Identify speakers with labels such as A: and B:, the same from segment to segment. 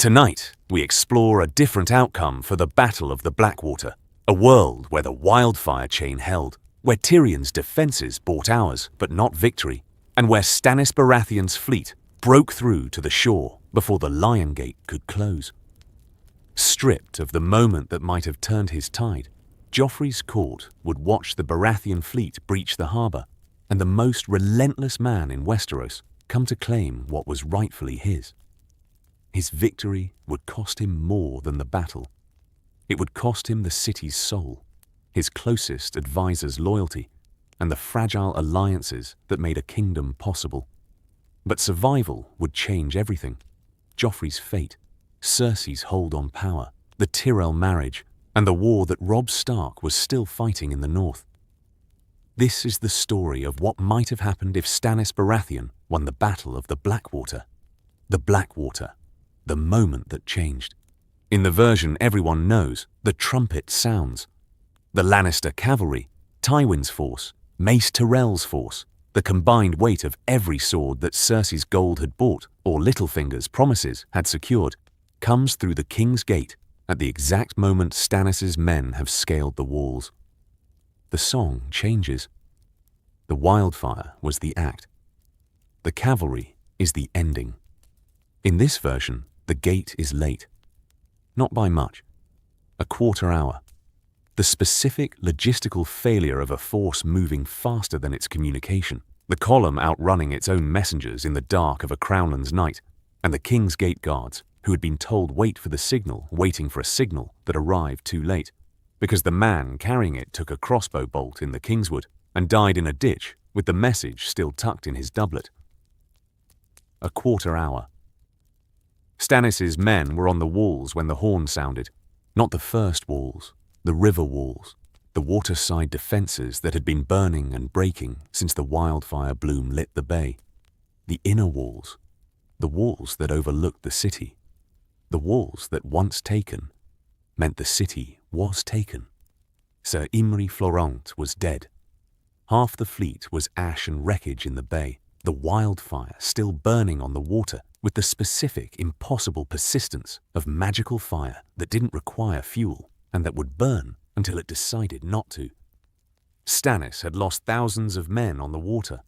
A: Tonight, we explore a different outcome for the Battle of the Blackwater, a world where the wildfire chain held, where Tyrion's defenses bought ours but not victory, and where Stannis Baratheon's fleet broke through to the shore before the Lion Gate could close. Stripped of the moment that might have turned his tide, Joffrey's court would watch the Baratheon fleet breach the harbour, and the most relentless man in Westeros come to claim what was rightfully his. His victory would cost him more than the battle. It would cost him the city's soul, his closest advisor's loyalty, and the fragile alliances that made a kingdom possible. But survival would change everything. Joffrey's fate, Cersei's hold on power, the Tyrell marriage, and the war that Robb Stark was still fighting in the north. This is the story of what might have happened if Stannis Baratheon won the Battle of the Blackwater. The Blackwater, the moment that changed. In the version everyone knows, the trumpet sounds. The Lannister cavalry, Tywin's force, Mace Tyrell's force, the combined weight of every sword that Cersei's gold had bought or Littlefinger's promises had secured, comes through the King's Gate at the exact moment Stannis' men have scaled the walls. The song changes. The wildfire was the act. The cavalry is the ending. In this version, the gate is late. Not by much. A quarter hour. The specific logistical failure of a force moving faster than its communication, the column outrunning its own messengers in the dark of a Crownlands night, and the King's Gate guards, who had been told wait for the signal, waiting for a signal that arrived too late, because the man carrying it took a crossbow bolt in the Kingswood and died in a ditch with the message still tucked in his doublet. A quarter hour. Stannis' men were on the walls when the horn sounded. Not the first walls, the river walls, the waterside defences that had been burning and breaking since the wildfire bloom lit the bay. The inner walls, the walls that overlooked the city, the walls that once taken meant the city was taken. Sir Imry Florent was dead. Half the fleet was ash and wreckage in the bay, the wildfire still burning on the water with the specific, impossible persistence of magical fire that didn't require fuel and that would burn until it decided not to. Stannis had lost thousands of men on the water,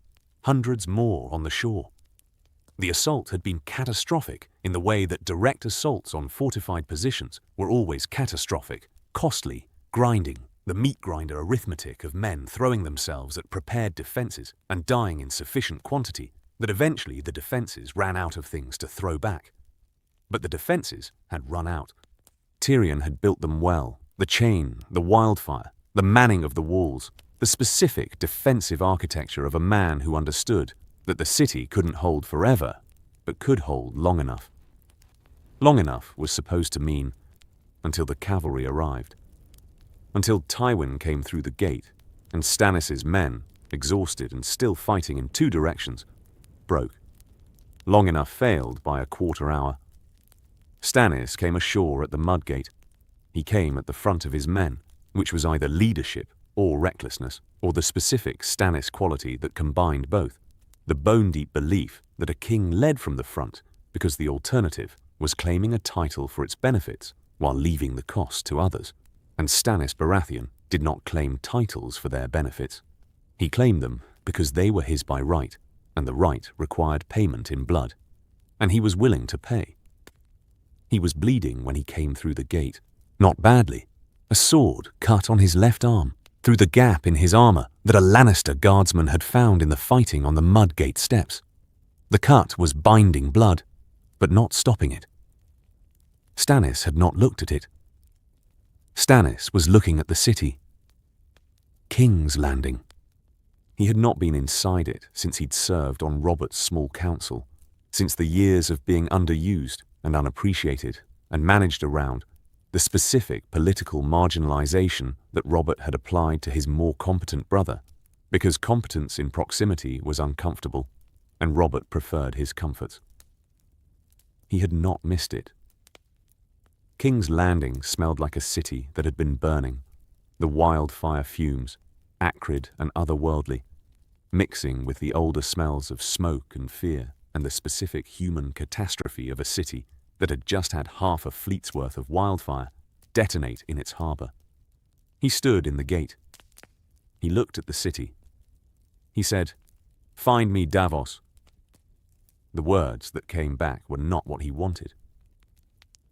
A: hundreds more on the shore. The assault had been catastrophic in the way that direct assaults on fortified positions were always catastrophic, costly, grinding, the meat grinder arithmetic of men throwing themselves at prepared defences and dying in sufficient quantity that eventually the defences ran out of things to throw back. But the defences had run out. Tyrion had built them well, the chain, the wildfire, the manning of the walls, the specific defensive architecture of a man who understood that the city couldn't hold forever, but could hold long enough. Long enough was supposed to mean until the cavalry arrived. Until Tywin came through the gate, and Stannis' men, exhausted and still fighting in two directions, broke. Long enough failed by a quarter hour. Stannis came ashore at the Mudgate. He came at the front of his men, which was either leadership or recklessness, or the specific Stannis quality that combined both. The bone-deep belief that a king led from the front because the alternative was claiming a title for its benefits while leaving the cost to others. And Stannis Baratheon did not claim titles for their benefits. He claimed them because they were his by right, and the right required payment in blood. And he was willing to pay. He was bleeding when he came through the gate. Not badly. A sword cut on his left arm, through the gap in his armour that a Lannister guardsman had found in the fighting on the Mudgate steps. The cut was binding blood, but not stopping it. Stannis had not looked at it. Stannis was looking at the city. King's Landing. He had not been inside it since he'd served on Robert's small council, since the years of being underused and unappreciated and managed around the specific political marginalization that Robert had applied to his more competent brother, because competence in proximity was uncomfortable, and Robert preferred his comforts. He had not missed it. King's Landing smelled like a city that had been burning, the wildfire fumes, acrid and otherworldly, mixing with the older smells of smoke and fear and the specific human catastrophe of a city that had just had half a fleet's worth of wildfire detonate in its harbour. He stood in the gate. He looked at the city. He said, "Find me Davos." The words that came back were not what he wanted.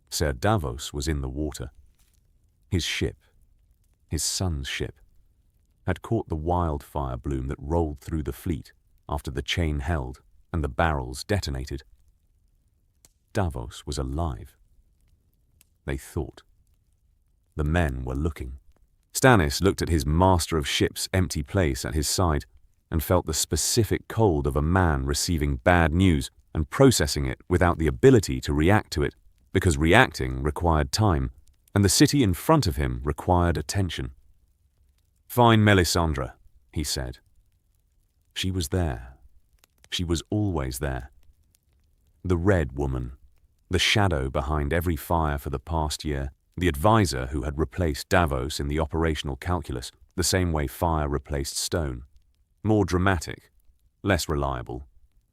A: Sir Davos was in the water. His ship, his son's ship, had caught the wildfire bloom that rolled through the fleet after the chain held and the barrels detonated. Davos was alive. They thought. The men were looking. Stannis looked at his master of ships' empty place at his side and felt the specific cold of a man receiving bad news and processing it without the ability to react to it, because reacting required time, and the city in front of him required attention. "Find Melisandre," he said. She was there. She was always there. The Red Woman, the shadow behind every fire for the past year, the advisor who had replaced Davos in the operational calculus, the same way fire replaced stone. More dramatic, less reliable,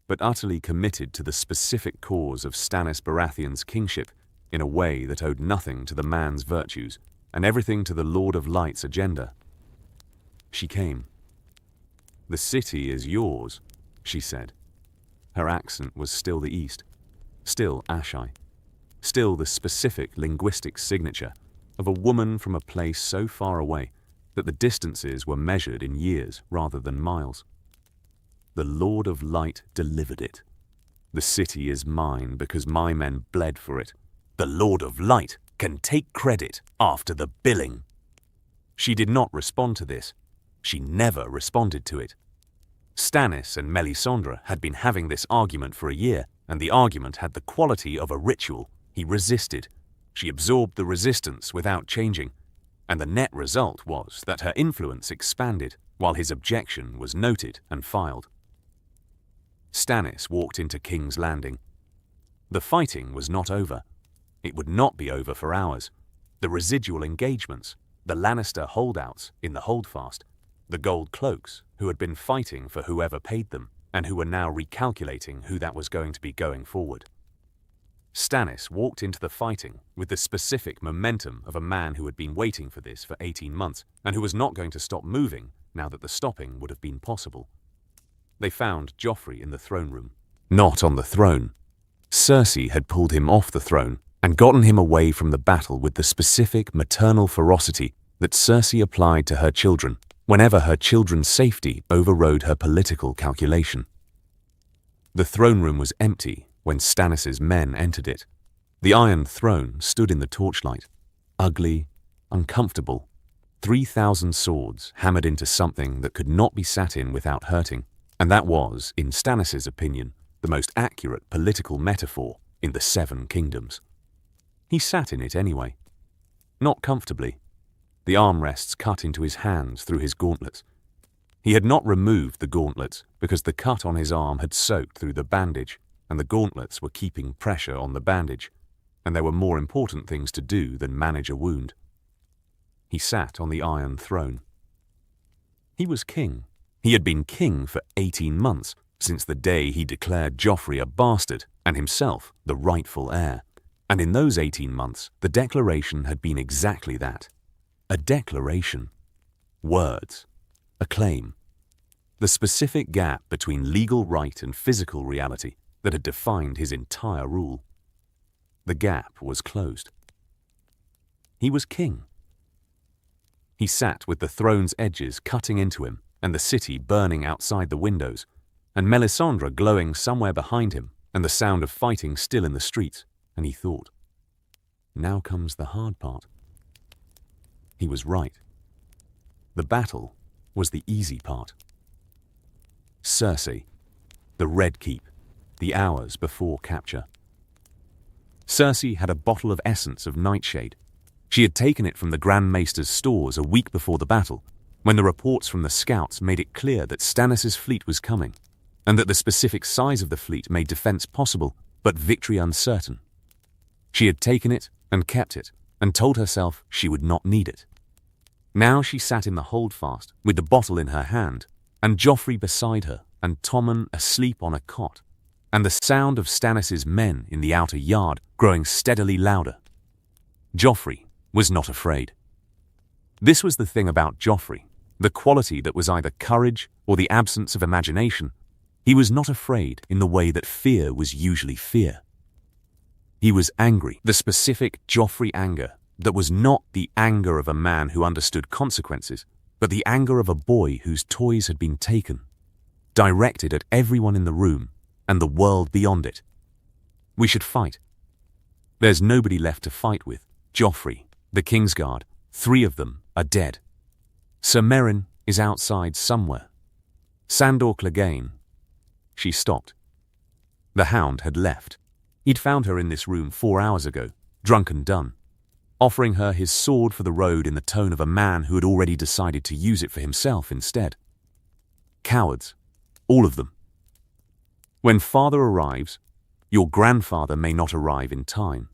A: but utterly committed to the specific cause of Stannis Baratheon's kingship in a way that owed nothing to the man's virtues and everything to the Lord of Light's agenda. She came. "The city is yours," she said. Her accent was still the East, still Ashai, still the specific linguistic signature of a woman from a place so far away that the distances were measured in years rather than miles. The Lord of Light delivered it. "The city is mine because my men bled for it. The Lord of Light can take credit after the billing." She did not respond to this. She never responded to it. Stannis and Melisandre had been having this argument for a year, and the argument had the quality of a ritual. He resisted. She absorbed the resistance without changing, and the net result was that her influence expanded, while his objection was noted and filed. Stannis walked into King's Landing. The fighting was not over. It would not be over for hours. The residual engagements, the Lannister holdouts in the holdfast, the gold cloaks who had been fighting for whoever paid them, and who were now recalculating who that was going to be going forward. Stannis walked into the fighting with the specific momentum of a man who had been waiting for this for 18 months, and who was not going to stop moving now that the stopping would have been possible. They found Joffrey in the throne room. Not on the throne. Cersei had pulled him off the throne and gotten him away from the battle with the specific maternal ferocity that Cersei applied to her children whenever her children's safety overrode her political calculation. The throne room was empty when Stannis' men entered it. The Iron Throne stood in the torchlight, ugly, uncomfortable, 3,000 swords hammered into something that could not be sat in without hurting, and that was, in Stannis' opinion, the most accurate political metaphor in the Seven Kingdoms. He sat in it anyway. Not comfortably. The armrests cut into his hands through his gauntlets. He had not removed the gauntlets because the cut on his arm had soaked through the bandage, and the gauntlets were keeping pressure on the bandage, and there were more important things to do than manage a wound. He sat on the Iron Throne. He was king. He had been king for 18 months, since the day he declared Joffrey a bastard and himself the rightful heir. And in those 18 months, the declaration had been exactly that. A declaration. Words. A claim. The specific gap between legal right and physical reality that had defined his entire rule. The gap was closed. He was king. He sat with the throne's edges cutting into him and the city burning outside the windows, and Melisandre glowing somewhere behind him and the sound of fighting still in the streets, and he thought, now comes the hard part. He was right. The battle was the easy part. Cersei, the Red Keep, the hours before capture. Cersei had a bottle of essence of nightshade. She had taken it from the Grand Maester's stores a week before the battle, when the reports from the scouts made it clear that Stannis' fleet was coming, and that the specific size of the fleet made defense possible, but victory uncertain. She had taken it and kept it, and told herself she would not need it. Now she sat in the holdfast with the bottle in her hand, and Joffrey beside her, and Tommen asleep on a cot, and the sound of Stannis' men in the outer yard growing steadily louder. Joffrey was not afraid. This was the thing about Joffrey, the quality that was either courage or the absence of imagination. He was not afraid in the way that fear was usually fear. He was angry, the specific Joffrey anger that was not the anger of a man who understood consequences, but the anger of a boy whose toys had been taken, directed at everyone in the room and the world beyond it. We should fight. There's nobody left to fight with. Joffrey, the Kingsguard, 3 of them are dead. Sir Meryn is outside somewhere. Sandor Clegane. She stopped. The Hound had left. He'd found her in this room 4 hours ago, drunk and done, offering her his sword for the road in the tone of a man who had already decided to use it for himself instead. Cowards, all of them. When father arrives, your grandfather may not arrive in time.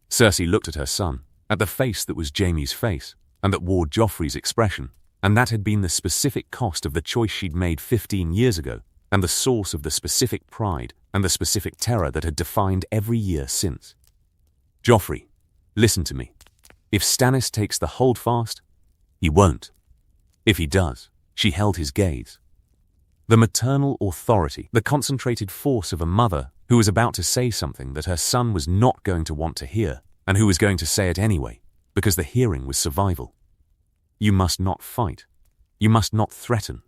A: Cersei looked at her son, at the face that was Jaime's face, and that wore Joffrey's expression, and that had been the specific cost of the choice she'd made 15 years ago, and the source of the specific pride and the specific terror that had defined every year since. Joffrey, listen to me. If Stannis takes the holdfast, he won't. If he does, she held his gaze. The maternal authority, the concentrated force of a mother who was about to say something that her son was not going to want to hear, and who was going to say it anyway, because the hearing was survival. You must not fight. You must not threaten.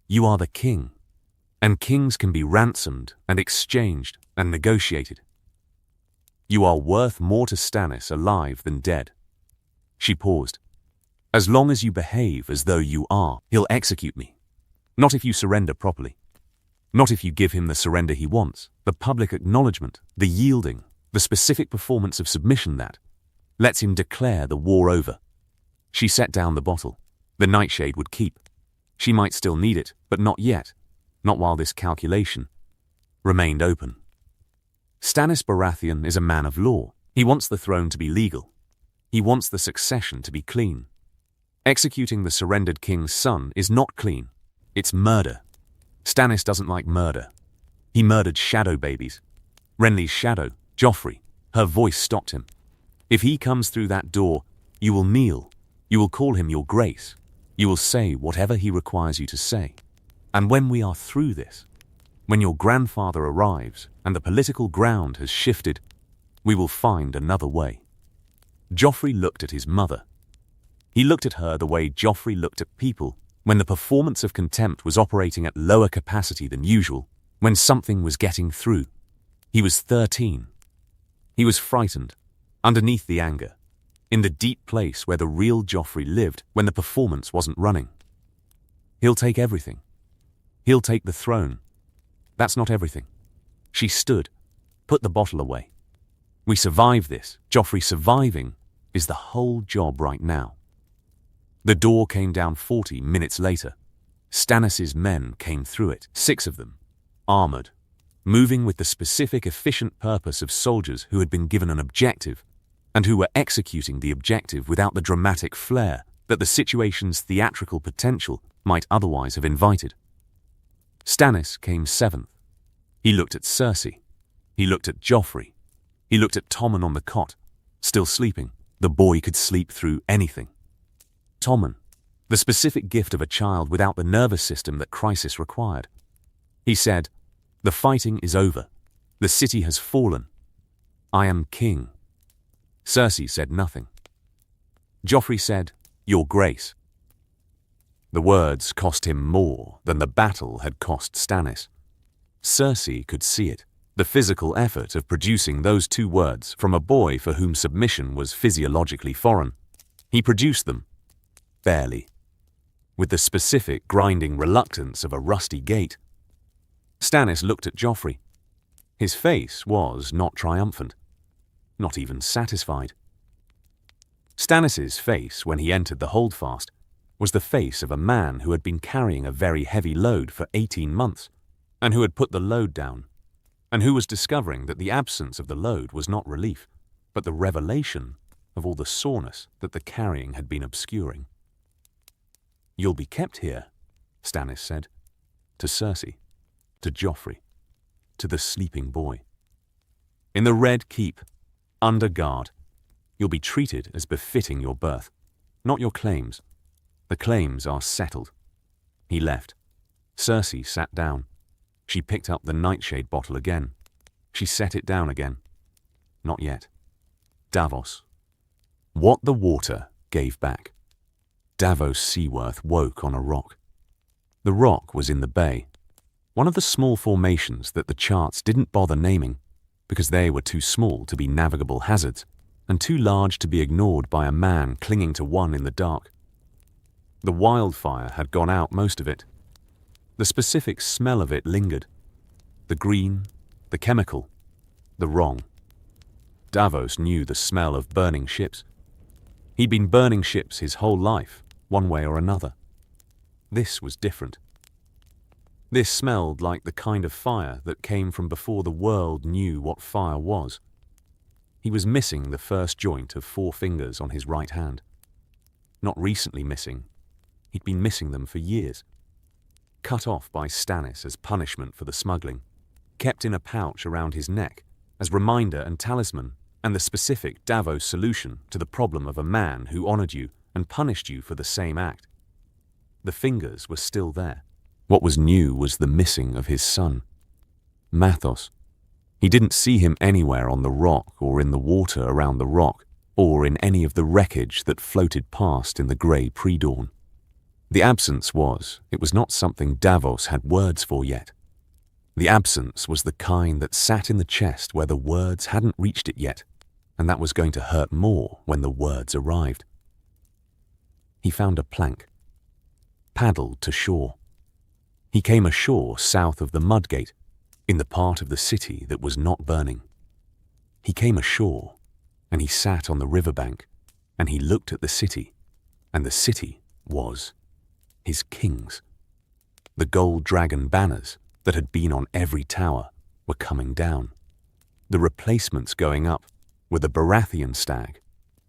A: You are the king, and kings can be ransomed and exchanged and negotiated. You are worth more to Stannis alive than dead. She paused. As long as you behave as though you are, he'll execute me. Not if you surrender properly. Not if you give him the surrender he wants, the public acknowledgement, the yielding, the specific performance of submission that lets him declare the war over. She set down the bottle. The nightshade would keep. She might still need it, but not yet. Not while this calculation remained open. Stannis Baratheon is a man of law. He wants the throne to be legal. He wants the succession to be clean. Executing the surrendered king's son is not clean. It's murder. Stannis doesn't like murder. He murdered shadow babies. Renly's shadow, Joffrey. Her voice stopped him. If he comes through that door, you will kneel. You will call him your grace. You will say whatever he requires you to say. And when we are through this, when your grandfather arrives and the political ground has shifted, we will find another way. Joffrey looked at his mother. He looked at her the way Joffrey looked at people when the performance of contempt was operating at lower capacity than usual, when something was getting through. He was 13. He was frightened, underneath the anger, in the deep place where the real Joffrey lived when the performance wasn't running. He'll take everything. He'll take the throne. That's not everything. She stood, put the bottle away. We survive this. Joffrey surviving is the whole job right now. The door came down 40 minutes later. Stannis' men came through it, 6 of them, armored, moving with the specific efficient purpose of soldiers who had been given an objective and who were executing the objective without the dramatic flair that the situation's theatrical potential might otherwise have invited. Stannis came 7th. He looked at Cersei. He looked at Joffrey. He looked at Tommen on the cot, still sleeping. The boy could sleep through anything. Tommen, the specific gift of a child without the nervous system that crisis required. He said, "The fighting is over. The city has fallen. I am king." Cersei said nothing. Joffrey said, "Your grace." The words cost him more than the battle had cost Stannis. Cersei could see it, the physical effort of producing those 2 words from a boy for whom submission was physiologically foreign. He produced them, barely, with the specific grinding reluctance of a rusty gate. Stannis looked at Joffrey. His face was not triumphant, not even satisfied. Stannis' face when he entered the holdfast was the face of a man who had been carrying a very heavy load for 18 months, and who had put the load down, and who was discovering that the absence of the load was not relief, but the revelation of all the soreness that the carrying had been obscuring. "You'll be kept here," Stannis said, to Cersei, to Joffrey. to the sleeping boy. In the Red Keep, under guard, you'll be treated as befitting your birth, not your claims. The claims are settled. He left. Cersei sat down. She picked up the nightshade bottle again. She set it down again. Not yet. Davos. What the water gave back. Davos Seaworth woke on a rock. The rock was in the bay, one of the small formations that the charts didn't bother naming because they were too small to be navigable hazards and too large to be ignored by a man clinging to one in the dark. The wildfire had gone out most of it. The specific smell of it lingered. The green, the chemical, the wrong. Davos knew the smell of burning ships. He'd been burning ships his whole life, one way or another. This was different. This smelled like the kind of fire that came from before the world knew what fire was. He was missing the first joint of 4 fingers on his right hand. Not recently missing. He'd been missing them for years. Cut off by Stannis as punishment for the smuggling. Kept in a pouch around his neck as reminder and talisman and the specific Davos solution to the problem of a man who honored you and punished you for the same act. The fingers were still there. What was new was the missing of his son. Mathos. He didn't see him anywhere on the rock or in the water around the rock or in any of the wreckage that floated past in the grey pre-dawn. The absence it was not something Davos had words for yet. The absence was the kind that sat in the chest where the words hadn't reached it yet, and that was going to hurt more when the words arrived. He found a plank, paddled to shore. He came ashore south of the Mudgate, in the part of the city that was not burning. He came ashore, and he sat on the riverbank, and he looked at the city, and the city was his king's. The gold dragon banners that had been on every tower were coming down. The replacements going up were the Baratheon stag,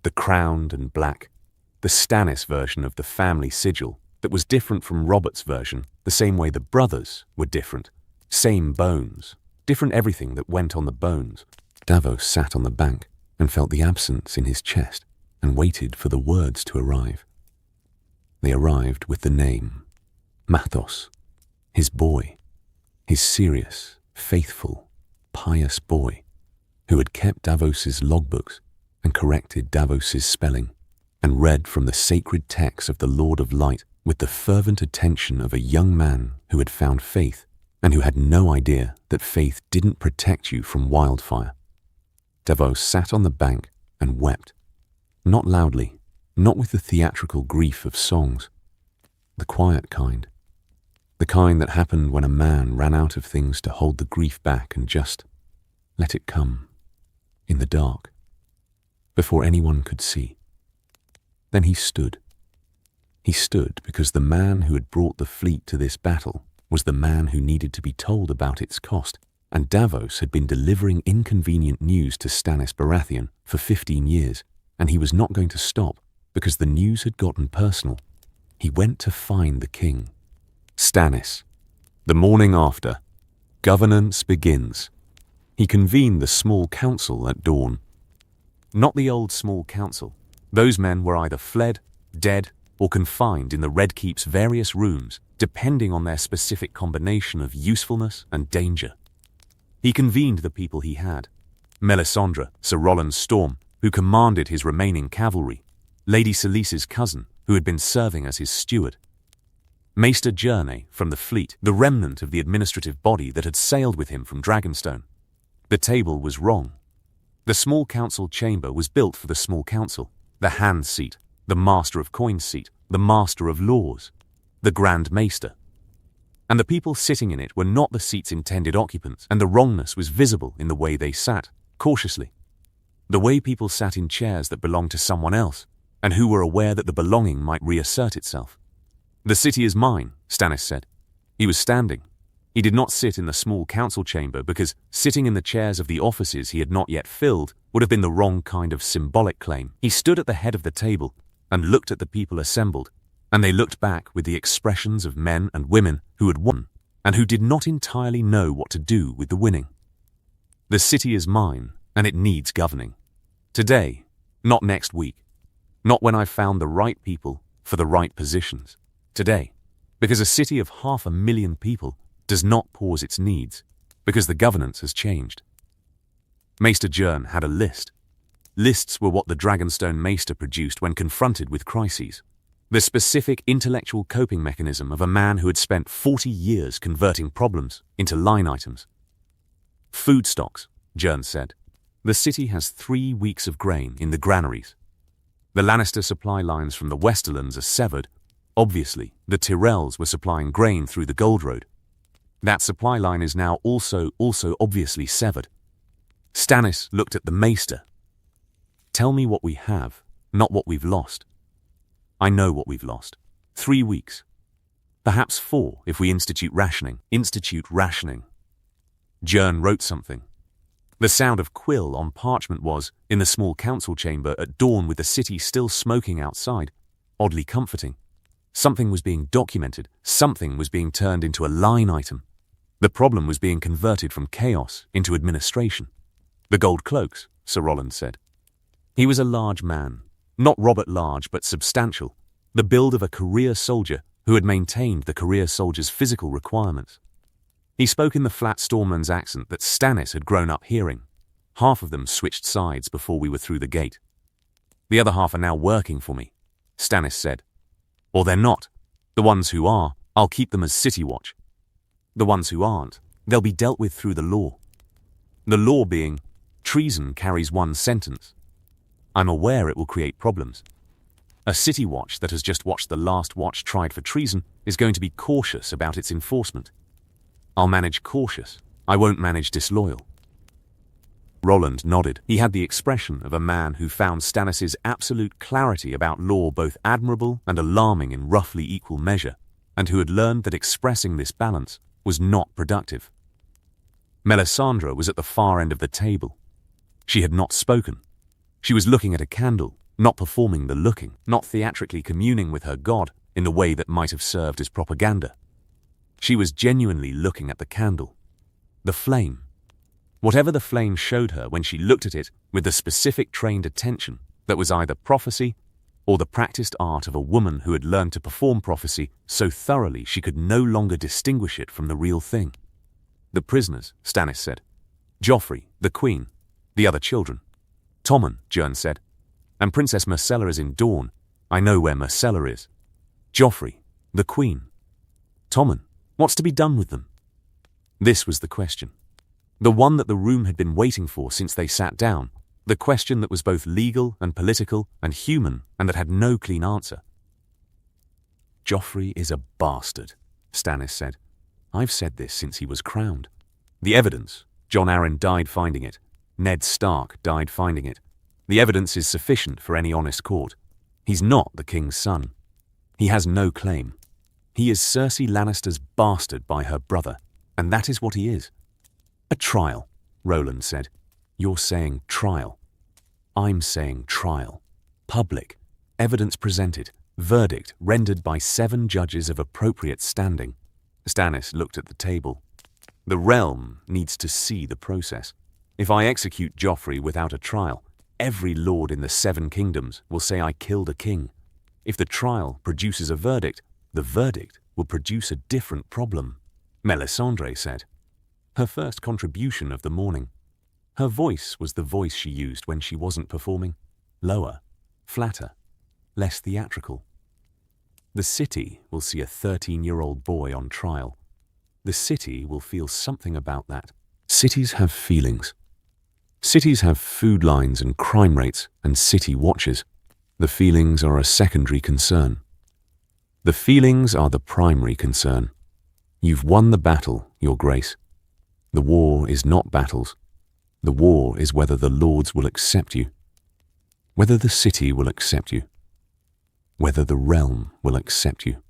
A: the crowned and black, the Stannis version of the family sigil that was different from Robert's version, the same way the brothers were different. Same bones, different everything that went on the bones. Davos sat on the bank and felt the absence in his chest and waited for the words to arrive. They arrived with the name, Mathos, his boy, his serious, faithful, pious boy, who had kept Davos's logbooks and corrected Davos's spelling and read from the sacred texts of the Lord of Light with the fervent attention of a young man who had found faith and who had no idea that faith didn't protect you from wildfire. Davos sat on the bank and wept, not loudly, not with the theatrical grief of songs, the quiet kind, the kind that happened when a man ran out of things to hold the grief back and just let it come, in the dark, before anyone could see. Then he stood. He stood because the man who had brought the fleet to this battle was the man who needed to be told about its cost, and Davos had been delivering inconvenient news to Stannis Baratheon for 15 years, and he was not going to stop because the news had gotten personal. He went to find the king. Stannis. The morning after. Governance begins. He convened the small council at dawn. Not the old small council. Those men were either fled, dead, or confined in the Red Keep's various rooms, depending on their specific combination of usefulness and danger. He convened the people he had. Melisandre, Sir Rolland's Storm, who commanded his remaining cavalry, Lady Selyse's cousin, who had been serving as his steward, Maester Journey from the fleet, the remnant of the administrative body that had sailed with him from Dragonstone. The table was wrong. The small council chamber was built for the small council, the hand seat, the master of coins seat, the master of laws, the grand maester. And the people sitting in it were not the seat's intended occupants, and the wrongness was visible in the way they sat, cautiously. The way people sat in chairs that belonged to someone else, and who were aware that the belonging might reassert itself. The city is mine, Stannis said. He was standing. He did not sit in the small council chamber because sitting in the chairs of the offices he had not yet filled would have been the wrong kind of symbolic claim. He stood at the head of the table and looked at the people assembled, and they looked back with the expressions of men and women who had won and who did not entirely know what to do with the winning. The city is mine, and it needs governing. Today, not next week. Not when I've found the right people for the right positions. Today, because a city of 500,000 people does not pause its needs, because the governance has changed. Maester Jern had a list. Lists were what the Dragonstone Maester produced when confronted with crises. The specific intellectual coping mechanism of a man who had spent 40 years converting problems into line items. Food stocks, Jern said. The city has 3 weeks of grain in the granaries. The Lannister supply lines from the Westerlands are severed. Obviously, the Tyrells were supplying grain through the Gold Road. That supply line is now also obviously severed. Stannis looked at the Maester. Tell me what we have, not what we've lost. I know what we've lost. 3 weeks. Perhaps 4 if we institute rationing. Jern wrote something. The sound of quill on parchment was, in the small council chamber at dawn with the city still smoking outside, oddly comforting. Something was being documented, something was being turned into a line item. The problem was being converted from chaos into administration. The gold cloaks, Sir Roland said. He was a large man, not Robert large but substantial, the build of a career soldier who had maintained the career soldier's physical requirements. He spoke in the flat Stormlands accent that Stannis had grown up hearing. Half of them switched sides before we were through the gate. The other half are now working for me, Stannis said. Or they're not. The ones who are, I'll keep them as city watch. The ones who aren't, they'll be dealt with through the law. The law being, treason carries 1 sentence. I'm aware it will create problems. A city watch that has just watched the last watch tried for treason is going to be cautious about its enforcement. I'll manage cautious. I won't manage disloyal. Roland nodded. He had the expression of a man who found Stannis's absolute clarity about law both admirable and alarming in roughly equal measure, and who had learned that expressing this balance was not productive. Melisandre was at the far end of the table. She had not spoken. She was looking at a candle, not performing the looking, not theatrically communing with her god in the way that might have served as propaganda. She was genuinely looking at the candle. The flame. Whatever the flame showed her when she looked at it with the specific trained attention that was either prophecy or the practiced art of a woman who had learned to perform prophecy so thoroughly she could no longer distinguish it from the real thing. The prisoners, Stannis said. Joffrey, the Queen, the other children. Tommen, Jern said. And Princess Myrcella is in Dawn. I know where Myrcella is. Joffrey, the Queen. Tommen, what's to be done with them? This was the question. The one that the room had been waiting for since they sat down. The question that was both legal and political and human and that had no clean answer. Joffrey is a bastard, Stannis said. I've said this since he was crowned. The evidence, Jon Arryn died finding it. Ned Stark died finding it. The evidence is sufficient for any honest court. He's not the king's son. He has no claim. He is Cersei Lannister's bastard by her brother, and that is what he is. A trial, Roland said. You're saying trial. I'm saying trial. Public. Evidence presented. Verdict rendered by 7 judges of appropriate standing. Stannis looked at the table. The realm needs to see the process. If I execute Joffrey without a trial, every lord in the 7 kingdoms will say I killed a king. If the trial produces a verdict, the verdict will produce a different problem, Melisandre said. Her first contribution of the morning. Her voice was the voice she used when she wasn't performing. Lower, flatter, less theatrical. The city will see a 13-year-old boy on trial. The city will feel something about that. Cities have feelings. Cities have food lines and crime rates and city watches. The feelings are a secondary concern. The feelings are the primary concern. You've won the battle, Your Grace. The war is not battles. The war is whether the lords will accept you, whether the city will accept you, whether the realm will accept you.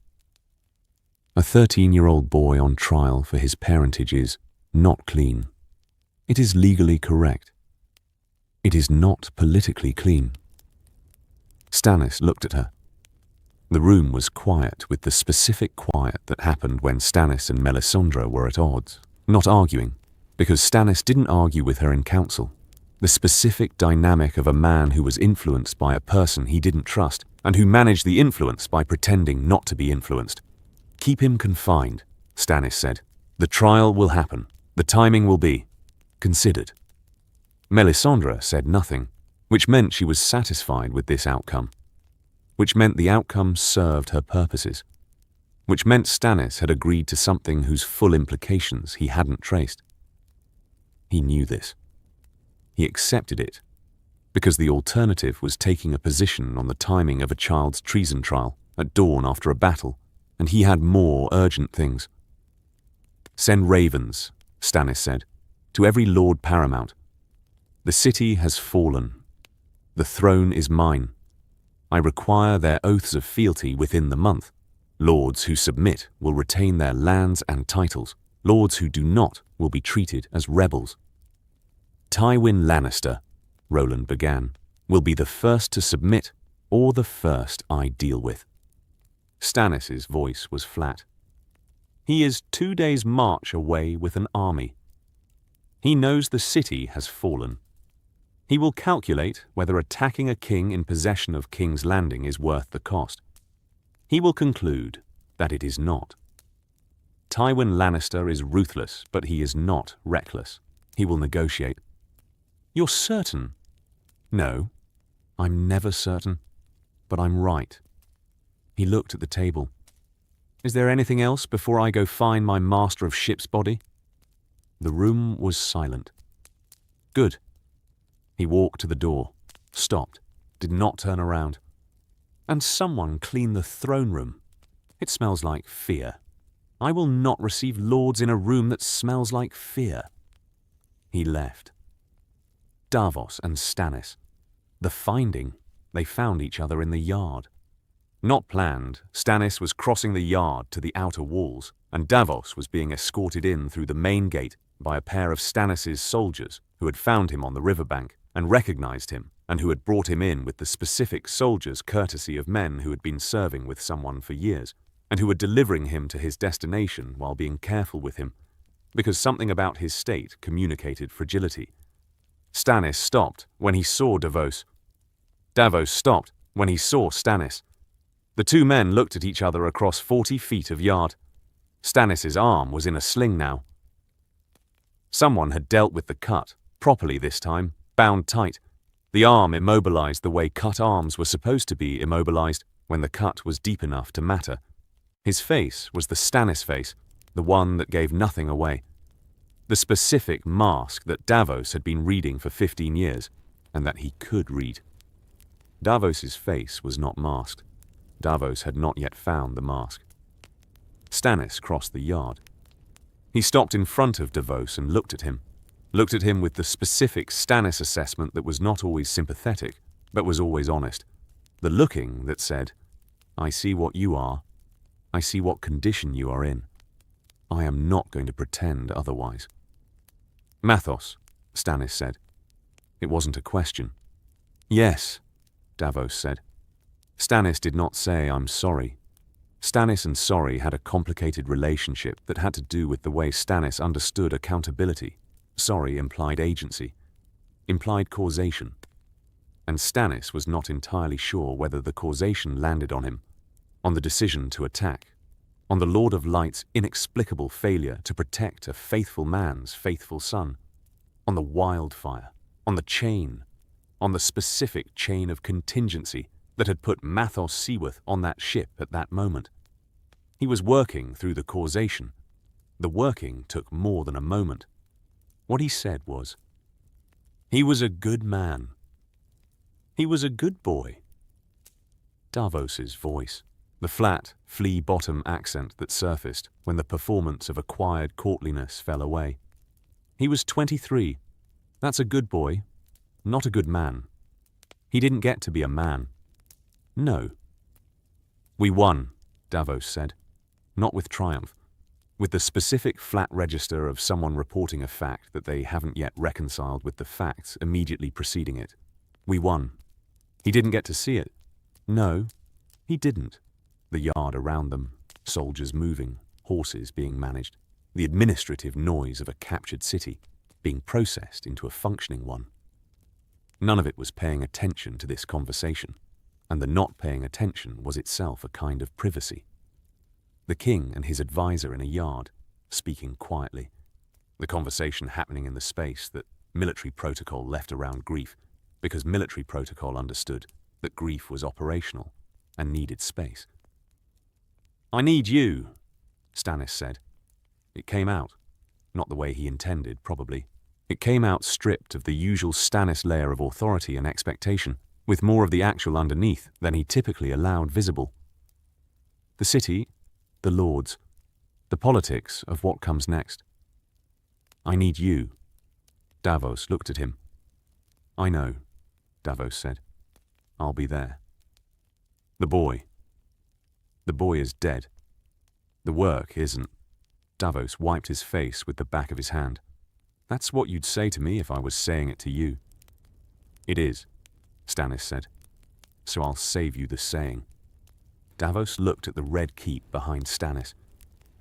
A: A 13-year-old boy on trial for his parentage is not clean. It is legally correct. It is not politically clean. Stannis looked at her. The room was quiet, with the specific quiet that happened when Stannis and Melisandre were at odds, not arguing, because Stannis didn't argue with her in council. The specific dynamic of a man who was influenced by a person he didn't trust, and who managed the influence by pretending not to be influenced. "Keep him confined," Stannis said. "The trial will happen. The timing will be considered." Melisandre said nothing, which meant she was satisfied with this outcome, which meant the outcome served her purposes, which meant Stannis had agreed to something whose full implications he hadn't traced. He knew this. He accepted it, because the alternative was taking a position on the timing of a child's treason trial at dawn after a battle, and he had more urgent things. "Send ravens," Stannis said, "to every Lord Paramount. The city has fallen. The throne is mine. I require their oaths of fealty within the month. Lords who submit will retain their lands and titles. Lords who do not will be treated as rebels. Tywin Lannister," Roland began, "will be the first to submit, or the first I deal with." Stannis' voice was flat. "He is 2 days' march away with an army. He knows the city has fallen. He will calculate whether attacking a king in possession of King's Landing is worth the cost. He will conclude that it is not. Tywin Lannister is ruthless, but he is not reckless. He will negotiate." "You're certain?" "No, I'm never certain, but I'm right." He looked at the table. "Is there anything else before I go find my master of ship's body?" The room was silent. "Good." He walked to the door, stopped, did not turn around. "And someone clean the throne room. It smells like fear. I will not receive lords in a room that smells like fear." He left. Davos and Stannis. The finding, they found each other in the yard. Not planned, Stannis was crossing the yard to the outer walls, and Davos was being escorted in through the main gate by a pair of Stannis' soldiers who had found him on the riverbank and recognized him, and who had brought him in with the specific soldiers' courtesy of men who had been serving with someone for years, and who were delivering him to his destination while being careful with him, because something about his state communicated fragility. Stannis stopped when he saw Davos. Davos stopped when he saw Stannis. The two men looked at each other across 40 feet of yard. Stannis' arm was in a sling now. Someone had dealt with the cut, properly this time, bound tight. The arm immobilized the way cut arms were supposed to be immobilized when the cut was deep enough to matter. His face was the Stannis face, the one that gave nothing away. The specific mask that Davos had been reading for 15 years, and that he could read. Davos' face was not masked. Davos had not yet found the mask. Stannis crossed the yard. He stopped in front of Davos and looked at him with the specific Stannis assessment that was not always sympathetic, but was always honest. The looking that said, "I see what you are. I see what condition you are in. I am not going to pretend otherwise." "Mathos," Stannis said. It wasn't a question. "Yes," Davos said. Stannis did not say, "I'm sorry." Stannis and sorry had a complicated relationship that had to do with the way Stannis understood accountability. Sorry implied agency, implied causation. And Stannis was not entirely sure whether the causation landed on him, on the decision to attack, on the Lord of Light's inexplicable failure to protect a faithful man's faithful son, on the wildfire, on the chain, on the specific chain of contingency that had put Mathos Seaworth on that ship at that moment. He was working through the causation. The working took more than a moment. What he said was, "He was a good man. He was a good boy." Davos's voice, the flat, flea-bottom accent that surfaced when the performance of acquired courtliness fell away. "He was 23. That's a good boy, not a good man. He didn't get to be a man." "No." "We won," Davos said, not with triumph, with the specific flat register of someone reporting a fact that they haven't yet reconciled with the facts immediately preceding it. "We won. He didn't get to see it." "No, he didn't." The yard around them, soldiers moving, horses being managed, the administrative noise of a captured city being processed into a functioning one. None of it was paying attention to this conversation, and the not paying attention was itself a kind of privacy. The king and his advisor in a yard, speaking quietly, the conversation happening in the space that military protocol left around grief, because military protocol understood that grief was operational and needed space. "I need you," Stannis said. It came out, not the way he intended, probably. It came out stripped of the usual Stannis layer of authority and expectation, with more of the actual underneath than he typically allowed visible. The city, the lords, the politics of what comes next. "I need you." Davos looked at him. "I know," Davos said. "I'll be there." The boy is dead. The work isn't. Davos wiped his face with the back of his hand. "That's what you'd say to me if I was saying it to you." "It is," Stannis said. "So I'll save you the saying." Davos looked at the red keep behind Stannis,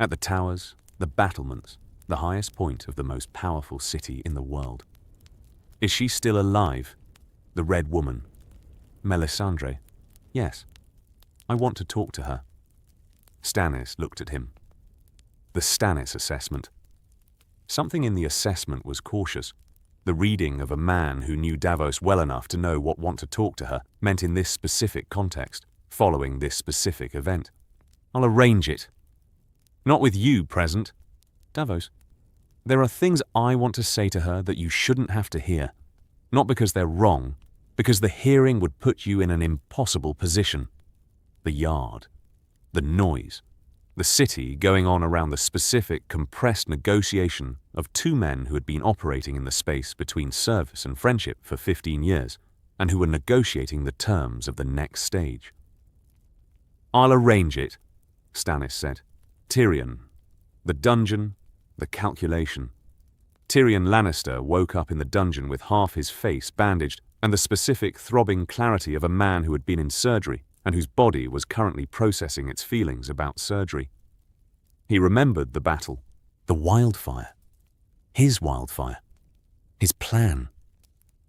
A: at the towers, the battlements, the highest point of the most powerful city in the world. "Is she still alive? The red woman? Melisandre?" "Yes. I want to talk to her." Stannis looked at him. The Stannis assessment. Something in the assessment was cautious. The reading of a man who knew Davos well enough to know what want to talk to her meant in this specific context, following this specific event. "I'll arrange it. Not with you present. Davos, there are things I want to say to her that you shouldn't have to hear. Not because they're wrong, because the hearing would put you in an impossible position. The yard, the noise, the city going on around the specific, compressed negotiation of two men who had been operating in the space between service and friendship for 15 years, and who were negotiating the terms of the next stage. "I'll arrange it," Stannis said. "Tyrion, the dungeon, the calculation." Tyrion Lannister woke up in the dungeon with half his face bandaged and the specific throbbing clarity of a man who had been in surgery and whose body was currently processing its feelings about surgery. He remembered the battle, the wildfire, his plan,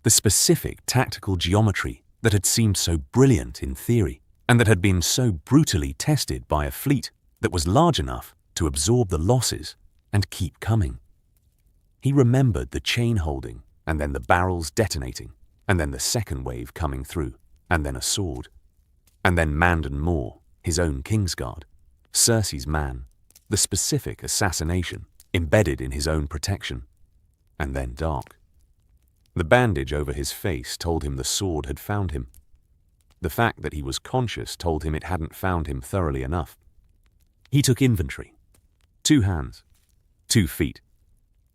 A: the specific tactical geometry that had seemed so brilliant in theory and that had been so brutally tested by a fleet that was large enough to absorb the losses and keep coming. He remembered the chain holding and then the barrels detonating and then the second wave coming through and then a sword. And then Mandon Moore, his own Kingsguard, Cersei's man, the specific assassination embedded in his own protection, and then dark. The bandage over his face told him the sword had found him. The fact that he was conscious told him it hadn't found him thoroughly enough. He took inventory. 2 hands, 2 feet.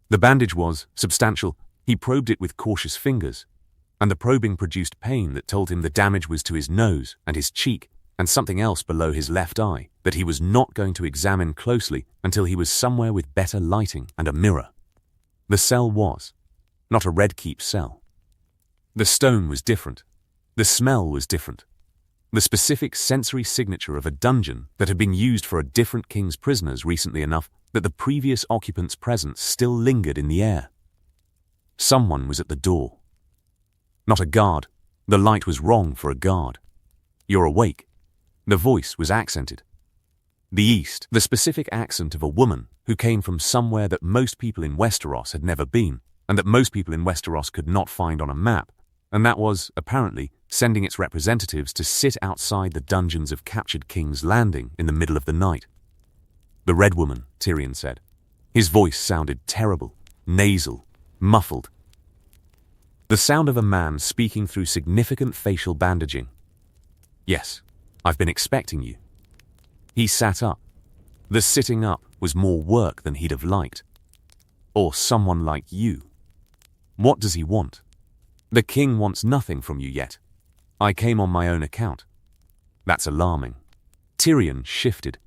A: The bandage was substantial. He probed it with cautious fingers, and the probing produced pain that told him the damage was to his nose and his cheek and something else below his left eye that he was not going to examine closely until he was somewhere with better lighting and a mirror. The cell was not a Red Keep cell. The stone was different. The smell was different. The specific sensory signature of a dungeon that had been used for a different king's prisoners recently enough that the previous occupant's presence still lingered in the air. Someone was at the door. Not a guard. The light was wrong for a guard. "You're awake." The voice was accented. The East, the specific accent of a woman who came from somewhere that most people in Westeros had never been, and that most people in Westeros could not find on a map, and that was, apparently, sending its representatives to sit outside the dungeons of captured King's Landing in the middle of the night. "The Red Woman," Tyrion said. His voice sounded terrible, nasal, muffled. The sound of a man speaking through significant facial bandaging. "Yes, I've been expecting you." He sat up. The sitting up was more work than he'd have liked. "Or someone like you. What does he want?" "The king wants nothing from you yet. I came on my own account." "That's alarming." Tyrion shifted.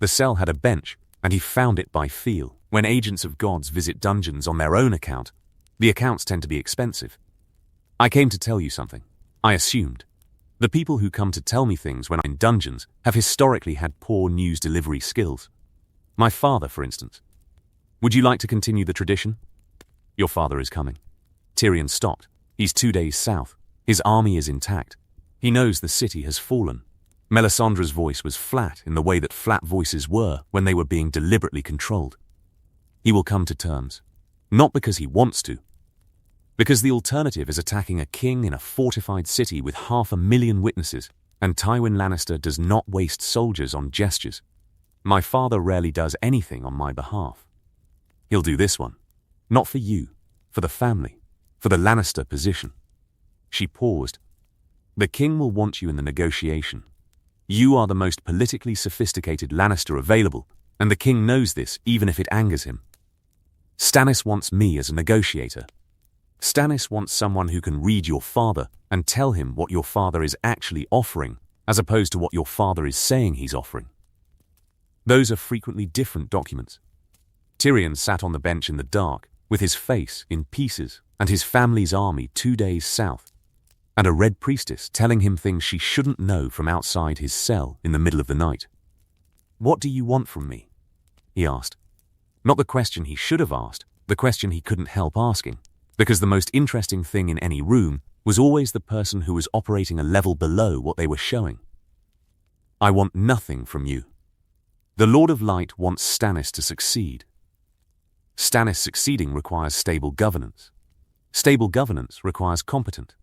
A: The cell had a bench, and he found it by feel. When agents of gods visit dungeons on their own account, the accounts tend to be expensive. "I came to tell you something. I assumed." The people who come to tell me things when I'm in dungeons have historically had poor news delivery skills. My father, for instance. Would you like to continue the tradition? Your father is coming. Tyrion stopped. He's 2 days south. His army is intact. He knows the city has fallen. Melisandre's voice was flat in the way that flat voices were when they were being deliberately controlled. He will come to terms. Not because he wants to. Because the alternative is attacking a king in a fortified city with 500,000 witnesses, and Tywin Lannister does not waste soldiers on gestures. My father rarely does anything on my behalf. He'll do this one. Not for you, for the family, for the Lannister position. She paused. The king will want you in the negotiation. You are the most politically sophisticated Lannister available, and the king knows this even if it angers him. Stannis wants me as a negotiator. Stannis wants someone who can read your father and tell him what your father is actually offering, as opposed to what your father is saying he's offering. Those are frequently different documents. Tyrion sat on the bench in the dark, with his face in pieces and his family's army 2 days south, and a red priestess telling him things she shouldn't know from outside his cell in the middle of the night. What do you want from me? He asked. Not the question he should have asked, the question he couldn't help asking, because the most interesting thing in any room was always the person who was operating a level below what they were showing. I want nothing from you. The Lord of Light wants Stannis to succeed. Stannis succeeding requires stable governance. Stable governance requires competent.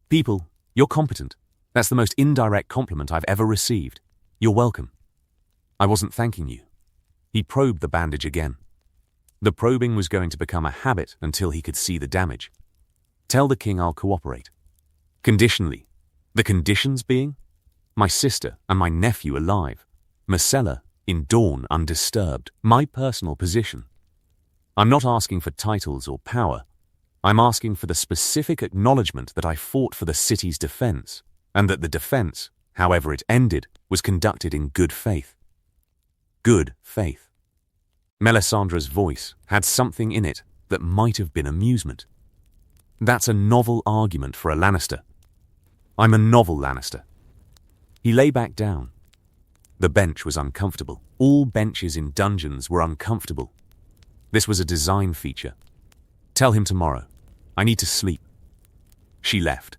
A: People, you're competent. That's the most indirect compliment I've ever received. You're welcome. I wasn't thanking you. He probed the bandage again. The probing was going to become a habit until he could see the damage. Tell the king I'll cooperate. Conditionally. The conditions being? My sister and my nephew alive. Myrcella in Dawn undisturbed. My personal position. I'm not asking for titles or power. I'm asking for the specific acknowledgement that I fought for the city's defense, and that the defense, however it ended, was conducted in good faith. Good faith. Melisandre's voice had something in it that might have been amusement. That's a novel argument for a Lannister. I'm a novel Lannister. He lay back down. The bench was uncomfortable. All benches in dungeons were uncomfortable. This was a design feature. Tell him tomorrow. I need to sleep. She left.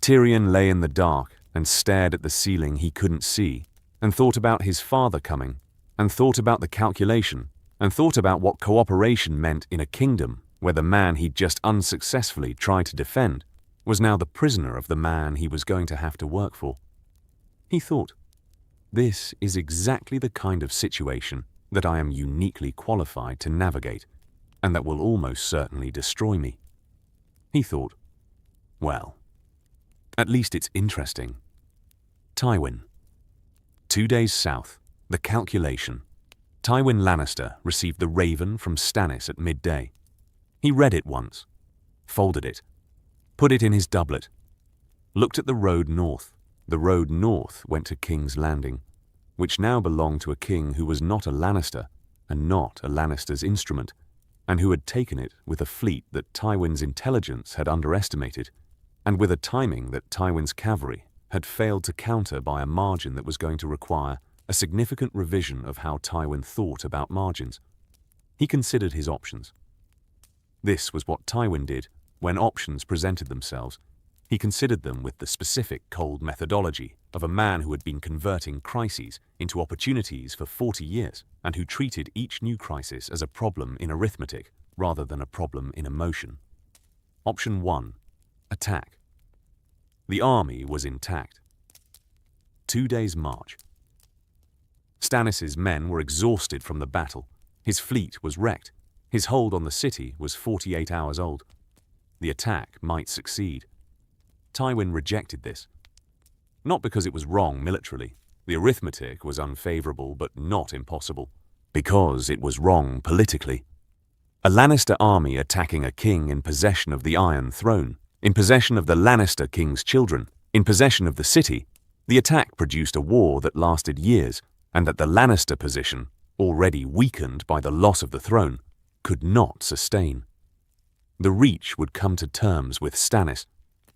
A: Tyrion lay in the dark and stared at the ceiling he couldn't see, and thought about his father coming, and thought about the calculation, and thought about what cooperation meant in a kingdom where the man he'd just unsuccessfully tried to defend was now the prisoner of the man he was going to have to work for. He thought, this is exactly the kind of situation that I am uniquely qualified to navigate, and that will almost certainly destroy me. He thought, well, at least it's interesting. Tywin. 2 days south, the calculation. Tywin Lannister received the Raven from Stannis at midday. He read it once, folded it, put it in his doublet, looked at the road north. The road north went to King's Landing, which now belonged to a king who was not a Lannister and not a Lannister's instrument, and who had taken it with a fleet that Tywin's intelligence had underestimated, and with a timing that Tywin's cavalry had failed to counter by a margin that was going to require a significant revision of how Tywin thought about margins. He considered his options. This was what Tywin did when options presented themselves. He considered them with the specific cold methodology of a man who had been converting crises into opportunities for 40 years and who treated each new crisis as a problem in arithmetic rather than a problem in emotion. Option 1. Attack. The army was intact. 2 days' march. Stannis' men were exhausted from the battle. His fleet was wrecked. His hold on the city was 48 hours old. The attack might succeed. Tywin rejected this. Not because it was wrong militarily. The arithmetic was unfavorable but not impossible. Because it was wrong politically. A Lannister army attacking a king in possession of the Iron Throne, in possession of the Lannister king's children, in possession of the city, the attack produced a war that lasted years, and that the Lannister position, already weakened by the loss of the throne, could not sustain. The Reach would come to terms with Stannis.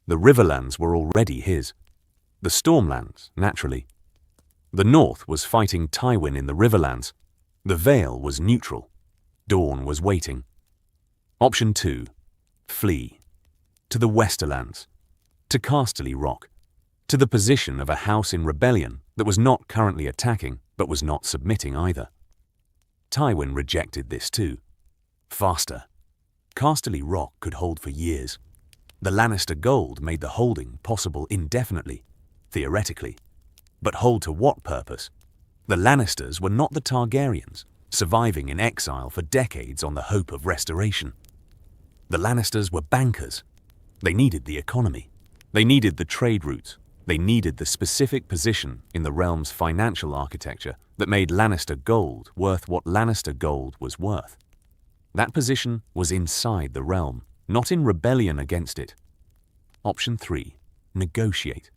A: The Riverlands were already his. The Stormlands, naturally. The North was fighting Tywin in the Riverlands. The Vale was neutral. Dawn was waiting. Option 2. Flee. To the Westerlands. To Casterly Rock. To the position of a house in rebellion that was not currently attacking but was not submitting either. Tywin rejected this too. Faster. Casterly Rock could hold for years. The Lannister gold made the holding possible indefinitely, theoretically. But hold to what purpose? The Lannisters were not the Targaryens, surviving in exile for decades on the hope of restoration. The Lannisters were bankers. They needed the economy. They needed the trade routes. They needed the specific position in the realm's financial architecture that made Lannister gold worth what Lannister gold was worth. That position was inside the realm, not in rebellion against it. Option 3. Negotiate.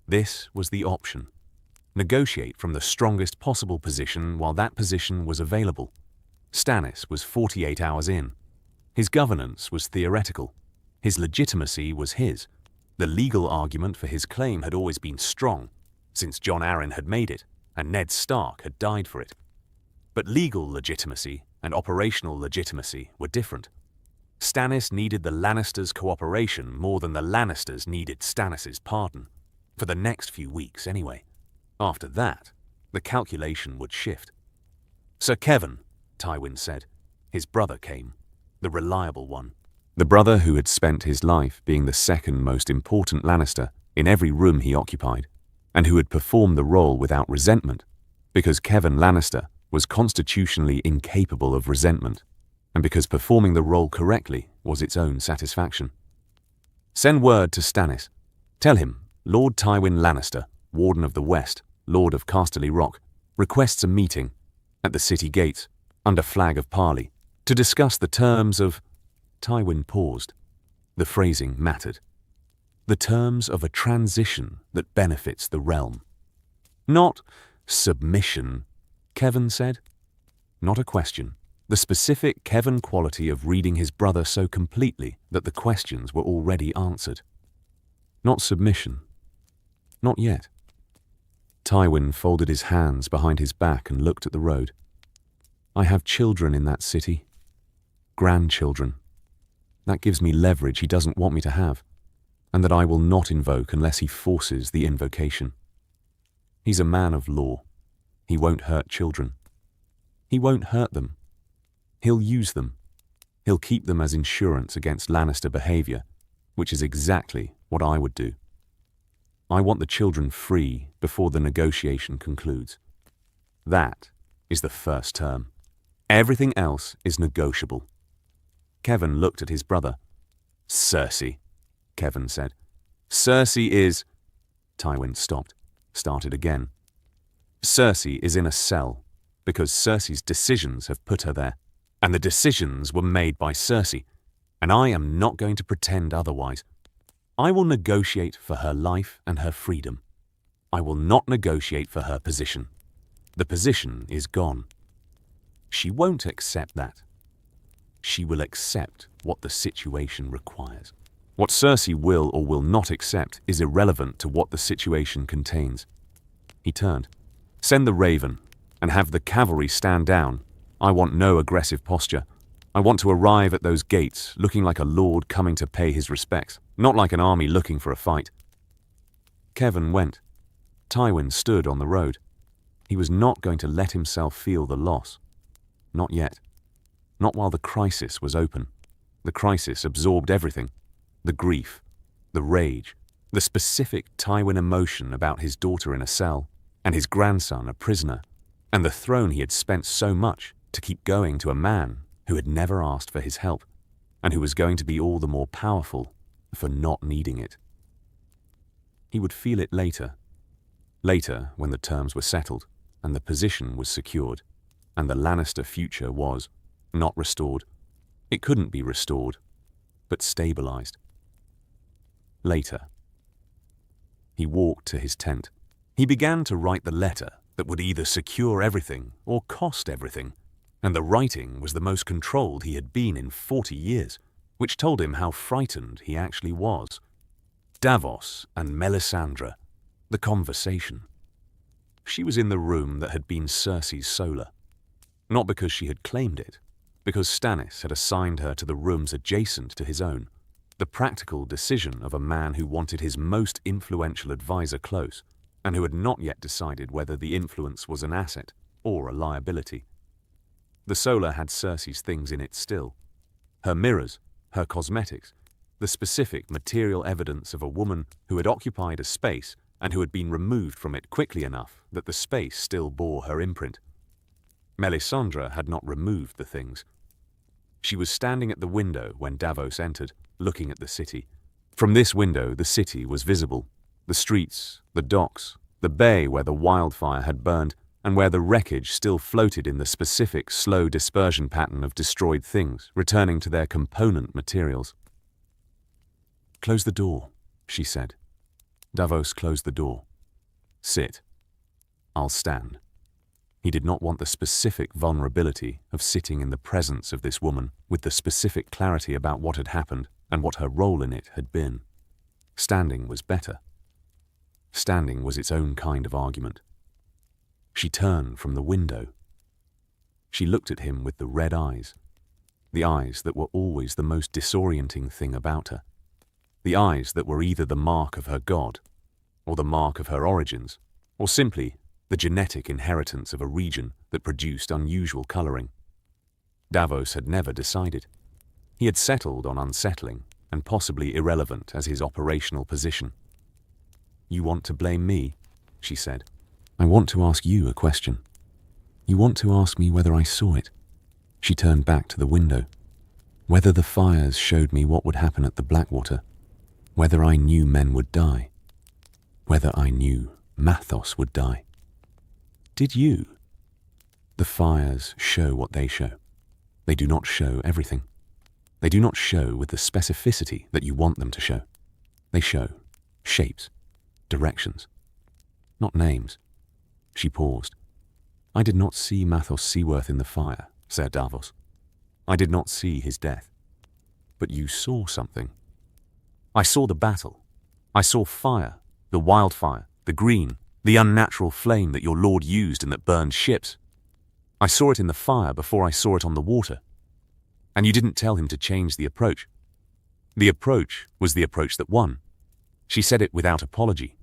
A: This was the option. Negotiate from the strongest possible position while that position was available. Stannis was 48 hours in. His governance was theoretical. His legitimacy was his. The legal argument for his claim had always been strong, since Jon Arryn had made it, and Ned Stark had died for it. But legal legitimacy and operational legitimacy were different. Stannis needed the Lannisters' cooperation more than the Lannisters needed Stannis' pardon, for the next few weeks anyway. After that, the calculation would shift. "Sir Kevan," Tywin said. His brother came, the reliable one. The brother who had spent his life being the second most important Lannister in every room he occupied, and who had performed the role without resentment, because Kevan Lannister was constitutionally incapable of resentment, and because performing the role correctly was its own satisfaction. "Send word to Stannis. Tell him Lord Tywin Lannister, Warden of the West, Lord of Casterly Rock, requests a meeting at the city gates, under flag of parley, to discuss the terms of—" Tywin paused. The phrasing mattered. "The terms of a transition that benefits the realm." "Not submission," Kevan said. Not a question. The specific Kevan quality of reading his brother so completely that the questions were already answered. "Not submission. Not yet." Tywin folded his hands behind his back and looked at the road. "I have children in that city. Grandchildren. That gives me leverage he doesn't want me to have, and that I will not invoke unless he forces the invocation. He's a man of law. He won't hurt children. He won't hurt them. He'll use them. He'll keep them as insurance against Lannister behavior, which is exactly what I would do. I want the children free before the negotiation concludes. That is the first term. Everything else is negotiable." Kevan looked at his brother. "Cersei," Kevan said. "Cersei is—" Tywin stopped, started again. "Cersei is in a cell because Cersei's decisions have put her there, and the decisions were made by Cersei, and I am not going to pretend otherwise. I will negotiate for her life and her freedom. I will not negotiate for her position. The position is gone. She won't accept that. She will accept what the situation requires. What Cersei will or will not accept is irrelevant to what the situation contains." He turned. "Send the Raven, and have the cavalry stand down. I want no aggressive posture. I want to arrive at those gates looking like a lord coming to pay his respects, not like an army looking for a fight." Kevan went. Tywin stood on the road. He was not going to let himself feel the loss. Not yet. Not while the crisis was open. The crisis absorbed everything. The grief, the rage, the specific Tywin emotion about his daughter in a cell, and his grandson a prisoner, and the throne he had spent so much to keep going to a man who had never asked for his help, and who was going to be all the more powerful for not needing it. He would feel it later. Later, when the terms were settled, and the position was secured, and the Lannister future was not restored. It couldn't be restored, but stabilized. Later. He walked to his tent. He began to write the letter that would either secure everything or cost everything, and the writing was the most controlled he had been in 40 years, which told him how frightened he actually was. Davos and Melisandre. The conversation. She was in the room that had been Cersei's solar. Not because she had claimed it, because Stannis had assigned her to the rooms adjacent to his own. The practical decision of a man who wanted his most influential advisor close, and who had not yet decided whether the influence was an asset or a liability. The solar had Cersei's things in it still. Her mirrors, her cosmetics, the specific material evidence of a woman who had occupied a space and who had been removed from it quickly enough that the space still bore her imprint. Melisandre had not removed the things. She was standing at the window when Davos entered, looking at the city. From this window, the city was visible. The streets, the docks, the bay where the wildfire had burned, and where the wreckage still floated in the specific, slow dispersion pattern of destroyed things, returning to their component materials. "Close the door," she said. Davos closed the door. "Sit. I'll stand." He did not want the specific vulnerability of sitting in the presence of this woman with the specific clarity about what had happened and what her role in it had been. Standing was better. Standing was its own kind of argument. She turned from the window. She looked at him with the red eyes, the eyes that were always the most disorienting thing about her, the eyes that were either the mark of her god, or the mark of her origins, or simply the genetic inheritance of a region that produced unusual colouring. Davos had never decided. He had settled on unsettling and possibly irrelevant as his operational position. "You want to blame me?" she said. "I want to ask you a question. You want to ask me whether I saw it." She turned back to the window. "Whether the fires showed me what would happen at the Blackwater. Whether I knew men would die. Whether I knew Mathos would die. Did you? The fires show what they show. They do not show everything. They do not show with the specificity that you want them to show. They show shapes, directions, not names." She paused. "I did not see Mathos Seaworth in the fire," said Davos. "I did not see his death. But you saw something." "I saw the battle. I saw fire, the wildfire, the green, the unnatural flame that your lord used and that burned ships. I saw it in the fire before I saw it on the water. And you didn't tell him to change the approach. The approach was the approach that won." She said it without apology.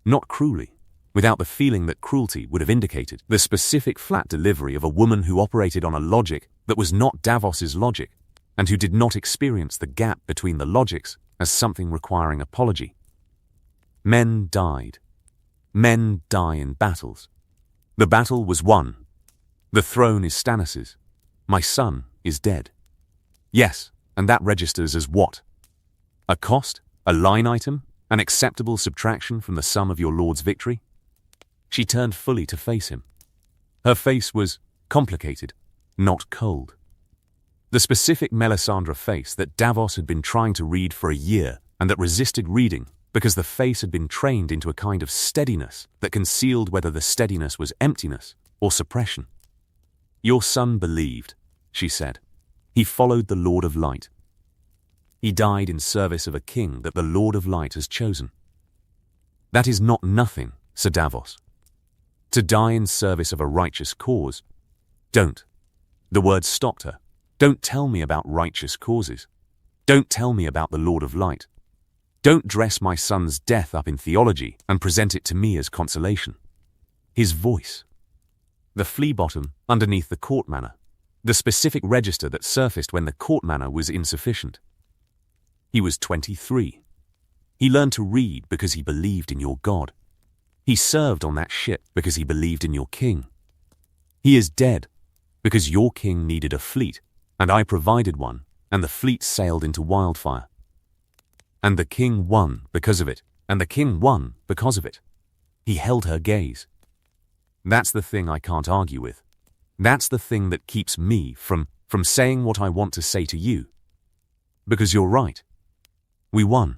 A: Not cruelly, without the feeling that cruelty would have indicated, the specific flat delivery of a woman who operated on a logic that was not Davos's logic, and who did not experience the gap between the logics as something requiring apology. Men died. Men die in battles. The battle was won. The throne is Stannis's. My son is dead. Yes, and that registers as what? A cost? A line item? An acceptable subtraction from the sum of your lord's victory? She turned fully to face him. Her face was complicated, not cold. The specific Melisandre face that Davos had been trying to read for a year and that resisted reading because the face had been trained into a kind of steadiness that concealed whether the steadiness was emptiness or suppression. "Your son believed," she said. "He followed the Lord of Light. He died in service of a king that the Lord of Light has chosen." "That is not nothing," said Davos. "To die in service of a righteous cause. Don't." The words stopped her. "Don't tell me about righteous causes. Don't tell me about the Lord of Light. Don't dress my son's death up in theology and present it to me as consolation." His voice. The flea bottom underneath the court manor. The specific register that surfaced when the court manor was insufficient. He was 23. He learned to read because he believed in your God. He served on that ship because he believed in your king. He is dead because your king needed a fleet, and I provided one, and the fleet sailed into wildfire. And the king won because of it, and the king won because of it. He held her gaze. That's the thing I can't argue with. That's the thing that keeps me from saying what I want to say to you. Because you're right. We won.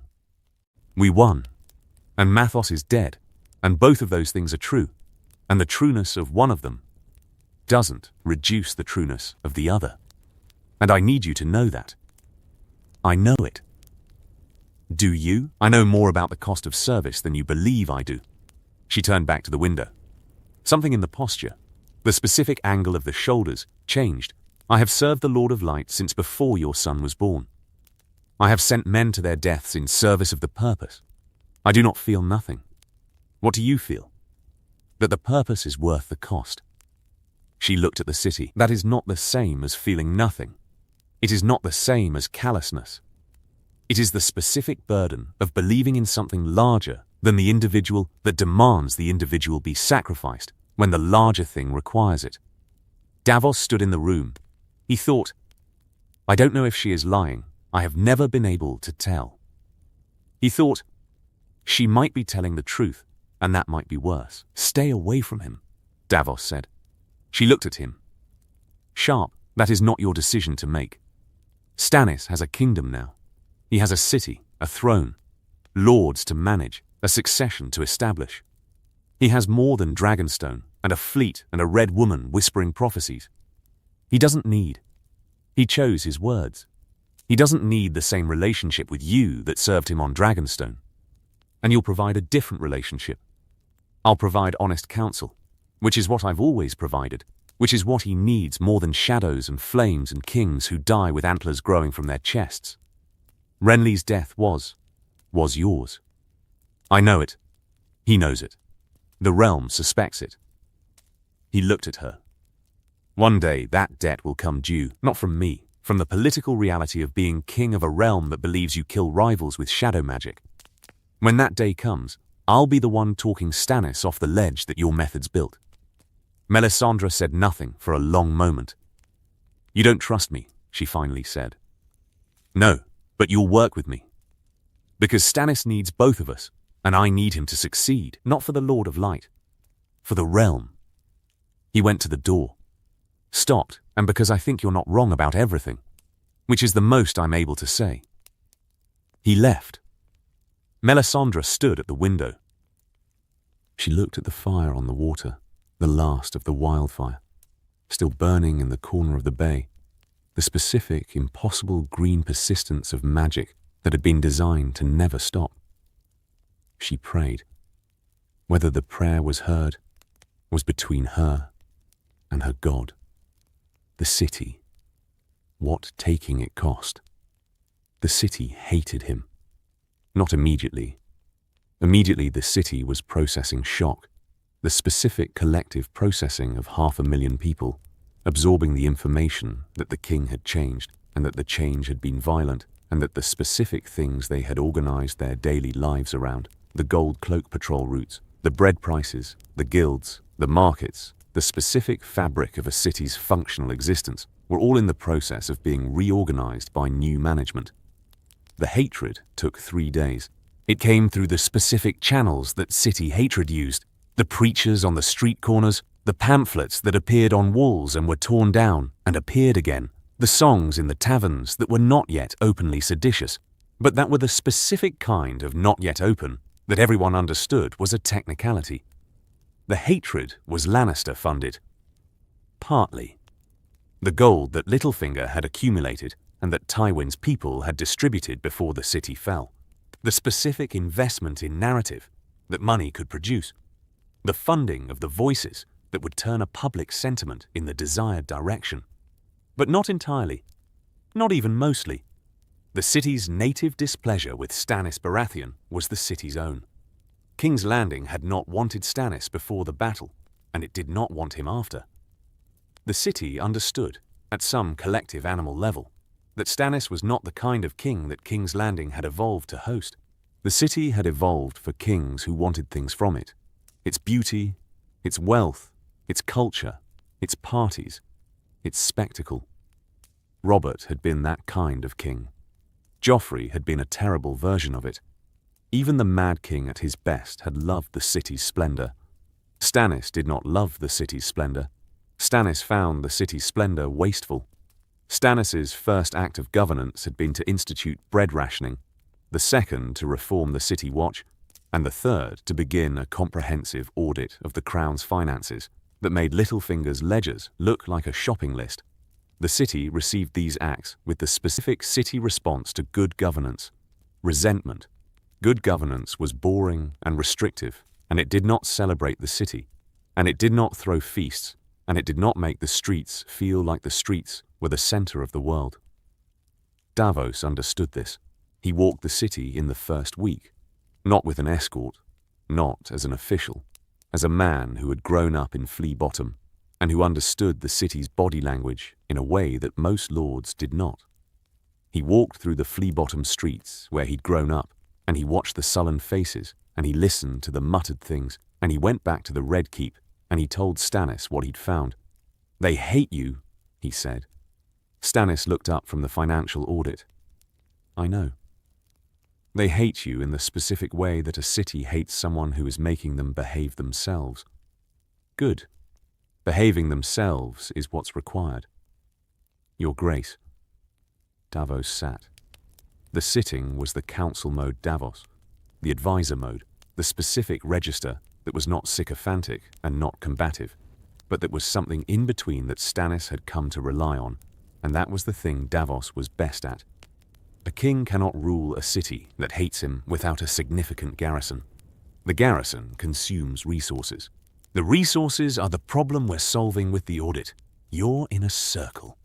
A: We won. And Mathos is dead, and both of those things are true, and the trueness of one of them doesn't reduce the trueness of the other. And I need you to know that. I know it. Do you? I know more about the cost of service than you believe I do. She turned back to the window. Something in the posture, the specific angle of the shoulders, changed. I have served the Lord of Light since before your son was born. I have sent men to their deaths in service of the purpose. I do not feel nothing. What do you feel? That the purpose is worth the cost. She looked at the city. That is not the same as feeling nothing. It is not the same as callousness. It is the specific burden of believing in something larger than the individual that demands the individual be sacrificed when the larger thing requires it. Davos stood in the room. He thought, I don't know if she is lying. I have never been able to tell. He thought, she might be telling the truth, and that might be worse. Stay away from him, Davos said. She looked at him. Sharp, that is not your decision to make. Stannis has a kingdom now. He has a city, a throne, lords to manage, a succession to establish. He has more than Dragonstone, and a fleet and a red woman whispering prophecies. He doesn't need. He chose his words. He doesn't need the same relationship with you that served him on Dragonstone. And you'll provide a different relationship. I'll provide honest counsel, which is what I've always provided, which is what he needs more than shadows and flames and kings who die with antlers growing from their chests. Renly's death was yours. I know it. He knows it. The realm suspects it. He looked at her. One day that debt will come due, not from me, from the political reality of being king of a realm that believes you kill rivals with shadow magic. When that day comes, I'll be the one talking Stannis off the ledge that your methods built. Melisandre said nothing for a long moment. You don't trust me, she finally said. No, but you'll work with me. Because Stannis needs both of us, and I need him to succeed, not for the Lord of Light, for the realm. He went to the door, stopped, and because I think you're not wrong about everything, which is the most I'm able to say. He left. Melisandre stood at the window. She looked at the fire on the water, the last of the wildfire, still burning in the corner of the bay, the specific, impossible green persistence of magic that had been designed to never stop. She prayed. Whether the prayer was heard was between her and her God. The city. What taking it cost. The city hated him. Not immediately. Immediately the city was processing shock, the specific collective processing of 500,000 people, absorbing the information that the king had changed, and that the change had been violent, and that the specific things they had organized their daily lives around, the gold cloak patrol routes, the bread prices, the guilds, the markets, the specific fabric of a city's functional existence, were all in the process of being reorganized by new management. The hatred took 3 days. It came through the specific channels that city hatred used, the preachers on the street corners, the pamphlets that appeared on walls and were torn down and appeared again, the songs in the taverns that were not yet openly seditious, but that were the specific kind of not yet open that everyone understood was a technicality. The hatred was Lannister funded. Partly. The gold that Littlefinger had accumulated and that Tywin's people had distributed before the city fell. The specific investment in narrative that money could produce. The funding of the voices that would turn a public sentiment in the desired direction. But not entirely. Not even mostly. The city's native displeasure with Stannis Baratheon was the city's own. King's Landing had not wanted Stannis before the battle, and it did not want him after. The city understood, at some collective animal level, that Stannis was not the kind of king that King's Landing had evolved to host. The city had evolved for kings who wanted things from it. Its beauty, its wealth, its culture, its parties, its spectacle. Robert had been that kind of king. Joffrey had been a terrible version of it. Even the Mad King at his best had loved the city's splendor. Stannis did not love the city's splendor. Stannis found the city's splendor wasteful. Stannis's first act of governance had been to institute bread rationing, the second to reform the city watch, and the third to begin a comprehensive audit of the crown's finances that made Littlefinger's ledgers look like a shopping list. The city received these acts with the specific city response to good governance. resentment. Good governance was boring and restrictive, and it did not celebrate the city, and it did not throw feasts, and it did not make the streets feel like the streets were the center of the world. Davos understood this. He walked the city in the first week, not with an escort, not as an official, as a man who had grown up in Flea Bottom and who understood the city's body language in a way that most lords did not. He walked through the Flea Bottom streets where he'd grown up, and he watched the sullen faces, and he listened to the muttered things, and he went back to the Red Keep, and he told Stannis what he'd found. "They hate you," he said. Stannis looked up from the financial audit. "I know. They hate you in the specific way that a city hates someone who is making them behave themselves. Good. Behaving themselves is what's required. Your Grace." Davos sat. The sitting was the council mode Davos, the advisor mode, the specific register that was not sycophantic and not combative, but that was something in between that Stannis had come to rely on, and that was the thing Davos was best at. A king cannot rule a city that hates him without a significant garrison. The garrison consumes resources. The resources are the problem we're solving with the audit. You're in a circle.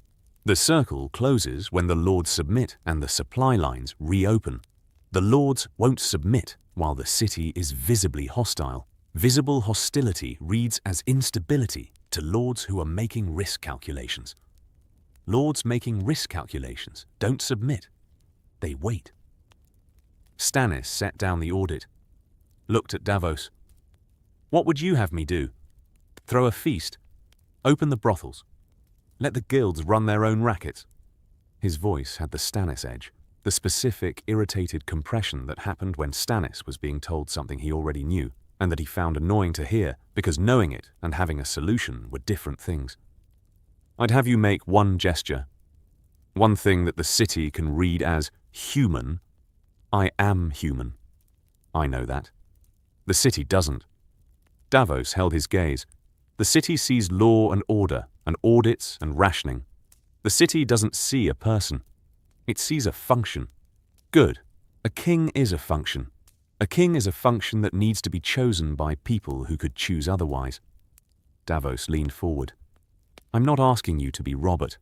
A: The circle closes when the lords submit and the supply lines reopen. The lords won't submit while the city is visibly hostile. Visible hostility reads as instability to lords who are making risk calculations. Lords making risk calculations don't submit. They wait. Stannis set down the audit, looked at Davos. "What would you have me do? Throw a feast? Open the brothels? Let the guilds run their own rackets?" His voice had the Stannis edge, the specific, irritated compression that happened when Stannis was being told something he already knew, and that he found annoying to hear because knowing it and having a solution were different things. "I'd have you make one gesture. One thing that the city can read as human. I am human. I know that. The city doesn't." Davos held his gaze. The city sees law and order and audits and rationing. The city doesn't see a person. It sees a function. Good. A king is a function. A king is a function that needs to be chosen by people who could choose otherwise. Davos leaned forward. "I'm not asking you to be Robert.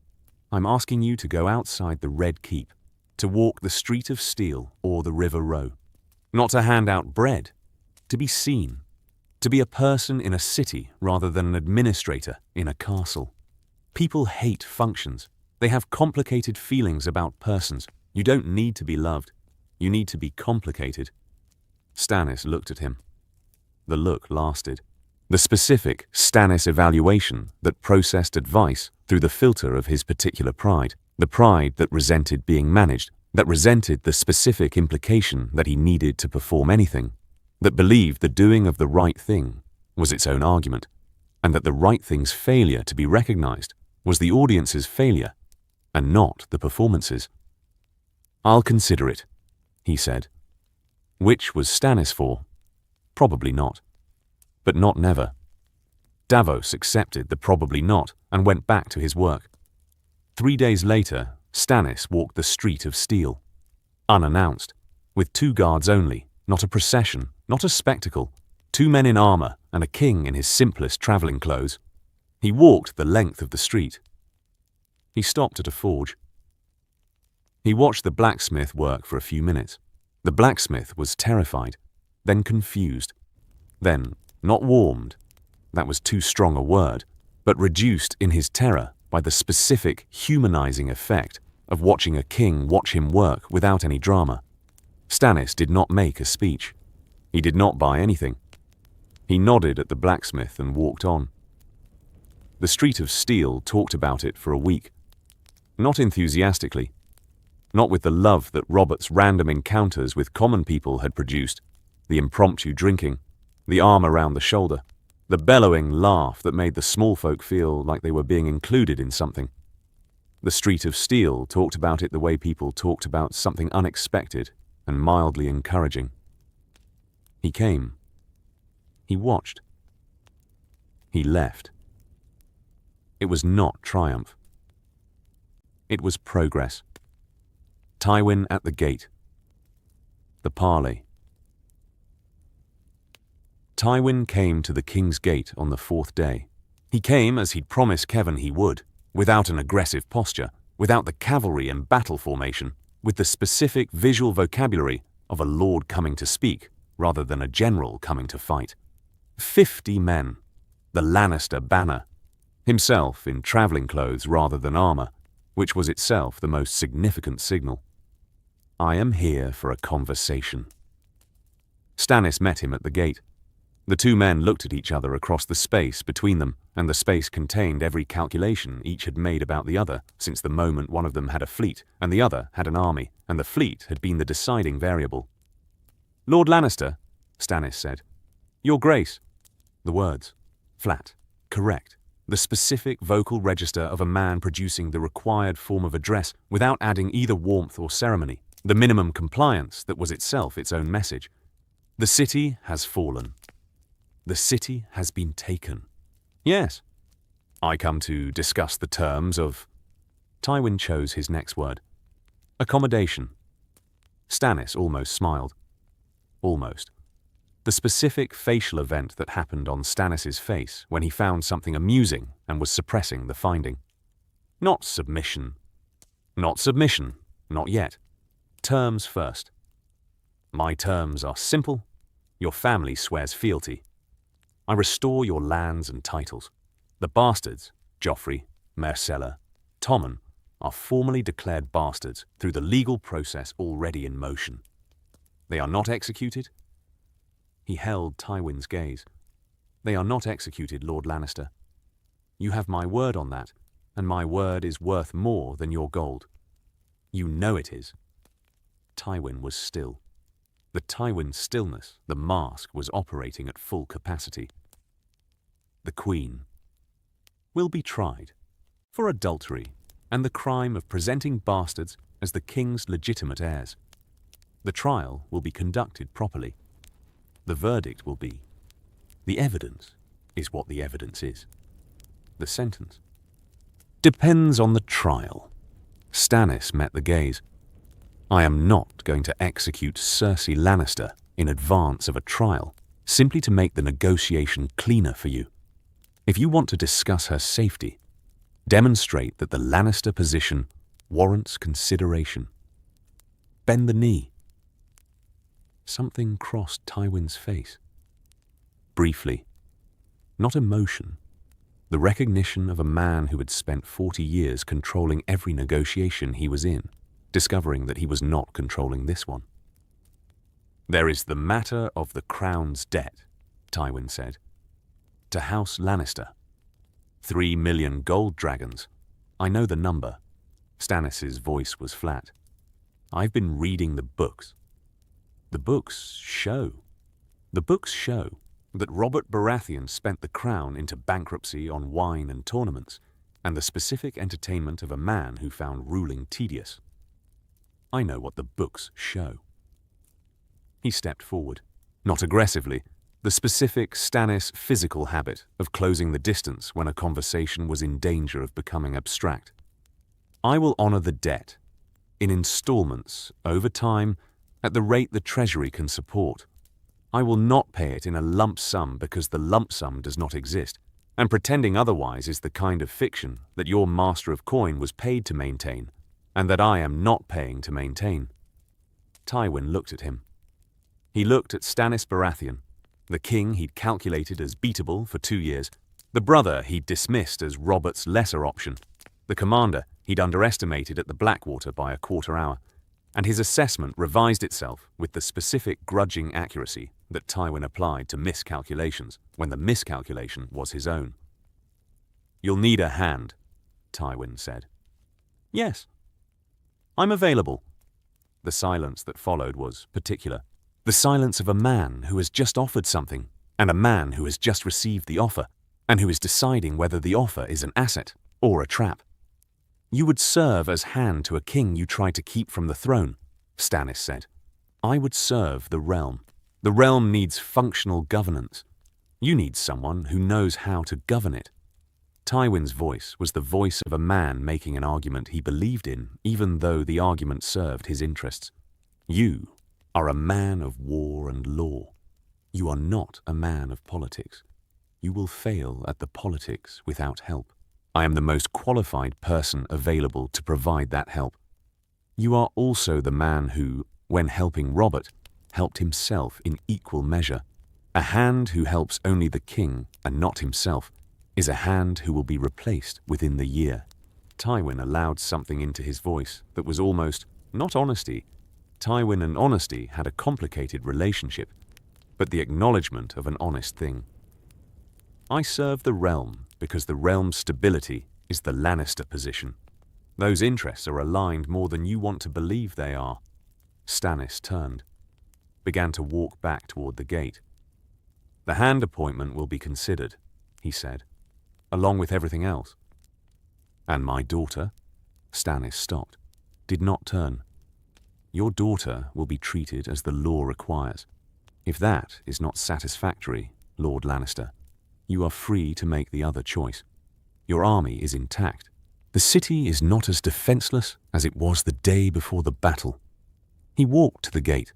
A: I'm asking you to go outside the Red Keep, to walk the Street of Steel or the River Row. Not to hand out bread, to be seen. To be a person in a city rather than an administrator in a castle. People hate functions. They have complicated feelings about persons. You don't need to be loved. You need to be complicated." Stannis looked at him. The look lasted. The specific Stannis evaluation that processed advice through the filter of his particular pride, the pride that resented being managed, that resented the specific implication that he needed to perform anything, that believed the doing of the right thing was its own argument, and that the right thing's failure to be recognized was the audience's failure, and not the performance's. "I'll consider it," he said. Which was Stannis for? Probably not. But not never. Davos accepted the probably not and went back to his work. 3 days later, Stannis walked the Street of Steel. Unannounced, with 2 guards only, not a procession, not a spectacle, 2 men in armor and a king in his simplest traveling clothes. He walked the length of the street. He stopped at a forge. He watched the blacksmith work for a few minutes. The blacksmith was terrified, then confused, then not warmed, that was too strong a word, but reduced in his terror by the specific humanizing effect of watching a king watch him work without any drama. Stannis did not make a speech. He did not buy anything. He nodded at the blacksmith and walked on. The Street of Steel talked about it for a week. Not enthusiastically. Not with the love that Robert's random encounters with common people had produced, the impromptu drinking, the arm around the shoulder, the bellowing laugh that made the small folk feel like they were being included in something. The Street of Steel talked about it the way people talked about something unexpected and mildly encouraging. He came. He watched. He left. It was not triumph. It was progress. Tywin at the gate. The parley. Tywin came to the King's Gate on the 4th day. He came as he'd promised Kevan he would, without an aggressive posture, without the cavalry and battle formation, with the specific visual vocabulary of a lord coming to speak, rather than a general coming to fight. 50 men, the Lannister banner, himself in travelling clothes rather than armour, which was itself the most significant signal. I am here for a conversation. Stannis met him at the gate. The two men looked at each other across the space between them, and the space contained every calculation each had made about the other since the moment one of them had a fleet and the other had an army, and the fleet had been the deciding variable. "Lord Lannister," Stannis said. "Your Grace." The words. Flat. Correct. The specific vocal register of a man producing the required form of address without adding either warmth or ceremony. The minimum compliance that was itself its own message. The city has fallen. The city has been taken. Yes. I come to discuss the terms of... Tywin chose his next word. Accommodation. Stannis almost smiled. Almost. The specific facial event that happened on Stannis's face when he found something amusing and was suppressing the finding. Not submission. Not submission. Not yet. Terms first. My terms are simple. Your family swears fealty. I restore your lands and titles. The bastards, Joffrey, Myrcella, Tommen, are formally declared bastards through the legal process already in motion. They are not executed. He held Tywin's gaze. They are not executed, Lord Lannister. You have my word on that, and my word is worth more than your gold. You know it is. Tywin was still. The Tywin stillness, the mask, was operating at full capacity. The Queen will be tried for adultery and the crime of presenting bastards as the King's legitimate heirs. The trial will be conducted properly. The verdict will be. The evidence is what the evidence is. The sentence depends on the trial. Stannis met the gaze. I am not going to execute Cersei Lannister in advance of a trial, simply to make the negotiation cleaner for you. If you want to discuss her safety, demonstrate that the Lannister position warrants consideration. Bend the knee. Something crossed Tywin's face. Briefly. Not emotion. The recognition of a man who had spent 40 years controlling every negotiation he was in, discovering that he was not controlling this one. There is the matter of the crown's debt, Tywin said. To House Lannister. 3 million gold dragons. I know the number. Stannis' voice was flat. I've been reading the books. The books show that Robert Baratheon spent the crown into bankruptcy on wine and tournaments, and the specific entertainment of a man who found ruling tedious. I know what the books show. He stepped forward, not aggressively, the specific Stannis physical habit of closing the distance when a conversation was in danger of becoming abstract. I will honor the debt, in installments, over time, at the rate the Treasury can support. I will not pay it in a lump sum because the lump sum does not exist, and pretending otherwise is the kind of fiction that your master of coin was paid to maintain, and that I am not paying to maintain. Tywin looked at him. He looked at Stannis Baratheon, the king he'd calculated as beatable for 2 years, the brother he'd dismissed as Robert's lesser option, the commander he'd underestimated at the Blackwater by a quarter hour, and his assessment revised itself with the specific grudging accuracy that Tywin applied to miscalculations when the miscalculation was his own. You'll need a hand, Tywin said. Yes. I'm available. The silence that followed was particular. The silence of a man who has just offered something, and a man who has just received the offer, and who is deciding whether the offer is an asset or a trap. You would serve as hand to a king you tried to keep from the throne, Stannis said. I would serve the realm. The realm needs functional governance. You need someone who knows how to govern it. Tywin's voice was the voice of a man making an argument he believed in, even though the argument served his interests. You are a man of war and law. You are not a man of politics. You will fail at the politics without help. I am the most qualified person available to provide that help. You are also the man who, when helping Robert, helped himself in equal measure. A hand who helps only the king and not himself is a hand who will be replaced within the year. Tywin allowed something into his voice that was almost not honesty. Tywin and honesty had a complicated relationship, but the acknowledgement of an honest thing. I serve the realm because the realm's stability is the Lannister position. Those interests are aligned more than you want to believe they are. Stannis turned, began to walk back toward the gate. The hand appointment will be considered, he said, along with everything else. And my daughter? Stannis stopped, did not turn. Your daughter will be treated as the law requires. If that is not satisfactory, Lord Lannister, you are free to make the other choice. Your army is intact. The city is not as defenseless as it was the day before the battle. He walked to the gate.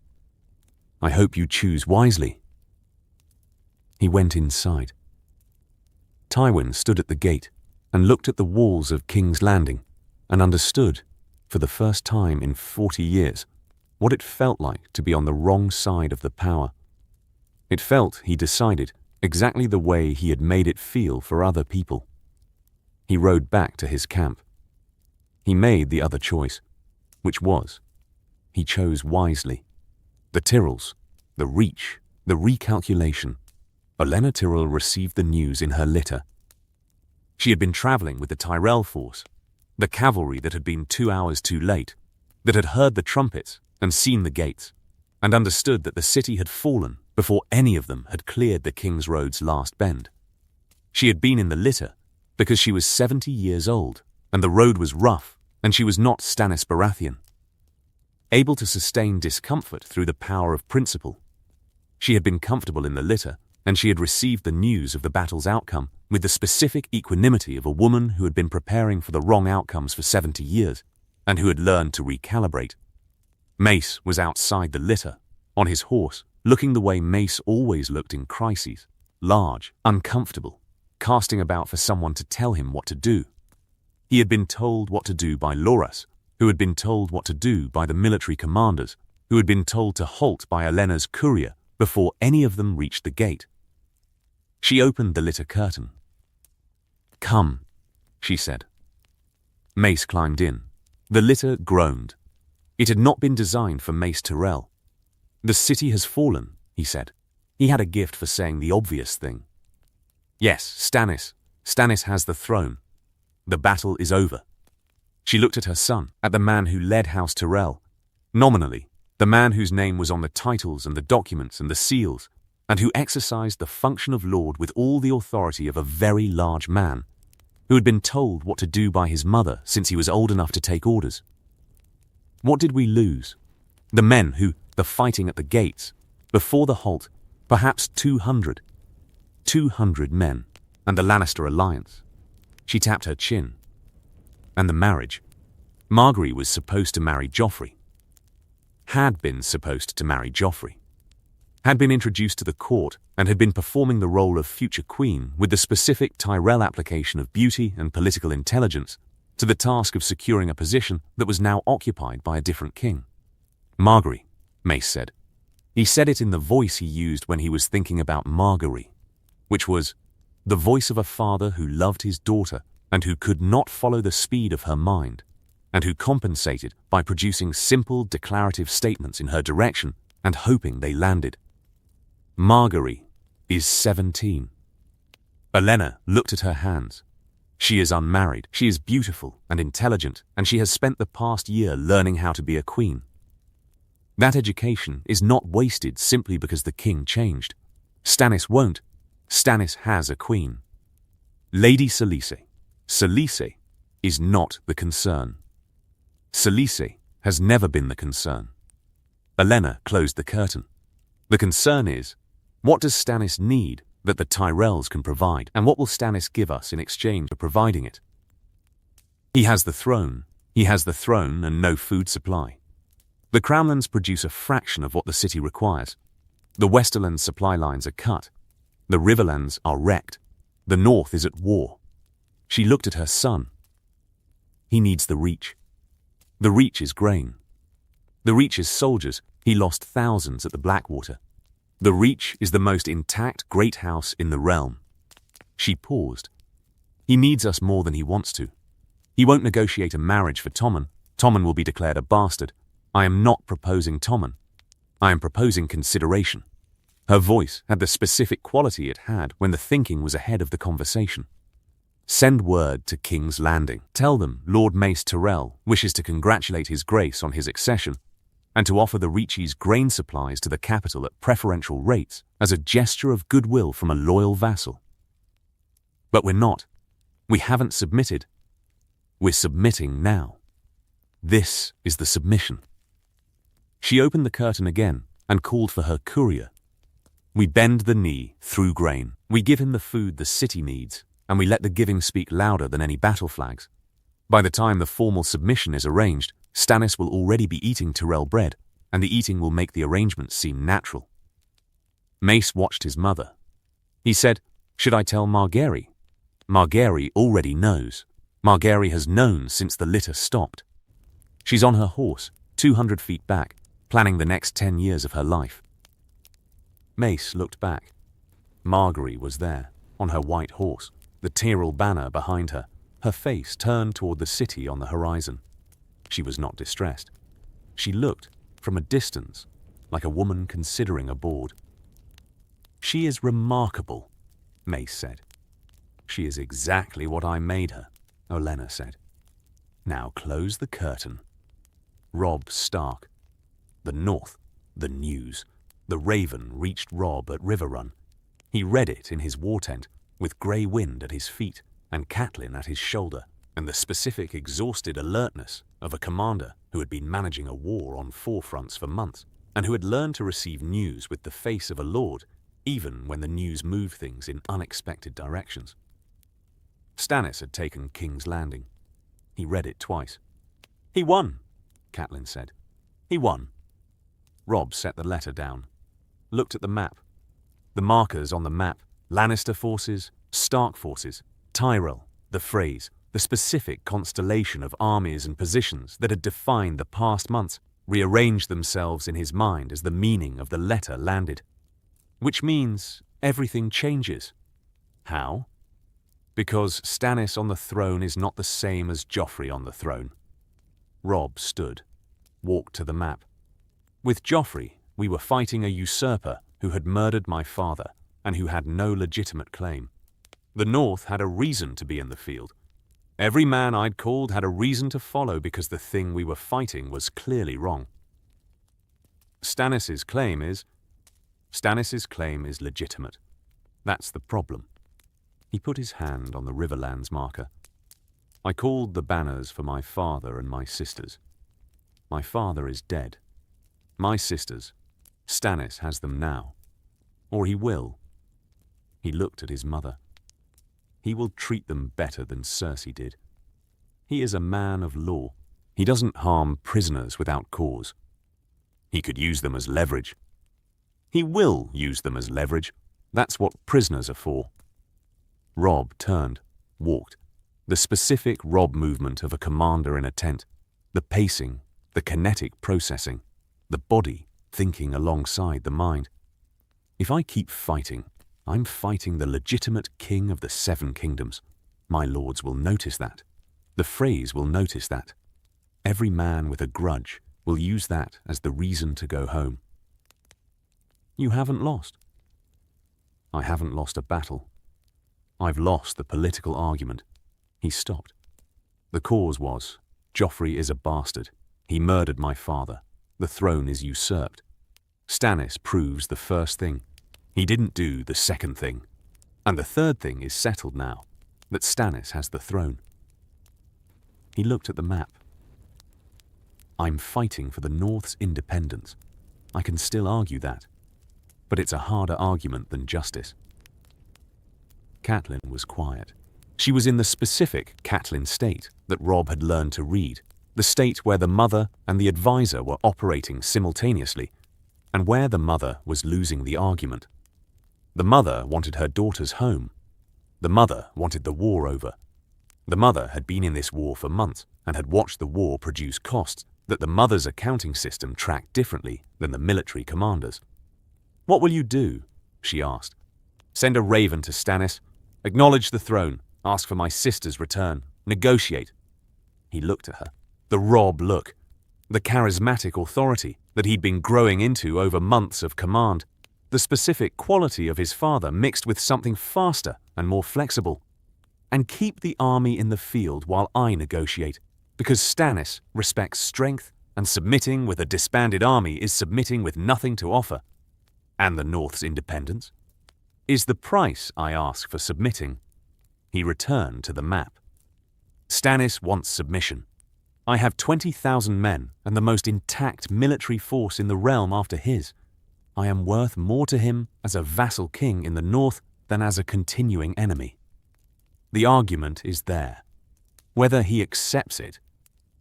A: I hope you choose wisely. He went inside. Tywin stood at the gate and looked at the walls of King's Landing and understood, for the first time in 40 years, what it felt like to be on the wrong side of the power. It felt, he decided, exactly the way he had made it feel for other people. He rode back to his camp. He made the other choice, which was, he chose wisely. The Tyrells, the reach, the recalculation. Olenna Tyrell received the news in her litter. She had been travelling with the Tyrell force, the cavalry that had been 2 hours too late, that had heard the trumpets and seen the gates, and understood that the city had fallen before any of them had cleared the King's Road's last bend. She had been in the litter because she was 70 years old, and the road was rough, and she was not Stannis Baratheon. Able to sustain discomfort through the power of principle. She had been comfortable in the litter, and she had received the news of the battle's outcome with the specific equanimity of a woman who had been preparing for the wrong outcomes for 70 years, and who had learned to recalibrate. Mace was outside the litter, on his horse, looking the way Mace always looked in crises, large, uncomfortable, casting about for someone to tell him what to do. He had been told what to do by Loras, who had been told what to do by the military commanders, who had been told to halt by Olenna's courier before any of them reached the gate. She opened the litter curtain. "Come," she said. Mace climbed in. The litter groaned. It had not been designed for Mace Tyrell. "The city has fallen," he said. He had a gift for saying the obvious thing. "Yes, Stannis has the throne. The battle is over." She looked at her son, at the man who led House Tyrell, nominally, the man whose name was on the titles and the documents and the seals, and who exercised the function of lord with all the authority of a very large man, who had been told what to do by his mother since he was old enough to take orders. What did we lose? The men who, the fighting at the gates, before the halt, perhaps 200. 200 men, and the Lannister alliance. She tapped her chin. And the marriage. Margaery was supposed to marry Joffrey. Had been supposed to marry Joffrey. Had been introduced to the court and had been performing the role of future queen with the specific Tyrell application of beauty and political intelligence to the task of securing a position that was now occupied by a different king. Margaery, Mace said. He said it in the voice he used when he was thinking about Margaery, which was the voice of a father who loved his daughter and who could not follow the speed of her mind, and who compensated by producing simple declarative statements in her direction and hoping they landed. Margaery is 17. Olenna looked at her hands. She is unmarried, she is beautiful and intelligent, and she has spent the past year learning how to be a queen. That education is not wasted simply because the king changed. Stannis won't. Stannis has a queen. Lady Selyse. Selyse is not the concern. Selyse has never been the concern. Olenna closed the curtain. The concern is, what does Stannis need that the Tyrells can provide, and what will Stannis give us in exchange for providing it? He has the throne and no food supply. The Crownlands produce a fraction of what the city requires. The Westerlands' supply lines are cut. The Riverlands are wrecked. The North is at war. She looked at her son. He needs the Reach. The Reach is grain. The Reach is soldiers. He lost thousands at the Blackwater. The Reach is the most intact great house in the realm. She paused. He needs us more than he wants to. He won't negotiate a marriage for Tommen. Tommen will be declared a bastard. I am not proposing Tommen. I am proposing consideration. Her voice had the specific quality it had when the thinking was ahead of the conversation. Send word to King's Landing. Tell them Lord Mace Tyrell wishes to congratulate His Grace on his accession and to offer the Reachies grain supplies to the capital at preferential rates as a gesture of goodwill from a loyal vassal. But we're not. We haven't submitted. We're submitting now. This is the submission. She opened the curtain again and called for her courier. We bend the knee through grain. We give him the food the city needs, and we let the giving speak louder than any battle flags. By the time the formal submission is arranged, Stannis will already be eating Tyrell bread, and the eating will make the arrangements seem natural. Mace watched his mother. He said, "Should I tell Margaery?" Margaery already knows. Margaery has known since the litter stopped. She's on her horse, 200 feet back, planning the next 10 years of her life. Mace looked back. Margaery was there, on her white horse, the Tyrell banner behind her, her face turned toward the city on the horizon. She was not distressed. She looked, from a distance, like a woman considering a board. "She is remarkable," Mace said. "She is exactly what I made her," Olenna said. "Now close the curtain." Robb Stark. The North, the news. The Raven reached Robb at River Run. He read it in his war tent, with Grey Wind at his feet and Catelyn at his shoulder, and the specific exhausted alertness of a commander who had been managing a war on 4 fronts for months, and who had learned to receive news with the face of a lord, even when the news moved things in unexpected directions. Stannis had taken King's Landing. He read it twice. "He won," Catelyn said. "He won." Robb set the letter down, looked at the map. The markers on the map, Lannister forces, Stark forces, Tyrell, the phrase, the specific constellation of armies and positions that had defined the past months, rearranged themselves in his mind as the meaning of the letter landed. Which means everything changes. How? Because Stannis on the throne is not the same as Joffrey on the throne. Robb stood, walked to the map. With Joffrey, we were fighting a usurper who had murdered my father and who had no legitimate claim. The North had a reason to be in the field. Every man I'd called had a reason to follow because the thing we were fighting was clearly wrong. Stannis's claim is legitimate. That's the problem. He put his hand on the Riverlands marker. I called the banners for my father and my sisters. My father is dead. My sisters, Stannis has them now. Or he will. He looked at his mother. He will treat them better than Cersei did. He is a man of law. He doesn't harm prisoners without cause. He could use them as leverage. He will use them as leverage. That's what prisoners are for. Robb turned, walked. The specific Robb movement of a commander in a tent. The pacing, the kinetic processing, the body thinking alongside the mind. If I keep fighting, I'm fighting the legitimate king of the 7 kingdoms. My lords will notice that. The phrase will notice that. Every man with a grudge will use that as the reason to go home. You haven't lost. I haven't lost a battle. I've lost the political argument. He stopped. The cause was, Joffrey is a bastard. He murdered my father. The throne is usurped. Stannis proves the first thing. He didn't do the second thing. And the third thing is settled now, that Stannis has the throne. He looked at the map. I'm fighting for the North's independence. I can still argue that. But it's a harder argument than justice. Catelyn was quiet. She was in the specific Catelyn state that Robb had learned to read, the state where the mother and the advisor were operating simultaneously, and where the mother was losing the argument. The mother wanted her daughters home. The mother wanted the war over. The mother had been in this war for months and had watched the war produce costs that the mother's accounting system tracked differently than the military commanders. "What will you do?" she asked. "Send a raven to Stannis, acknowledge the throne, ask for my sister's return, negotiate." He looked at her. The Robb look. The charismatic authority that he'd been growing into over months of command. The specific quality of his father mixed with something faster and more flexible. "And keep the army in the field while I negotiate, because Stannis respects strength, and submitting with a disbanded army is submitting with nothing to offer. And the North's independence is the price I ask for submitting." He returned to the map. "Stannis wants submission. I have 20,000 men and the most intact military force in the realm after his. I am worth more to him as a vassal king in the North than as a continuing enemy. The argument is there. Whether he accepts it."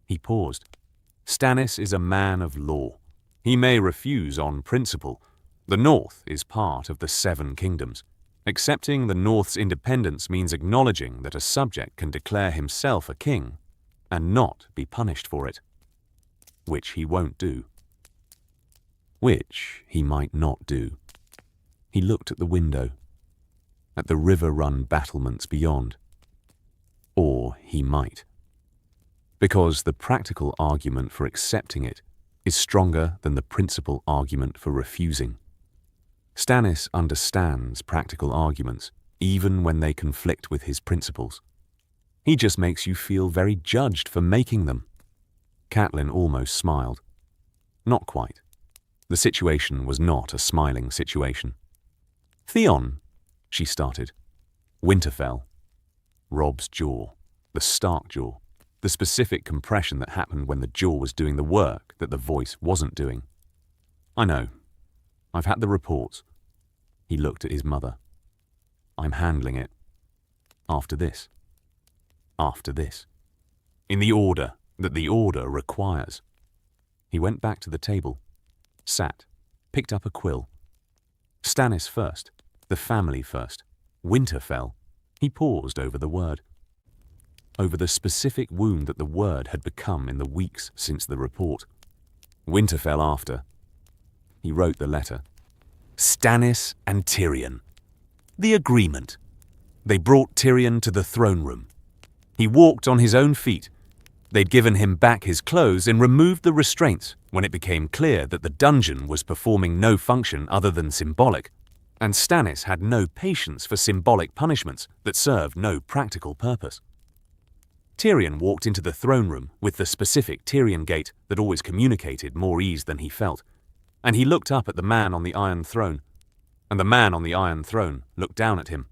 A: He paused. "Stannis is a man of law. He may refuse on principle. The North is part of the Seven Kingdoms. Accepting the North's independence means acknowledging that a subject can declare himself a king and not be punished for it. Which he won't do. Which he might not do." He looked at the window, at the river-run battlements beyond. Or he might. Because the practical argument for accepting it is stronger than the principal argument for refusing. Stannis understands practical arguments, even when they conflict with his principles. He just makes you feel very judged for making them. Catelyn almost smiled. Not quite. The situation was not a smiling situation. "Theon," she started. Winterfell. Robb's jaw. The stark jaw. The specific compression that happened when the jaw was doing the work that the voice wasn't doing. "I know. I've had the reports." He looked at his mother. "I'm handling it. After this. After this. In the order that the order requires." He went back to the table, sat, picked up a quill. Stannis first, the family first, Winterfell. He paused over the word. Over the specific wound that the word had become in the weeks since the report. Winterfell after. He wrote the letter. Stannis and Tyrion. The agreement. They brought Tyrion to the throne room. He walked on his own feet. They'd given him back his clothes and removed the restraints when it became clear that the dungeon was performing no function other than symbolic, and Stannis had no patience for symbolic punishments that served no practical purpose. Tyrion walked into the throne room with the specific Tyrion gait that always communicated more ease than he felt, and he looked up at the man on the Iron Throne, and the man on the Iron Throne looked down at him.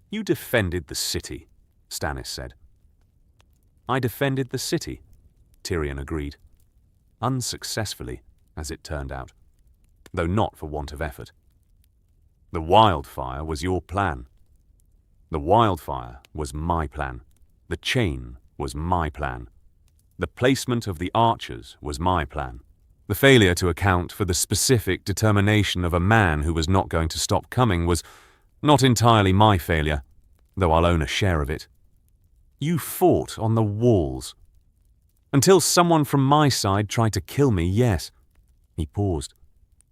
A: "You defended the city," Stannis said. "I defended the city," Tyrion agreed. Unsuccessfully, as it turned out, though not for want of effort. The wildfire was your plan. The wildfire was my plan. The chain was my plan. The placement of the archers was my plan. The failure to account for the specific determination of a man who was not going to stop coming was not entirely my failure, though I'll own a share of it. You fought on the walls. Until someone from my side tried to kill me, yes." He paused.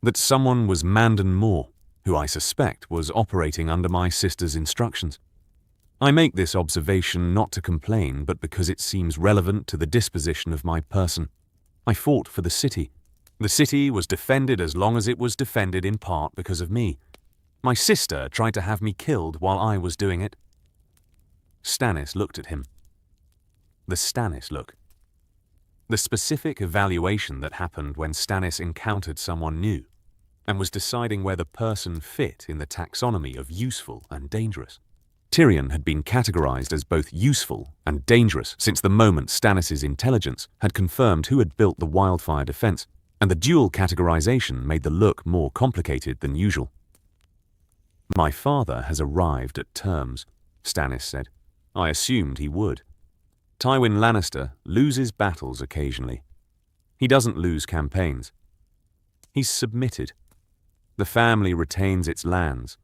A: "That someone was Mandan Moore, who I suspect was operating under my sister's instructions. I make this observation not to complain, but because it seems relevant to the disposition of my person. I fought for the city. The city was defended as long as it was defended in part because of me. My sister tried to have me killed while I was doing it." Stannis looked at him. The Stannis look. The specific evaluation that happened when Stannis encountered someone new and was deciding where the person fit in the taxonomy of useful and dangerous. Tyrion had been categorized as both useful and dangerous since the moment Stannis' intelligence had confirmed who had built the wildfire defense, and the dual categorization made the look more complicated than usual. "My father has arrived at terms," Stannis said. "I assumed he would." Tywin Lannister loses battles occasionally. He doesn't lose campaigns. He's submitted. The family retains its lands.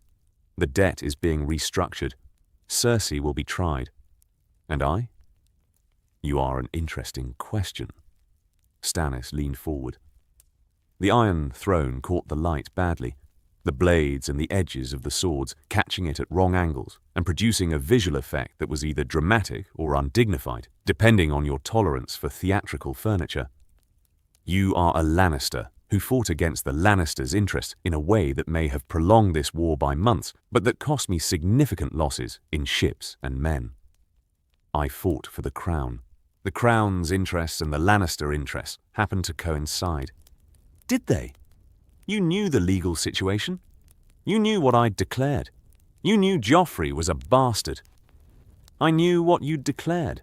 A: The debt is being restructured. Cersei will be tried. And I? You are an interesting question. Stannis leaned forward. The Iron Throne caught the light badly, the blades and the edges of the swords catching it at wrong angles and producing a visual effect that was either dramatic or undignified, depending on your tolerance for theatrical furniture. You are a Lannister who fought against the Lannisters' interests in a way that may have prolonged this war by months, but that cost me significant losses in ships and men. I fought for the crown. The crown's interests and the Lannister interests happened to coincide. Did they? You knew the legal situation. You knew what I'd declared. You knew Joffrey was a bastard. I knew what you'd declared.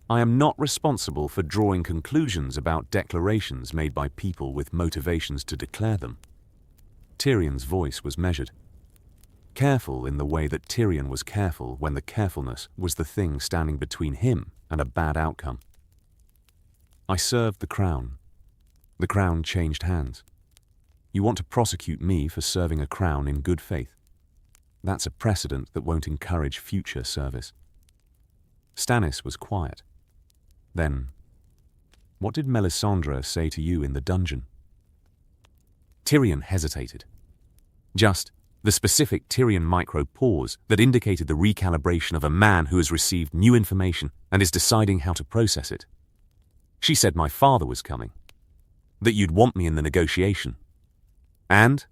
A: I am not responsible for drawing conclusions about declarations made by people with motivations to declare them. Tyrion's voice was measured. Careful in the way that Tyrion was careful when the carefulness was the thing standing between him and a bad outcome. I served the crown. The crown changed hands. You want to prosecute me for serving a crown in good faith. That's a precedent that won't encourage future service. Stannis was quiet. Then, what did Melisandre say to you in the dungeon? Tyrion hesitated. Just the specific Tyrion micro-pause that indicated the recalibration of a man who has received new information and is deciding how to process it. She said my father was coming. That you'd want me in the negotiation. And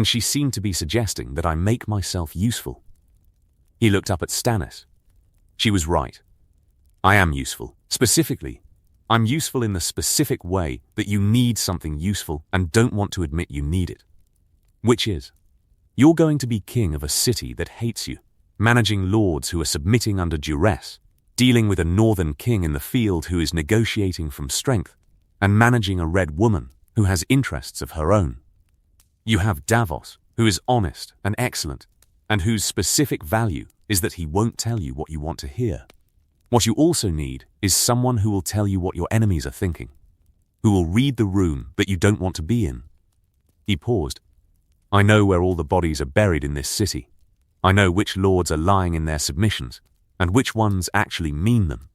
A: she seemed to be suggesting that I make myself useful. He looked up at Stannis. She was right. I am useful. Specifically, I'm useful in the specific way that you need something useful and don't want to admit you need it. Which is, you're going to be king of a city that hates you, managing lords who are submitting under duress, dealing with a northern king in the field who is negotiating from strength, and managing a red woman who has interests of her own. You have Davos, who is honest and excellent, and whose specific value is that he won't tell you what you want to hear. What you also need is someone who will tell you what your enemies are thinking, who will read the room that you don't want to be in. He paused. I know where all the bodies are buried in this city. I know which lords are lying in their submissions, and which ones actually mean them.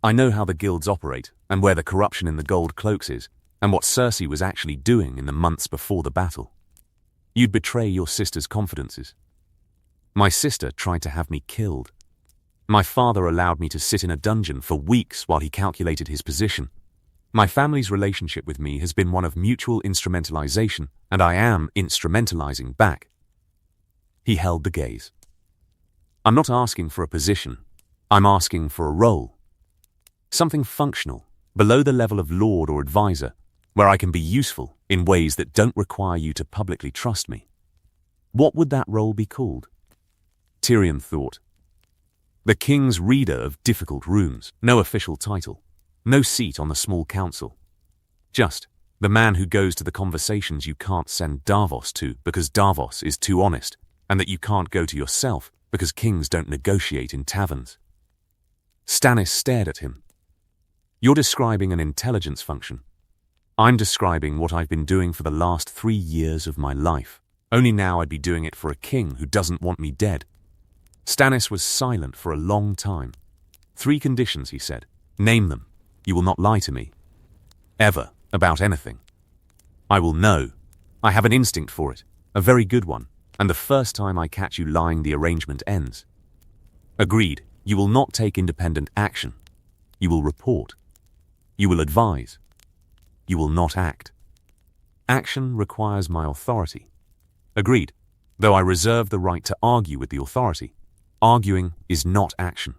A: I know how the guilds operate, and where the corruption in the gold cloaks is, and what Cersei was actually doing in the months before the battle. You'd betray your sister's confidences. My sister tried to have me killed. My father allowed me to sit in a dungeon for weeks while he calculated his position. My family's relationship with me has been one of mutual instrumentalization, and I am instrumentalizing back. He held the gaze. I'm not asking for a position. I'm asking for a role. Something functional, below the level of lord or advisor, where I can be useful in ways that don't require you to publicly trust me. What would that role be called? Tyrion thought. The king's reader of difficult rooms, no official title, no seat on the small council. Just the man who goes to the conversations you can't send Davos to because Davos is too honest, and that you can't go to yourself because kings don't negotiate in taverns. Stannis stared at him. You're describing an intelligence function. I'm describing what I've been doing for the last 3 years of my life. Only now I'd be doing it for a king who doesn't want me dead. Stannis was silent for a long time. 3 conditions, he said. Name them. You will not lie to me. Ever, about anything. I will know. I have an instinct for it, a very good one, and the first time I catch you lying, the arrangement ends. Agreed, you will not take independent action. You will report. You will advise. You will not act. Action requires my authority. Agreed, though I reserve the right to argue with the authority. Arguing is not action.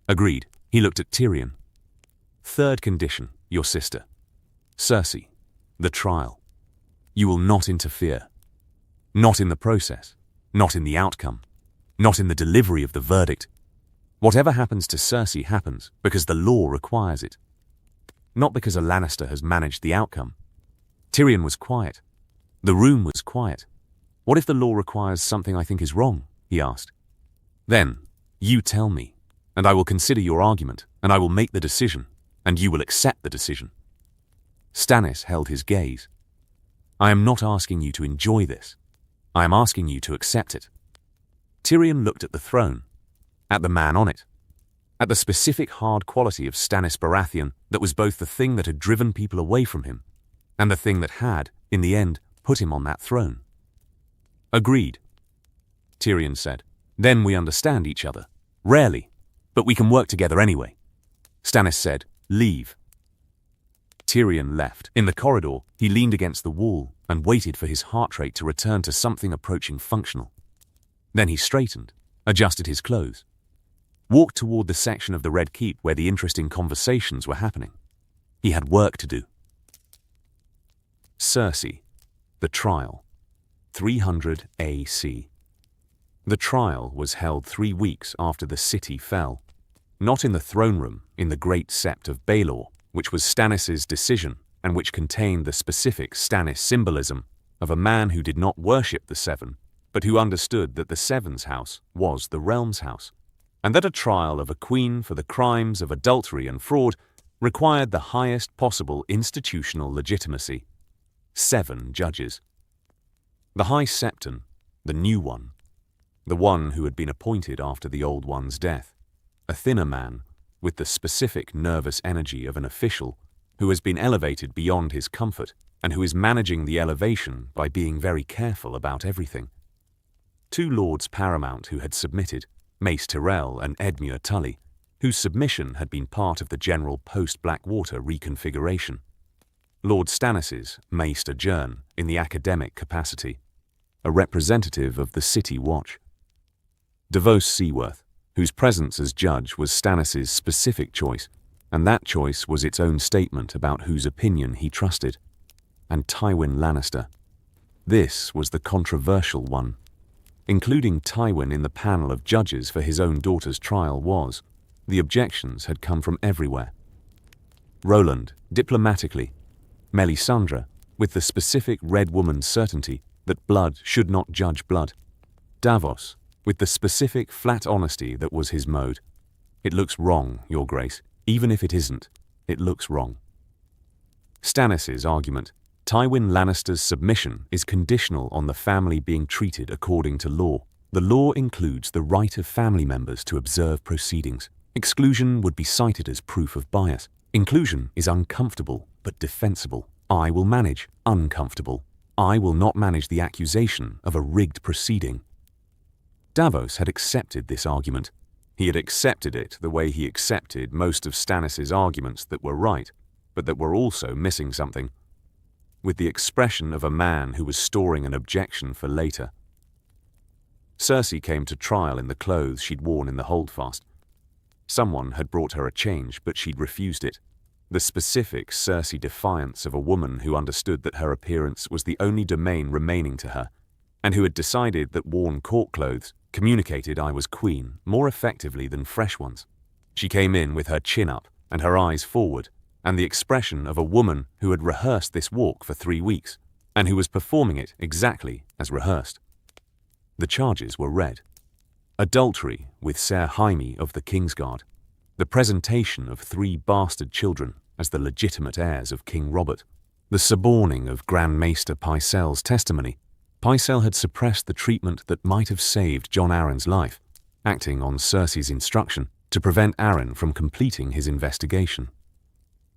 A: Agreed. He looked at Tyrion. 3rd condition, your sister. Cersei, the trial. You will not interfere. Not in the process. Not in the outcome. Not in the delivery of the verdict. Whatever happens to Cersei happens because the law requires it. Not because a Lannister has managed the outcome. Tyrion was quiet. The room was quiet. What if the law requires something I think is wrong? He asked. Then, you tell me. and I will consider your argument, and I will make the decision, and you will accept the decision." Stannis held his gaze. "I am not asking you to enjoy this. I am asking you to accept it." Tyrion looked at the throne, at the man on it, at the specific hard quality of Stannis Baratheon that was both the thing that had driven people away from him and the thing that had, in the end, put him on that throne. "Agreed," Tyrion said. "Then we understand each other. Rarely, but we can work together anyway." Stannis said, "Leave." Tyrion left. In the corridor, he leaned against the wall and waited for his heart rate to return to something approaching functional. Then he straightened, adjusted his clothes, walked toward the section of the Red Keep where the interesting conversations were happening. He had work to do. Cersei. The trial. 300 AC. The trial was held 3 weeks after the city fell. Not in the throne room, in the Great Sept of Baelor, which was Stannis' decision and which contained the specific Stannis symbolism of a man who did not worship the Seven, but who understood that the Seven's house was the realm's house, and that a trial of a queen for the crimes of adultery and fraud required the highest possible institutional legitimacy. 7 judges. The High Septon, the new one, the one who had been appointed after the old one's death, a thinner man with the specific nervous energy of an official who has been elevated beyond his comfort and who is managing the elevation by being very careful about everything. 2 lords paramount who had submitted, Mace Tyrell and Edmure Tully, whose submission had been part of the general post-Blackwater reconfiguration. Lord Stannis's Maester Jern in the academic capacity, a representative of the City Watch. Davos Seaworth, whose presence as judge was Stannis's specific choice, and that choice was its own statement about whose opinion he trusted. And Tywin Lannister. This was the controversial one. Including Tywin in the panel of judges for his own daughter's trial was, the objections had come from everywhere. Roland, diplomatically. Melisandre, with the specific red woman's certainty that blood should not judge blood. Davos, with the specific flat honesty that was his mode. "It looks wrong, Your Grace. Even if it isn't, it looks wrong." Stannis' argument. Tywin Lannister's submission is conditional on the family being treated according to law. The law includes the right of family members to observe proceedings. Exclusion would be cited as proof of bias. Inclusion is uncomfortable but defensible. I will manage uncomfortable. I will not manage the accusation of a rigged proceeding. Davos had accepted this argument. He had accepted it the way he accepted most of Stannis' arguments that were right, but that were also missing something, with the expression of a man who was storing an objection for later. Cersei came to trial in the clothes she'd worn in the holdfast. Someone had brought her a change, but she'd refused it. The specific Cersei defiance of a woman who understood that her appearance was the only domain remaining to her, and who had decided that worn court clothes communicated I was queen more effectively than fresh ones. She came in with her chin up and her eyes forward, and the expression of a woman who had rehearsed this walk for 3 weeks, and who was performing it exactly as rehearsed. The charges were read. Adultery with Ser Jaime of the Kingsguard, the presentation of 3 bastard children as the legitimate heirs of King Robert, the suborning of Grand Maester Pycelle's testimony. Pycelle had suppressed the treatment that might have saved Jon Arryn's life, acting on Cersei's instruction to prevent Arryn from completing his investigation.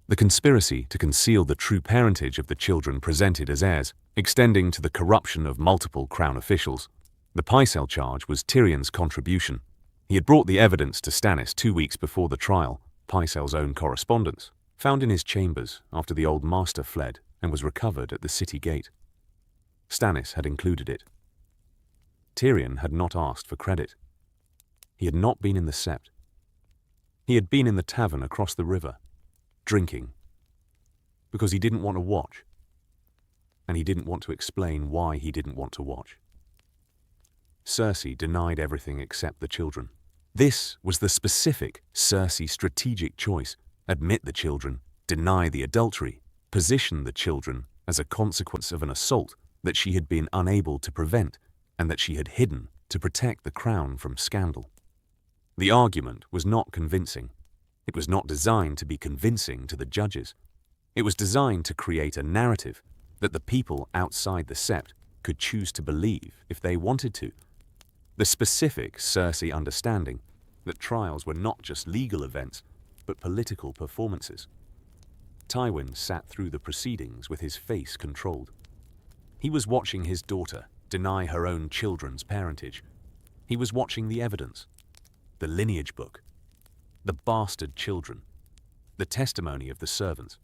A: The conspiracy to conceal the true parentage of the children presented as heirs, extending to the corruption of multiple crown officials. The Pycelle charge was Tyrion's contribution. He had brought the evidence to Stannis 2 weeks before the trial, Pycelle's own correspondence, found in his chambers after the old master fled and was recovered at the city gate. Stannis had included it. Tyrion had not asked for credit. He had not been in the Sept. He had been in the tavern across the river, drinking, because he didn't want to watch, and he didn't want to explain why he didn't want to watch. Cersei denied everything except the children. This was the specific Cersei strategic choice: admit the children, deny the adultery, position the children as a consequence of an assault that she had been unable to prevent and that she had hidden to protect the crown from scandal. The argument was not convincing. It was not designed to be convincing to the judges. It was designed to create a narrative that the people outside the sept could choose to believe if they wanted to. The specific Cersei understanding that trials were not just legal events, but political performances. Tywin sat through the proceedings with his face controlled. He was watching his daughter deny her own children's parentage. He was watching the evidence, the lineage book, the bastard children, the testimony of the servants,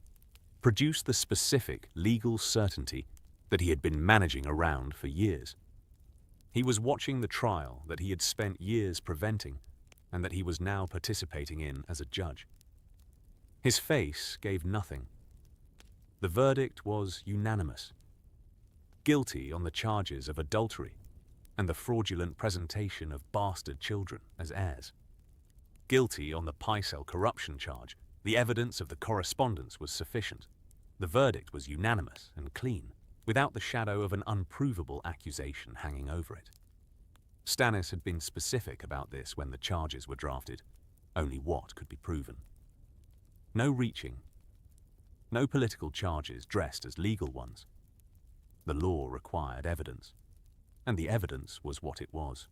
A: produce the specific legal certainty that he had been managing around for years. He was watching the trial that he had spent years preventing and that he was now participating in as a judge. His face gave nothing. The verdict was unanimous. Guilty on the charges of adultery and the fraudulent presentation of bastard children as heirs. Guilty on the Pycelle corruption charge. The evidence of the correspondence was sufficient. The verdict was unanimous and clean, without the shadow of an unprovable accusation hanging over it. Stannis had been specific about this when the charges were drafted. Only what could be proven. No reaching. No political charges dressed as legal ones. The law required evidence, and the evidence was what it was.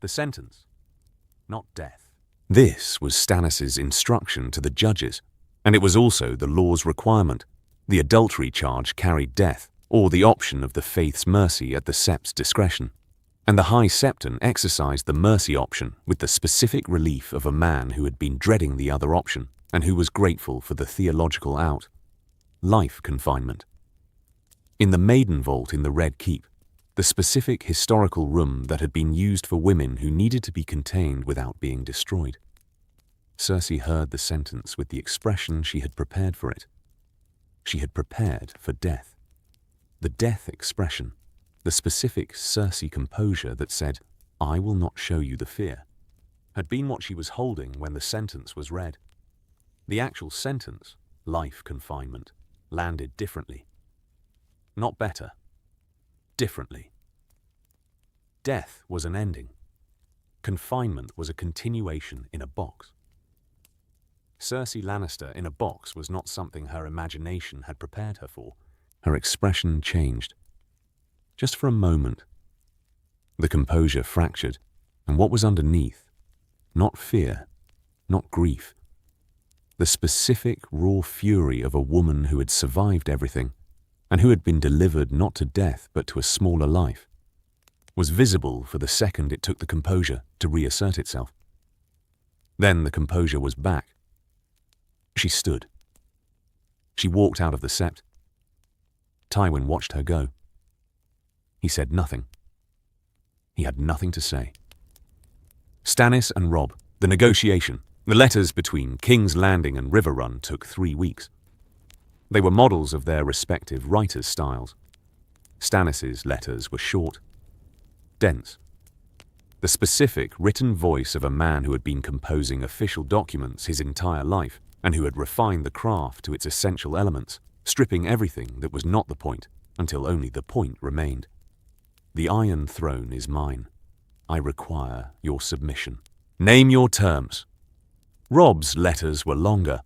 A: The sentence, not death. This was Stannis's instruction to the judges, and it was also the law's requirement. The adultery charge carried death, or the option of the faith's mercy at the sept's discretion. And the High Septon exercised the mercy option with the specific relief of a man who had been dreading the other option and who was grateful for the theological out. Life confinement. In the Maiden Vault in the Red Keep, the specific historical room that had been used for women who needed to be contained without being destroyed. Cersei heard the sentence with the expression she had prepared for it. She had prepared for death. The death expression, the specific Cersei composure that said, "I will not show you the fear," had been what she was holding when the sentence was read. The actual sentence, life confinement, landed differently. Not better. Differently. Death was an ending. Confinement was a continuation in a box. Cersei Lannister in a box was not something her imagination had prepared her for. Her expression changed. Just for a moment. The composure fractured, and what was underneath? Not fear, not grief. The specific raw fury of a woman who had survived everything, and who had been delivered not to death but to a smaller life, was visible for the second it took the composure to reassert itself. Then the composure was back. She stood. She walked out of the sept. Tywin watched her go. He said nothing. He had nothing to say. Stannis and Robb, the negotiation, the letters between King's Landing and River Run took 3 weeks. They were models of their respective writers' styles. Stannis's letters were short, dense. The specific written voice of a man who had been composing official documents his entire life and who had refined the craft to its essential elements, stripping everything that was not the point until only the point remained. The Iron Throne is mine. I require your submission. Name your terms. Robb's letters were longer.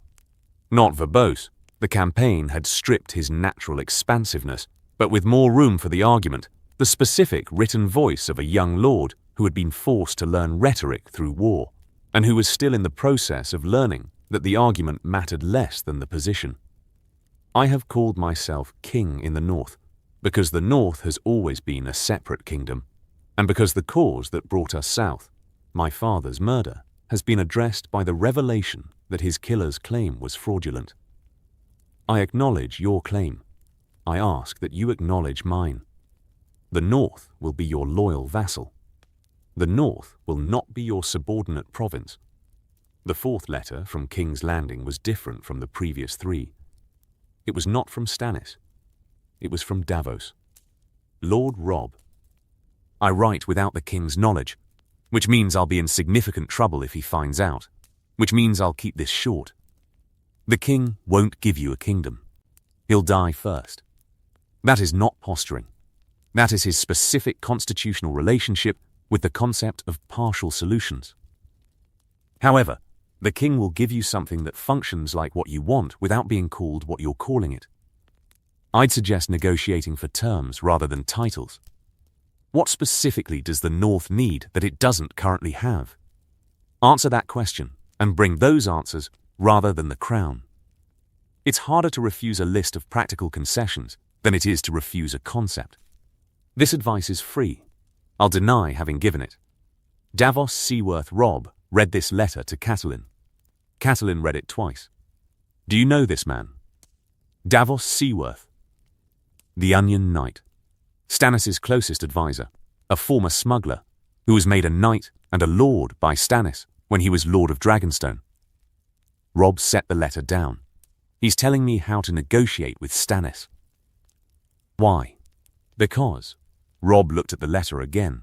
A: Not verbose. The campaign had stripped his natural expansiveness, but with more room for the argument, the specific written voice of a young lord who had been forced to learn rhetoric through war, and who was still in the process of learning that the argument mattered less than the position. I have called myself king in the north, because the north has always been a separate kingdom, and because the cause that brought us south, my father's murder, has been addressed by the revelation that his killer's claim was fraudulent. I acknowledge your claim. I ask that you acknowledge mine. The north will be your loyal vassal. The north will not be your subordinate province. The fourth letter from King's Landing was different from the previous 3. It was not from Stannis. It was from Davos. Lord Robb. I write without the king's knowledge, which means I'll be in significant trouble if he finds out, which means I'll keep this short. The king won't give you a kingdom. He'll die first. That is not posturing. That is his specific constitutional relationship with the concept of partial solutions. However, the king will give you something that functions like what you want without being called what you're calling it. I'd suggest negotiating for terms rather than titles. What specifically does the North need that it doesn't currently have? Answer that question and bring those answers rather than the crown. It's harder to refuse a list of practical concessions than it is to refuse a concept. This advice is free. I'll deny having given it. Davos Seaworth Robb read this letter to Catelyn. Catelyn read it twice. Do you know this man? Davos Seaworth. The Onion Knight. Stannis' closest advisor, a former smuggler, who was made a knight and a lord by Stannis when he was Lord of Dragonstone. Robb set the letter down. He's telling me how to negotiate with Stannis. Why? Because. Robb looked at the letter again.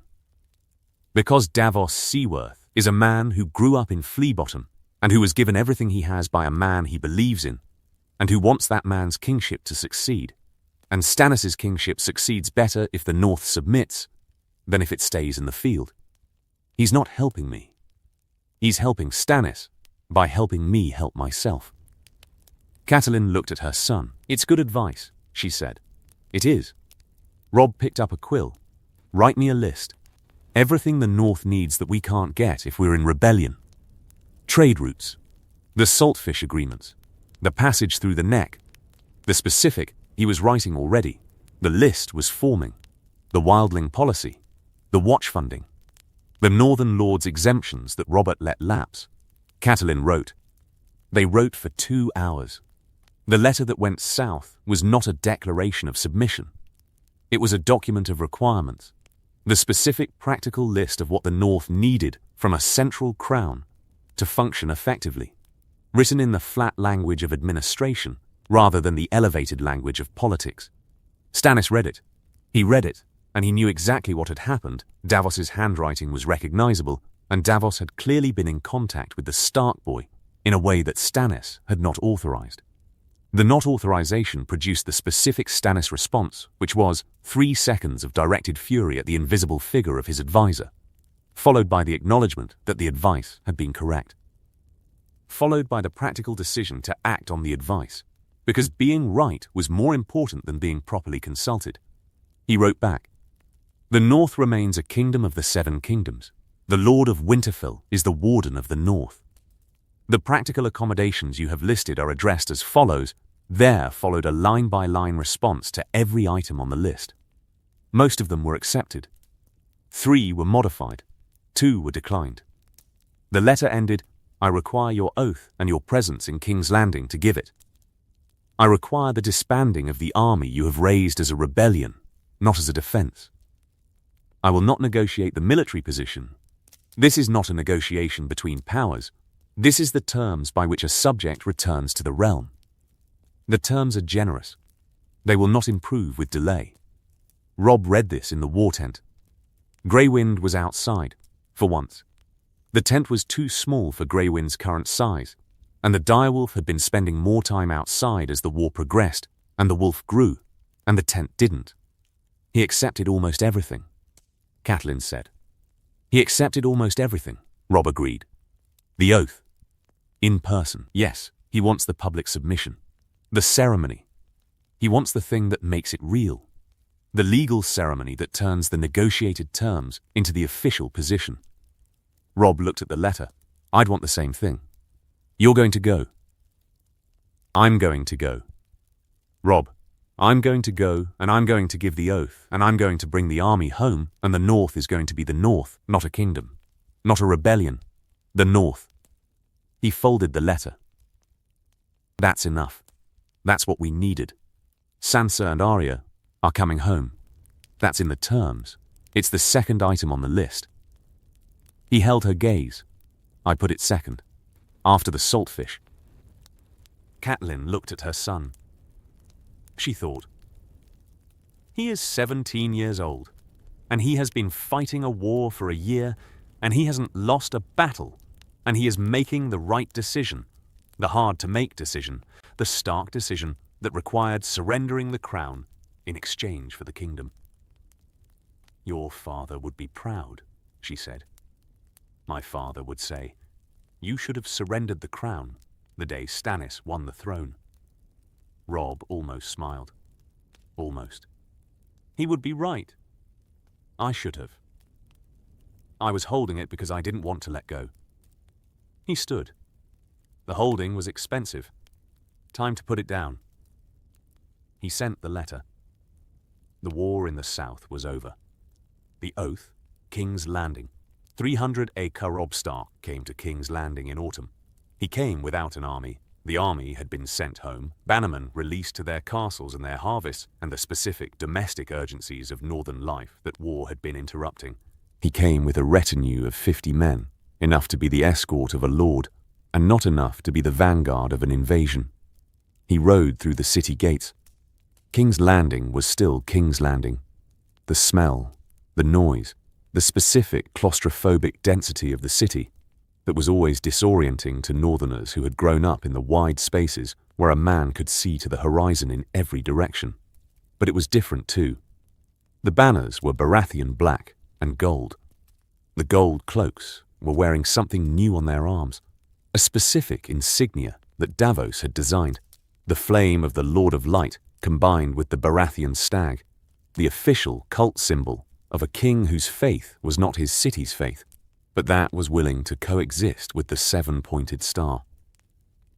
A: Because Davos Seaworth is a man who grew up in Fleabottom and who was given everything he has by a man he believes in, and who wants that man's kingship to succeed. And Stannis' kingship succeeds better if the North submits than if it stays in the field. He's not helping me. He's helping Stannis by helping me help myself. Catelyn looked at her son. It's good advice, she said. It is. Robb picked up a quill. Write me a list. Everything the North needs that we can't get if we're in rebellion. Trade routes. The saltfish agreements. The passage through the neck. The specific, he was writing already. The list was forming. The wildling policy. The watch funding. The Northern Lords' exemptions that Robert let lapse. Catelyn wrote. They wrote for 2 hours. The letter that went south was not a declaration of submission. It was a document of requirements. The specific practical list of what the North needed from a central crown to function effectively, written in the flat language of administration rather than the elevated language of politics. Stannis read it. He read it, and he knew exactly what had happened. Davos's handwriting was recognizable, and Davos had clearly been in contact with the Stark boy in a way that Stannis had not authorized. The not authorization produced the specific Stannis response, which was 3 seconds of directed fury at the invisible figure of his advisor, followed by the acknowledgement that the advice had been correct, followed by the practical decision to act on the advice, because being right was more important than being properly consulted. He wrote back, The North remains a kingdom of the 7 kingdoms. The Lord of Winterfell is the warden of the North. The practical accommodations you have listed are addressed as follows. There followed a line-by-line response to every item on the list. Most of them were accepted. 3 were modified. 2 were declined. The letter ended, I require your oath and your presence in King's Landing to give it. I require the disbanding of the army you have raised as a rebellion, not as a defense. I will not negotiate the military position. This is not a negotiation between powers. This is the terms by which a subject returns to the realm. The terms are generous. They will not improve with delay. Robb read this in the war tent. Grey Wind was outside, for once. The tent was too small for Grey Wind's current size, and the direwolf had been spending more time outside as the war progressed, and the wolf grew, and the tent didn't. He accepted almost everything, Catelyn said. He accepted almost everything, Robb agreed. The oath. In person, yes, he wants the public submission. The ceremony. He wants the thing that makes it real. The legal ceremony that turns the negotiated terms into the official position. Robb looked at the letter. I'd want the same thing. You're going to go. I'm going to go. Robb, I'm going to go, and I'm going to give the oath, and I'm going to bring the army home, and the North is going to be the North, not a kingdom, not a rebellion. The North. He folded the letter. That's enough. That's what we needed. Sansa and Arya are coming home. That's in the terms. It's the second item on the list. He held her gaze. I put it second, after the saltfish. Catelyn looked at her son. She thought, he is 17 years old, and he has been fighting a war for a year, and he hasn't lost a battle. And he is making the right decision, the hard-to-make decision, the stark decision that required surrendering the crown in exchange for the kingdom. Your father would be proud, she said. My father would say, You should have surrendered the crown the day Stannis won the throne. Robb almost smiled. Almost. He would be right. I should have. I was holding it because I didn't want to let go. He stood. The holding was expensive. Time to put it down. He sent the letter. The war in the south was over. The oath, King's Landing. 300-acre Robb Stark came to King's Landing in autumn. He came without an army. The army had been sent home, bannermen released to their castles and their harvests, and the specific domestic urgencies of northern life that war had been interrupting. He came with a retinue of 50 men, enough to be the escort of a lord, and not enough to be the vanguard of an invasion. He rode through the city gates. King's Landing was still King's Landing. The smell, the noise, the specific claustrophobic density of the city that was always disorienting to northerners who had grown up in the wide spaces where a man could see to the horizon in every direction. But it was different too. The banners were Baratheon black and gold. The gold cloaks were wearing something new on their arms, a specific insignia that Davos had designed, the flame of the Lord of Light combined with the Baratheon stag, the official cult symbol of a king whose faith was not his city's faith, but that was willing to coexist with the seven-pointed star.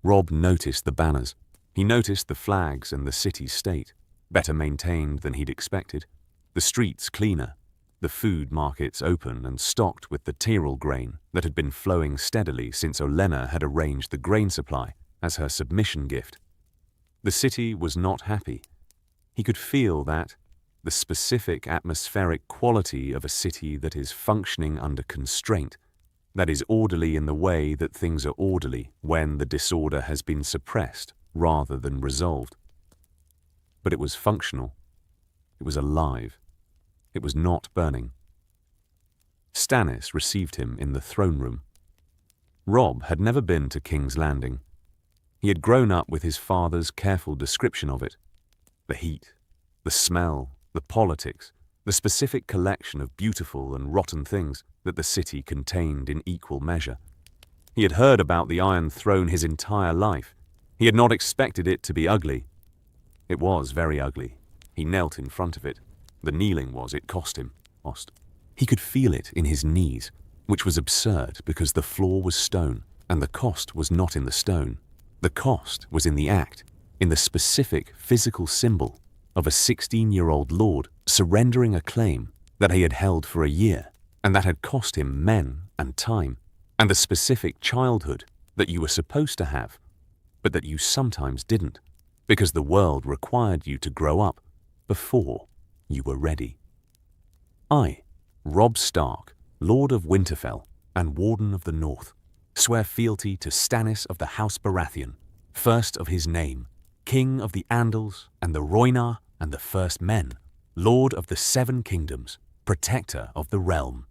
A: Robb noticed the banners. He noticed the flags and the city's state, better maintained than he'd expected, the streets cleaner, the food markets open and stocked with the Tyrol grain that had been flowing steadily since Olenna had arranged the grain supply as her submission gift. The city was not happy. He could feel that, the specific atmospheric quality of a city that is functioning under constraint, that is orderly in the way that things are orderly when the disorder has been suppressed rather than resolved. But it was functional. It was alive. It was not burning. Stannis received him in the throne room. Robb had never been to King's Landing. He had grown up with his father's careful description of it. The heat, the smell, the politics, the specific collection of beautiful and rotten things that the city contained in equal measure. He had heard about the Iron Throne his entire life. He had not expected it to be ugly. It was very ugly. He knelt in front of it. The kneeling it cost him. He could feel it in his knees, which was absurd because the floor was stone, and the cost was not in the stone. The cost was in the act, in the specific physical symbol of a 16-year-old lord surrendering a claim that he had held for a year, and that had cost him men and time, and the specific childhood that you were supposed to have, but that you sometimes didn't, because the world required you to grow up before you were ready. I, Robb Stark, Lord of Winterfell and Warden of the North, swear fealty to Stannis of the House Baratheon, first of his name, King of the Andals and the Rhoynar and the First Men, Lord of the Seven Kingdoms, Protector of the Realm.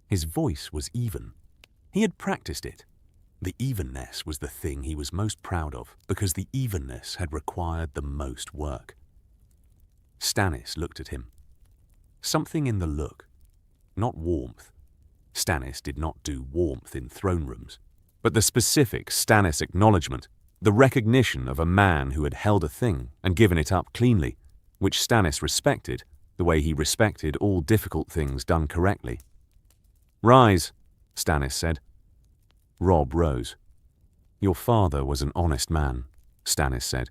A: His voice was even. He had practiced it. The evenness was the thing he was most proud of because the evenness had required the most work. Stannis looked at him. Something in the look, not warmth. Stannis did not do warmth in throne rooms, but the specific Stannis acknowledgement, the recognition of a man who had held a thing and given it up cleanly, which Stannis respected the way he respected all difficult things done correctly. "Rise," Stannis said. Robb rose. "Your father was an honest man," Stannis said.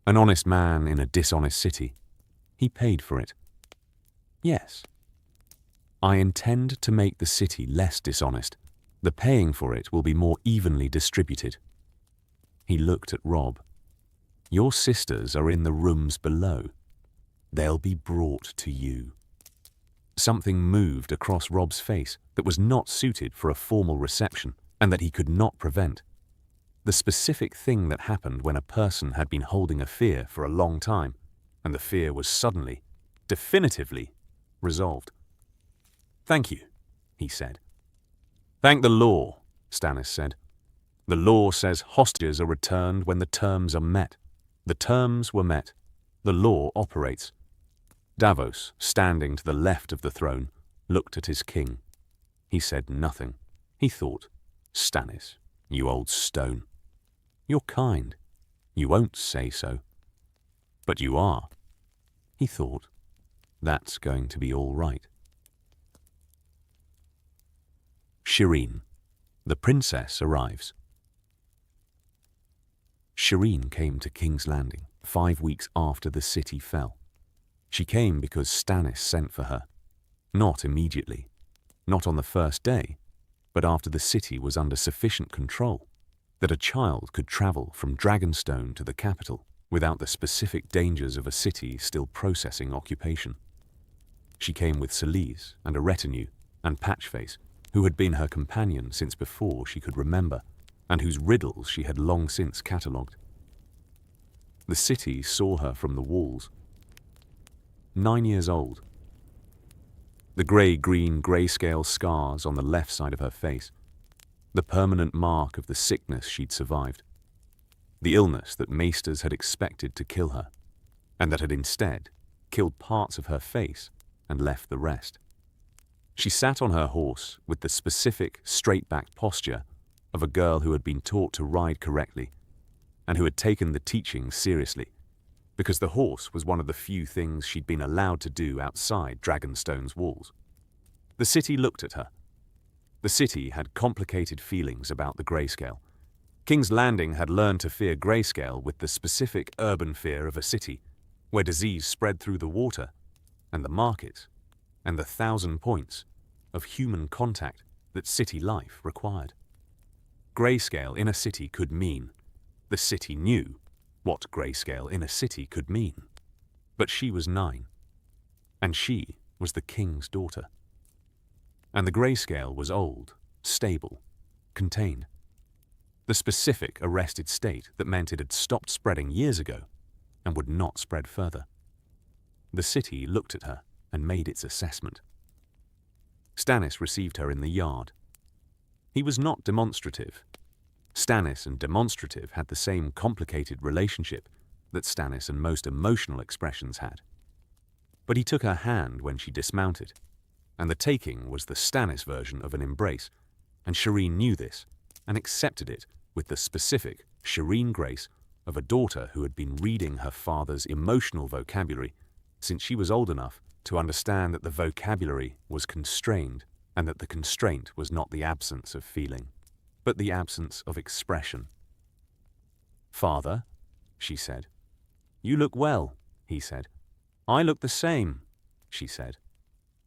A: "An honest man in a dishonest city. He paid for it." "Yes." "I intend to make the city less dishonest. The paying for it will be more evenly distributed." He looked at Robb. "Your sisters are in the rooms below. They'll be brought to you." Something moved across Robb's face that was not suited for a formal reception and that he could not prevent. The specific thing that happened when a person had been holding a fear for a long time, and the fear was suddenly, definitively, resolved. "Thank you," he said. "Thank the law," Stannis said. "The law says hostages are returned when the terms are met. The terms were met. The law operates." Davos, standing to the left of the throne, looked at his king. He said nothing. He thought, Stannis, You old stone. You're kind. You won't say so. But you are. He thought, that's going to be all right. Shireen. The princess arrives. Shireen came to King's Landing 5 weeks after the city fell. She came because Stannis sent for her. Not immediately, not on the first day, but after the city was under sufficient control that a child could travel from Dragonstone to the capital without the specific dangers of a city still processing occupation. She came with Selise and a retinue, and Patchface, who had been her companion since before she could remember, and whose riddles she had long since catalogued. The city saw her from the walls. 9 years old. The grey-green grayscale scars on the left side of her face, the permanent mark of the sickness she'd survived, the illness that maesters had expected to kill her, and that had instead killed parts of her face and left the rest. She sat on her horse with the specific, straight-backed posture of a girl who had been taught to ride correctly and who had taken the teaching seriously, because the horse was one of the few things she'd been allowed to do outside Dragonstone's walls. The city looked at her. The city had complicated feelings about the grayscale. King's Landing had learned to fear grayscale with the specific urban fear of a city where disease spread through the water and the markets and the 1,000 points of human contact that city life required. Grayscale in a city could mean the city knew what grayscale in a city could mean. But she was 9, and she was the king's daughter. And the grayscale was old, stable, contained. The specific arrested state that meant it had stopped spreading years ago and would not spread further. The city looked at her and made its assessment. Stannis received her in the yard. He was not demonstrative. Stannis and demonstrative had the same complicated relationship that Stannis and most emotional expressions had. But he took her hand when she dismounted, and the taking was the Stannis version of an embrace, and Shireen knew this and accepted it with the specific Shireen grace of a daughter who had been reading her father's emotional vocabulary since she was old enough to understand that the vocabulary was constrained and that the constraint was not the absence of feeling, but the absence of expression. "Father," she said. "You look well," he said. "I look the same," she said.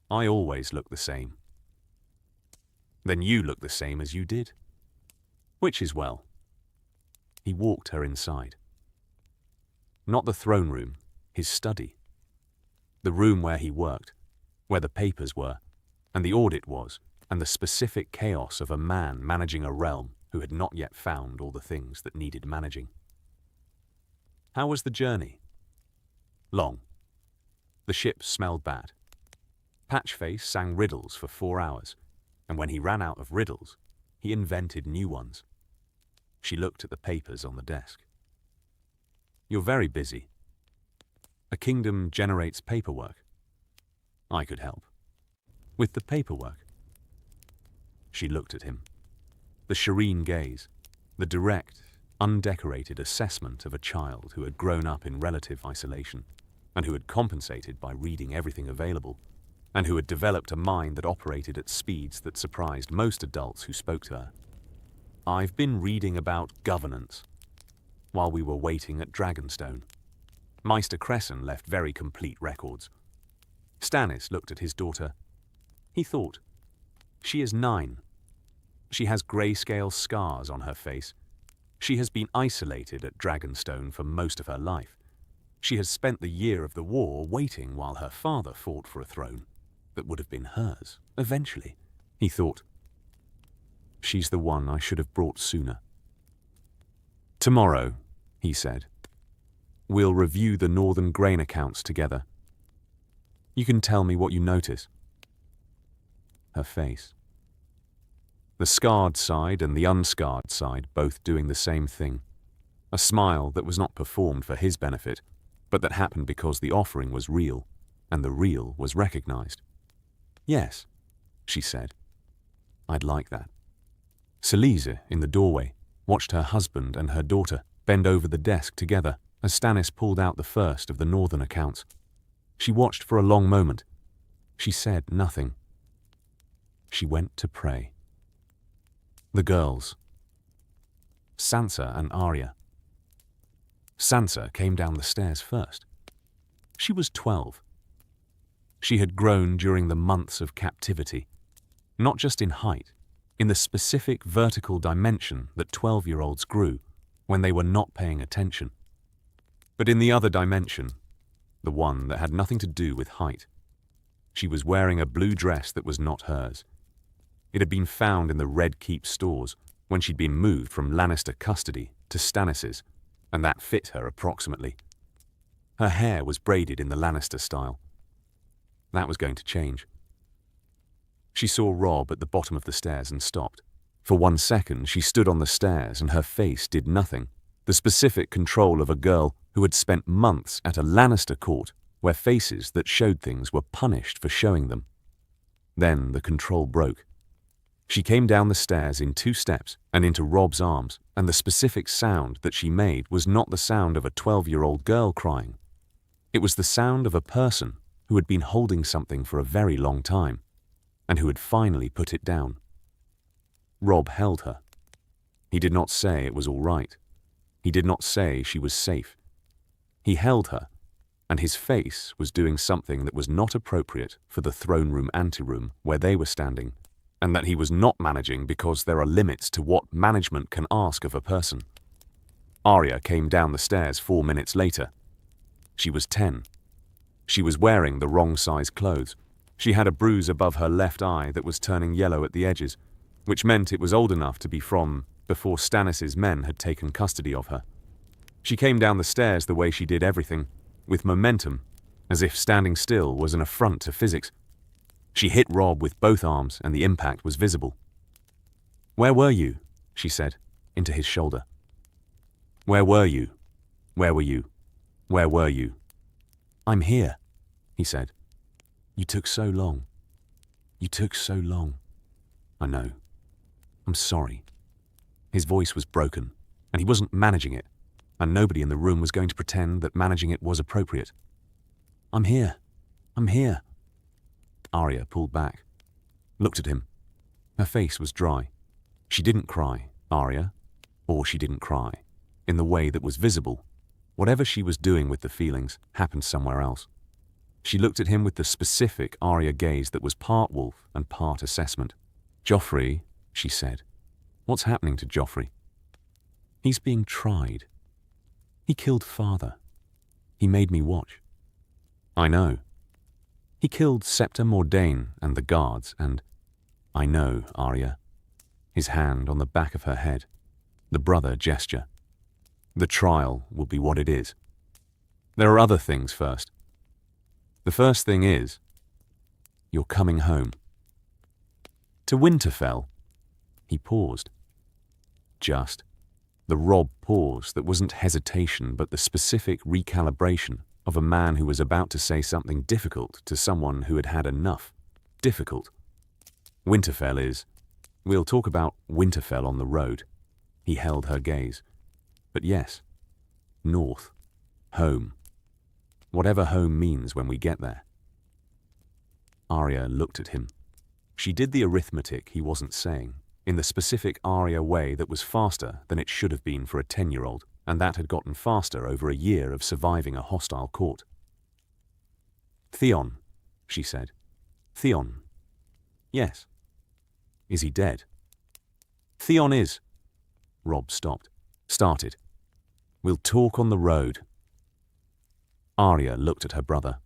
A: "I always look the same." "Then you look the same as you did." "Which is well?" He walked her inside. Not the throne room, his study. The room where he worked, where the papers were, and the audit was, and the specific chaos of a man managing a realm who had not yet found all the things that needed managing. How was the journey? Long. The ship smelled bad. Patchface sang riddles for 4 hours, and when he ran out of riddles, he invented new ones. She looked at the papers on the desk. "You're very busy. A kingdom generates paperwork. I could help. With the paperwork." She looked at him. The Shireen gaze, the direct, undecorated assessment of a child who had grown up in relative isolation, and who had compensated by reading everything available, and who had developed a mind that operated at speeds that surprised most adults who spoke to her. "I've been reading about governance while we were waiting at Dragonstone." Maester Cresson left very complete records. Stannis looked at his daughter. He thought, she is 9. She has grayscale scars on her face. She has been isolated at Dragonstone for most of her life. She has spent the year of the war waiting while her father fought for a throne that would have been hers, eventually. He thought, she's the one I should have brought sooner. "Tomorrow," he said, "we'll review the Northern grain accounts together. You can tell me what you notice." Her face. The scarred side and the unscarred side both doing the same thing. A smile that was not performed for his benefit, but that happened because the offering was real, and the real was recognized. "Yes," she said. "I'd like that." Selise, in the doorway, watched her husband and her daughter bend over the desk together as Stannis pulled out the first of the northern accounts. She watched for a long moment. She said nothing. She went to pray. The girls. Sansa and Arya. Sansa came down the stairs first. She was 12. She had grown during the months of captivity, not just in height, in the specific vertical dimension that 12-year-olds grew when they were not paying attention, but in the other dimension, the one that had nothing to do with height. She was wearing a blue dress that was not hers. It had been found in the Red Keep stores when she'd been moved from Lannister custody to Stannis's, and that fit her approximately. Her hair was braided in the Lannister style. That was going to change. She saw Robb at the bottom of the stairs and stopped. For 1 second, she stood on the stairs and her face did nothing. The specific control of a girl who had spent months at a Lannister court where faces that showed things were punished for showing them. Then the control broke. She came down the stairs in 2 steps and into Robb's arms, and the specific sound that she made was not the sound of a 12-year-old girl crying. It was the sound of a person who had been holding something for a very long time, and who had finally put it down. Robb held her. He did not say it was all right. He did not say she was safe. He held her, and his face was doing something that was not appropriate for the throne room anteroom where they were standing, and that he was not managing because there are limits to what management can ask of a person. Arya came down the stairs 4 minutes later. She was 10. She was wearing the wrong size clothes. She had a bruise above her left eye that was turning yellow at the edges, which meant it was old enough to be from before Stannis' men had taken custody of her. She came down the stairs the way she did everything, with momentum, as if standing still was an affront to physics. She hit Robb with both arms and the impact was visible. "Where were you?" she said, into his shoulder. "Where were you? Where were you? Where were you?" "I'm here," he said. "You took so long. You took so long." "I know. I'm sorry." His voice was broken, and he wasn't managing it, and nobody in the room was going to pretend that managing it was appropriate. "I'm here. I'm here." Arya pulled back, looked at him. Her face was dry. She didn't cry, Arya, or she didn't cry, in the way that was visible. Whatever she was doing with the feelings happened somewhere else. She looked at him with the specific Arya gaze that was part wolf and part assessment. "Joffrey," she said. "What's happening to Joffrey?" "He's being tried. He killed father. He made me watch." "I know. He killed Septa Mordain and the guards, and—" "I know, Arya." His hand on the back of her head. The brother gesture. "The trial will be what it is. There are other things first. The first thing is, you're coming home." "To Winterfell?" He paused. Just. The Robb pause that wasn't hesitation but the specific recalibration of a man who was about to say something difficult to someone who had had enough. Difficult. "Winterfell is. We'll talk about Winterfell on the road." He held her gaze. "But yes. North. Home. Whatever home means when we get there." Arya looked at him. She did the arithmetic he wasn't saying, in the specific Arya way that was faster than it should have been for a 10-year-old, and that had gotten faster over a year of surviving a hostile court. "Theon," she said. "Theon." "Yes." "Is he dead?" "Theon is." Robb started. "We'll talk on the road." Arya looked at her brother,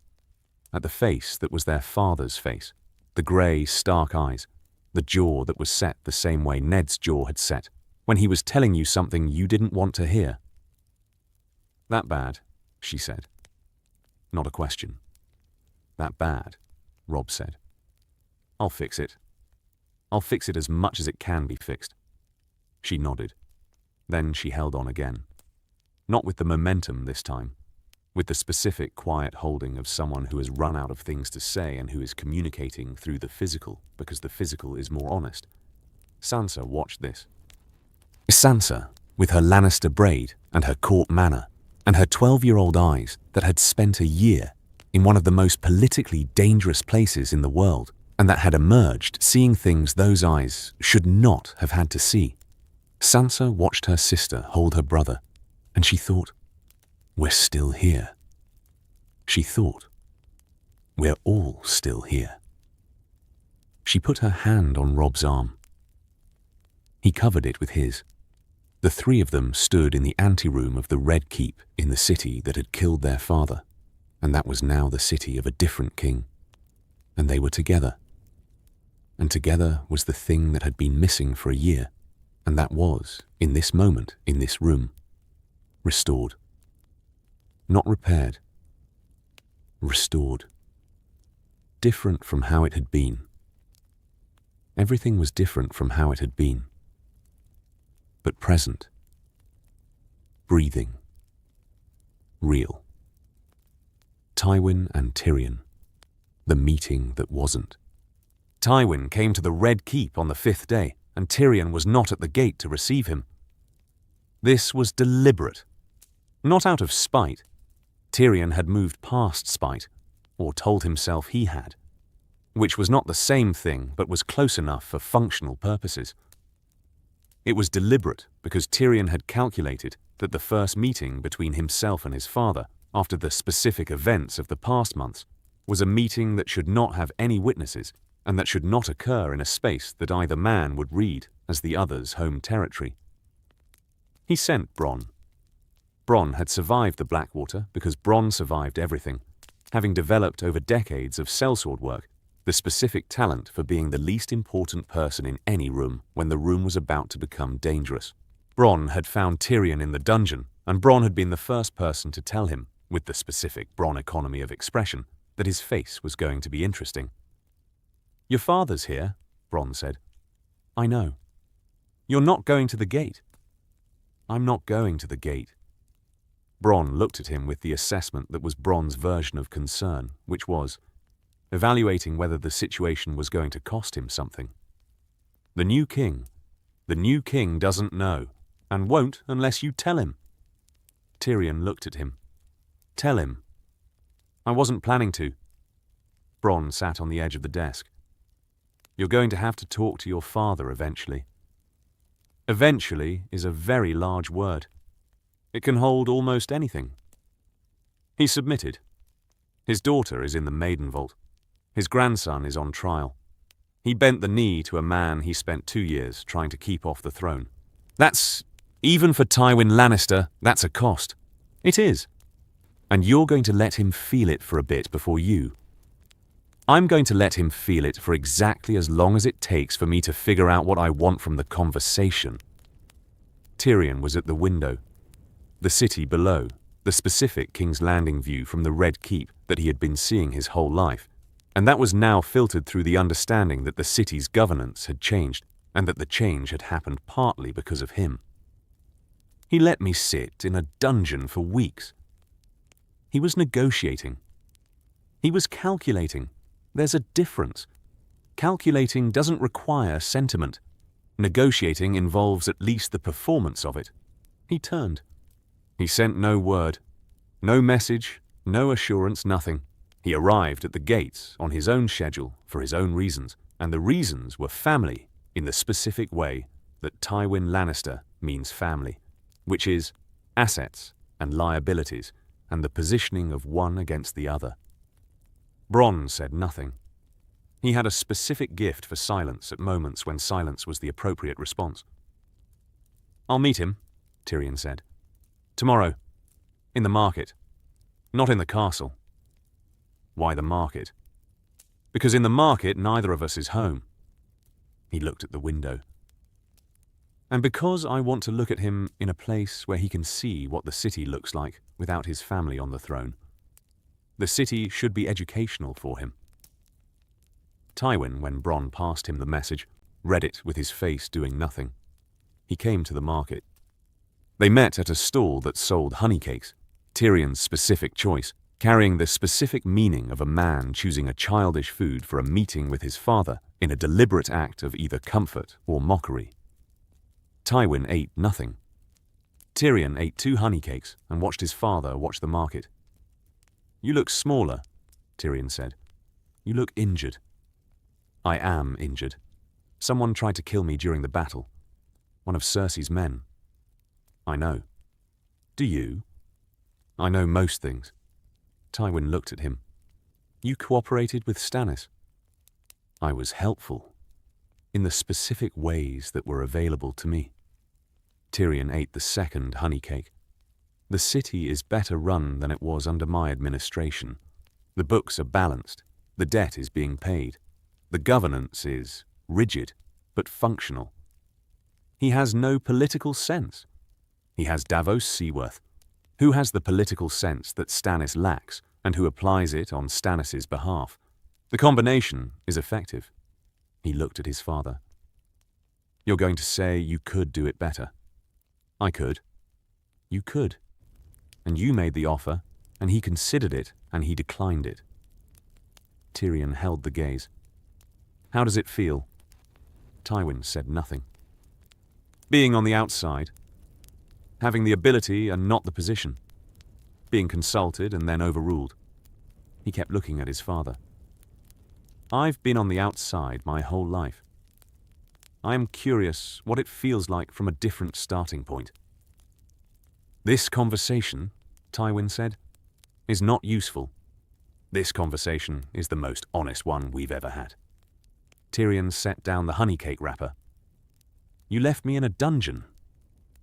A: at the face that was their father's face, the grey, stark eyes, the jaw that was set the same way Ned's jaw had set when he was telling you something you didn't want to hear. "That bad?" she said. Not a question. "That bad," Robb said. "I'll fix it. I'll fix it as much as it can be fixed." She nodded. Then she held on again. Not with the momentum this time, with the specific quiet holding of someone who has run out of things to say and who is communicating through the physical because the physical is more honest. Sansa watched this. Sansa, with her Lannister braid and her court manner, and her 12-year-old eyes that had spent a year in one of the most politically dangerous places in the world, and that had emerged seeing things those eyes should not have had to see. Sansa watched her sister hold her brother, and she thought, "We're still here." She thought, "We're all still here." She put her hand on Robb's arm. He covered it with his. The three of them stood in the anteroom of the Red Keep in the city that had killed their father, and that was now the city of a different king. And they were together. And together was the thing that had been missing for a year, and that was, in this moment, in this room, restored. Not repaired. Restored. Different from how it had been. Everything was different from how it had been. But present. Breathing. Real. Tywin and Tyrion. The meeting that wasn't. Tywin came to the Red Keep on the 5th day, and Tyrion was not at the gate to receive him. This was deliberate. Not out of spite. Tyrion had moved past spite, or told himself he had, which was not the same thing but was close enough for functional purposes. It was deliberate because Tyrion had calculated that the first meeting between himself and his father, after the specific events of the past months, was a meeting that should not have any witnesses and that should not occur in a space that either man would read as the other's home territory. He sent Bronn. Bronn had survived the Blackwater because Bronn survived everything, having developed over decades of sellsword work the specific talent for being the least important person in any room when the room was about to become dangerous. Bronn had found Tyrion in the dungeon, and Bronn had been the first person to tell him, with the specific Bronn economy of expression, that his face was going to be interesting. "Your father's here," Bronn said. "I know." "You're not going to the gate." "I'm not going to the gate." Bronn looked at him with the assessment that was Bronn's version of concern, which was evaluating whether the situation was going to cost him something. The new king doesn't know, and won't unless you tell him. Tyrion looked at him. "Tell him." "I wasn't planning to." Bronn sat on the edge of the desk. "You're going to have to talk to your father eventually." Eventually is a very large word. It can hold almost anything. He submitted. His daughter is in the maiden vault. His grandson is on trial. He bent the knee to a man he spent 2 years trying to keep off the throne. Even for Tywin Lannister, that's a cost. It is. And you're going to let him feel it for a bit before you. I'm going to let him feel it for exactly as long as it takes for me to figure out what I want from the conversation. Tyrion was at the window. The city below, the specific King's Landing view from the Red Keep that he had been seeing his whole life, and that was now filtered through the understanding that the city's governance had changed, and that the change had happened partly because of him. He let me sit in a dungeon for weeks. He was negotiating. He was calculating. There's a difference. Calculating doesn't require sentiment. Negotiating involves at least the performance of it. He turned. He sent no word, no message, no assurance, nothing. He arrived at the gates on his own schedule for his own reasons, and the reasons were family in the specific way that Tywin Lannister means family, which is assets and liabilities and the positioning of one against the other. Bronn said nothing. He had a specific gift for silence at moments when silence was the appropriate response. "I'll meet him," Tyrion said. "Tomorrow. In the market. Not in the castle." "Why the market?" "Because in the market neither of us is home." He looked at the window. "And because I want to look at him in a place where he can see what the city looks like without his family on the throne. The city should be educational for him." Tywin, when Bronn passed him the message, read it with his face doing nothing. He came to the market. They met at a stall that sold honey cakes, Tyrion's specific choice, carrying the specific meaning of a man choosing a childish food for a meeting with his father in a deliberate act of either comfort or mockery. Tywin ate nothing. Tyrion ate 2 honey cakes and watched his father watch the market. "You look smaller," Tyrion said. "You look injured." "I am injured. Someone tried to kill me during the battle. One of Cersei's men." "I know." "Do you?" "I know most things." Tywin looked at him. "You cooperated with Stannis." "I was helpful, in the specific ways that were available to me." Tyrion ate the second honey cake. "The city is better run than it was under my administration. The books are balanced. The debt is being paid. The governance is rigid, but functional. He has no political sense. He has Davos Seaworth. Who has the political sense that Stannis lacks and who applies it on Stannis' behalf? The combination is effective." He looked at his father. "You're going to say you could do it better." "I could." "You could. And you made the offer, and he considered it, and he declined it." Tyrion held the gaze. "How does it feel?" Tywin said nothing. "Being on the outside. Having the ability and not the position. Being consulted and then overruled." He kept looking at his father. "I've been on the outside my whole life. I am curious what it feels like from a different starting point." "This conversation," Tywin said, "is not useful. This conversation is the most honest one we've ever had." Tyrion set down the honey cake wrapper. "You left me in a dungeon.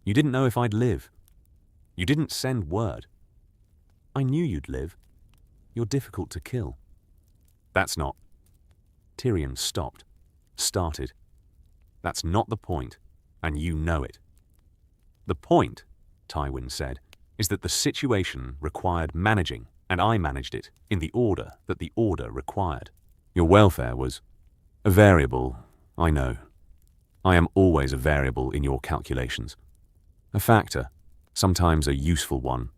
A: You didn't know if I'd live. You didn't send word. I knew you'd live. You're difficult to kill." "That's not..." Tyrion stopped, started. "That's not the point, and you know it." "The point," Tywin said, "is that the situation required managing, and I managed it in the order that the order required. Your welfare was a variable, I know. I am always a variable in your calculations. A factor, sometimes a useful one,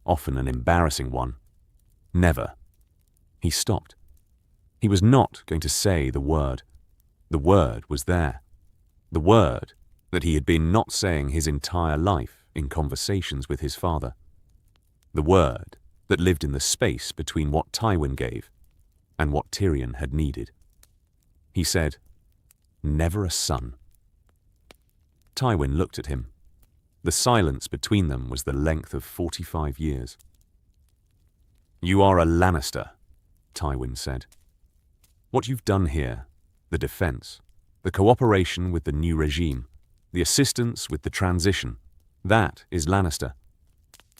A: often an embarrassing one. Never." He stopped. He was not going to say the word. The word was there. The word that he had been not saying his entire life in conversations with his father. The word that lived in the space between what Tywin gave and what Tyrion had needed. He said, "Never a son." Tywin looked at him. The silence between them was the length of 45 years. "You are a Lannister," Tywin said. "What you've done here, the defense, the cooperation with the new regime, the assistance with the transition, that is Lannister.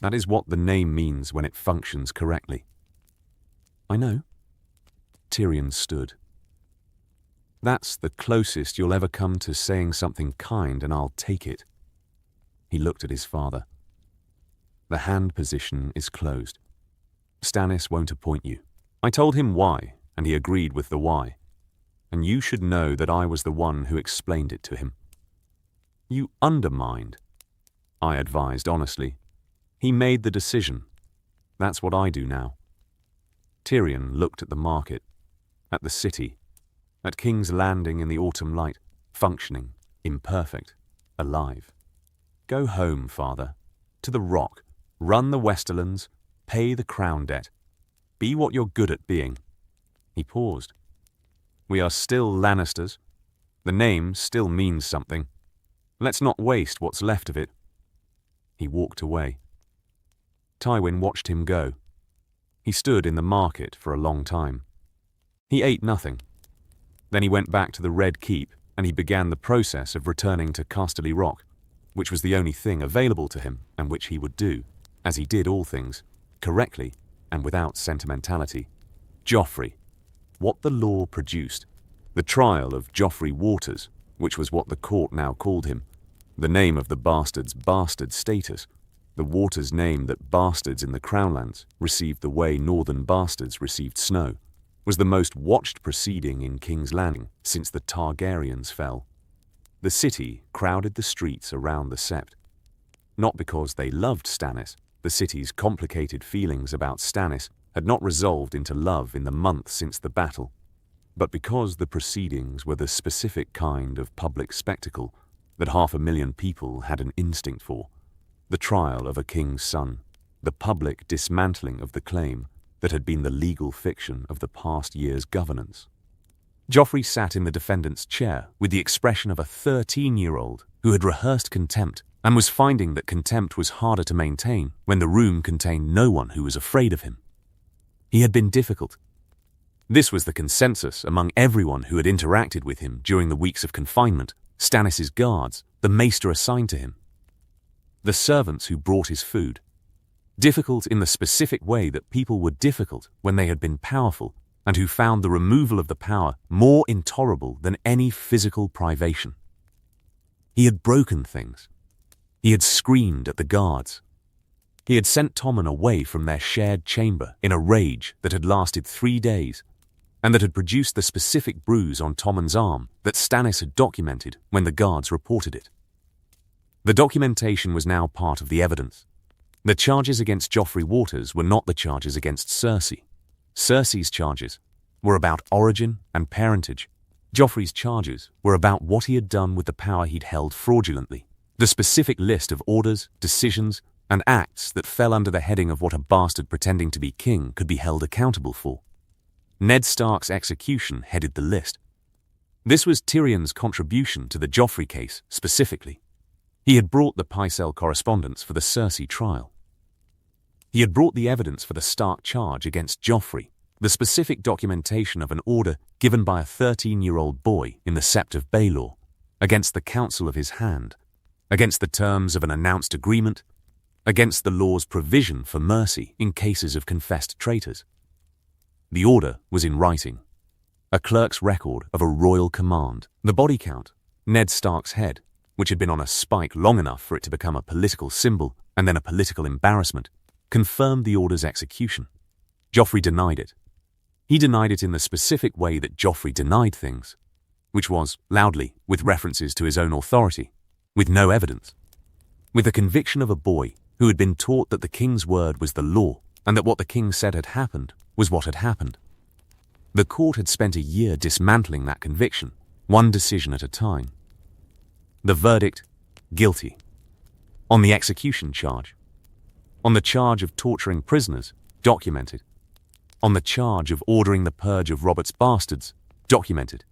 A: That is what the name means when it functions correctly." "I know." Tyrion stood. "That's the closest you'll ever come to saying something kind, and I'll take it." He looked at his father. "The hand position is closed. Stannis won't appoint you. I told him why, and he agreed with the why. And you should know that I was the one who explained it to him." "You undermined," I advised honestly. "He made the decision. That's what I do now." Tyrion looked at the market, at the city, at King's Landing in the autumn light, functioning, imperfect, alive. "Go home, father. To the Rock. Run the Westerlands. Pay the crown debt. Be what you're good at being." He paused. "We are still Lannisters. The name still means something. Let's not waste what's left of it." He walked away. Tywin watched him go. He stood in the market for a long time. He ate nothing. Then he went back to the Red Keep and he began the process of returning to Casterly Rock, which was the only thing available to him and which he would do, as he did all things, correctly and without sentimentality. Joffrey. What the law produced. The trial of Joffrey Waters, which was what the court now called him. The name of the bastard's bastard status. The Waters name that bastards in the Crownlands received the way northern bastards received snow, was the most watched proceeding in King's Landing since the Targaryens fell. The city crowded the streets around the sept. Not because they loved Stannis. The city's complicated feelings about Stannis had not resolved into love in the month since the battle. But because the proceedings were the specific kind of public spectacle that 500,000 people had an instinct for, the trial of a king's son, the public dismantling of the claim that had been the legal fiction of the past year's governance. Joffrey sat in the defendant's chair with the expression of a 13-year-old who had rehearsed contempt and was finding that contempt was harder to maintain when the room contained no one who was afraid of him. He had been difficult. This was the consensus among everyone who had interacted with him during the weeks of confinement, Stannis' guards, the maester assigned to him, the servants who brought his food. Difficult in the specific way that people were difficult when they had been powerful and who found the removal of the power more intolerable than any physical privation. He had broken things. He had screamed at the guards. He had sent Tommen away from their shared chamber in a rage that had lasted 3 days and that had produced the specific bruise on Tommen's arm that Stannis had documented when the guards reported it. The documentation was now part of the evidence. The charges against Joffrey Waters were not the charges against Cersei. Cersei's charges were about origin and parentage. Joffrey's charges were about what he had done with the power he'd held fraudulently. The specific list of orders, decisions, and acts that fell under the heading of what a bastard pretending to be king could be held accountable for. Ned Stark's execution headed the list. This was Tyrion's contribution to the Joffrey case specifically. He had brought the Pycelle correspondence for the Cersei trial. He had brought the evidence for the Stark charge against Joffrey, the specific documentation of an order given by a 13-year-old boy in the Sept of Baelor, against the counsel of his hand, against the terms of an announced agreement, against the law's provision for mercy in cases of confessed traitors. The order was in writing, a clerk's record of a royal command. The body count, Ned Stark's head, which had been on a spike long enough for it to become a political symbol and then a political embarrassment, confirmed the order's execution. Joffrey denied it. He denied it in the specific way that Joffrey denied things, which was, loudly, with references to his own authority, with no evidence, with the conviction of a boy who had been taught that the king's word was the law and that what the king said had happened was what had happened. The court had spent a year dismantling that conviction, one decision at a time. The verdict, guilty. On the execution charge. On the charge of torturing prisoners, documented. On the charge of ordering the purge of Robert's bastards, documented.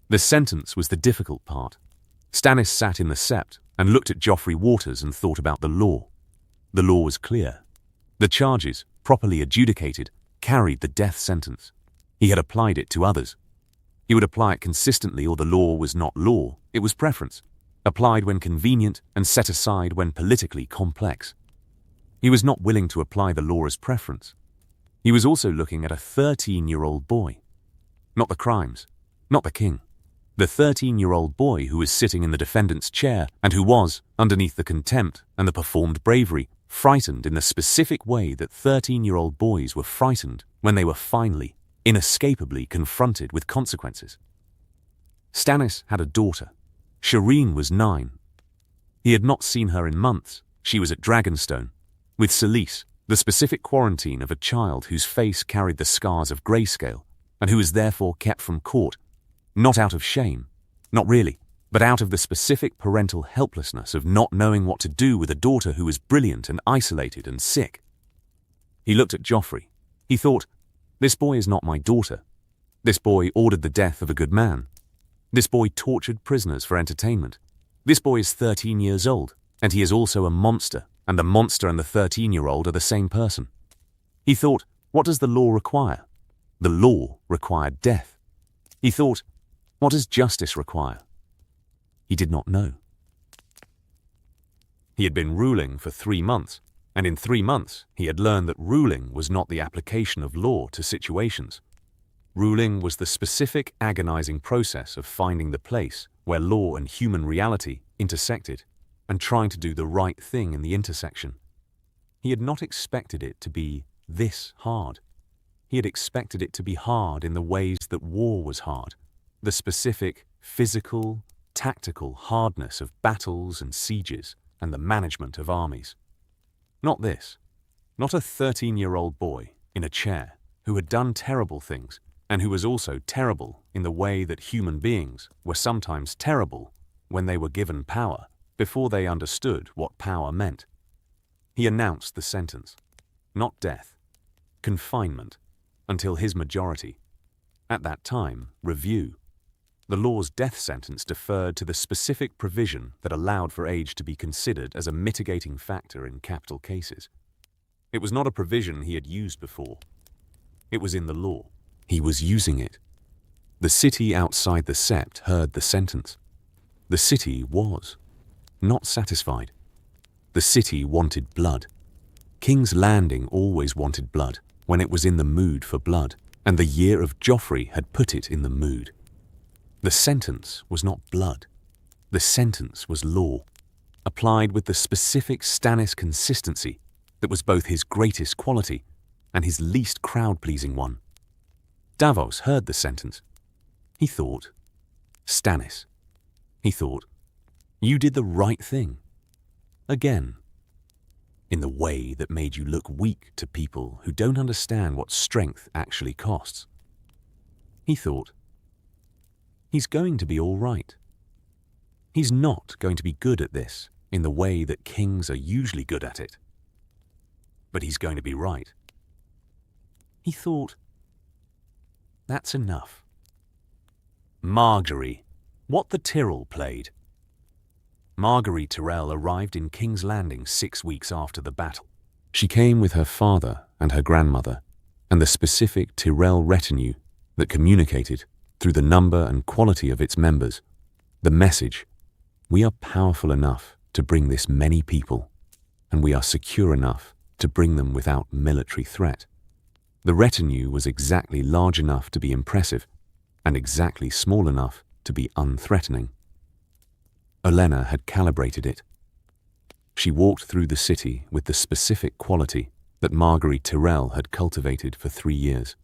A: The sentence was the difficult part. Stannis sat in the sept and looked at Joffrey Waters and thought about the law. The law was clear. The charges, properly adjudicated, carried the death sentence. He had applied it to others. He would apply it consistently, or the law was not law, it was preference, applied when convenient and set aside when politically complex. He was not willing to apply the law as preference. He was also looking at a 13-year-old boy. Not the crimes, not the king. The 13-year-old boy who was sitting in the defendant's chair and who was, underneath the contempt and the performed bravery, frightened in the specific way that 13-year-old boys were frightened when they were finally, inescapably confronted with consequences. Stannis had a daughter. Shireen was 9. He had not seen her in months. She was at Dragonstone, with Selyse, the specific quarantine of a child whose face carried the scars of grayscale and who was therefore kept from court, not out of shame, not really, but out of the specific parental helplessness of not knowing what to do with a daughter who was brilliant and isolated and sick. He looked at Joffrey. He thought, this boy is not my daughter. This boy ordered the death of a good man. This boy tortured prisoners for entertainment. This boy is 13 years old, and he is also a monster, and the monster and the 13-year-old are the same person. He thought, what does the law require? The law required death. He thought, what does justice require? He did not know. He had been ruling for 3 months, and in 3 months he had learned that ruling was not the application of law to situations. Ruling was the specific, agonizing process of finding the place where law and human reality intersected and trying to do the right thing in the intersection. He had not expected it to be this hard. He had expected it to be hard in the ways that war was hard, the specific, physical, tactical hardness of battles and sieges and the management of armies. Not this. Not a 13-year-old boy in a chair who had done terrible things and who was also terrible in the way that human beings were sometimes terrible when they were given power before they understood what power meant. He announced the sentence, not death, confinement, until his majority. At that time, review. The law's death sentence deferred to the specific provision that allowed for age to be considered as a mitigating factor in capital cases. It was not a provision he had used before. It was in the law. He was using it. The city outside the sept heard the sentence. The city was not satisfied. The city wanted blood. King's Landing always wanted blood when it was in the mood for blood, and the year of Joffrey had put it in the mood. The sentence was not blood. The sentence was law, applied with the specific Stannis consistency that was both his greatest quality and his least crowd-pleasing one. Davos heard the sentence. He thought, Stannis. He thought, you did the right thing. Again. In the way that made you look weak to people who don't understand what strength actually costs. He thought, he's going to be all right. He's not going to be good at this in the way that kings are usually good at it. But he's going to be right. He thought, that's enough. Margaery, what the Tyrell played. Margaery Tyrell arrived in King's Landing 6 weeks after the battle. She came with her father and her grandmother, and the specific Tyrell retinue that communicated, through the number and quality of its members, the message, we are powerful enough to bring this many people, and we are secure enough to bring them without military threat. The retinue was exactly large enough to be impressive, and exactly small enough to be unthreatening. Olenna had calibrated it. She walked through the city with the specific quality that Margaery Tyrell had cultivated for 3 years.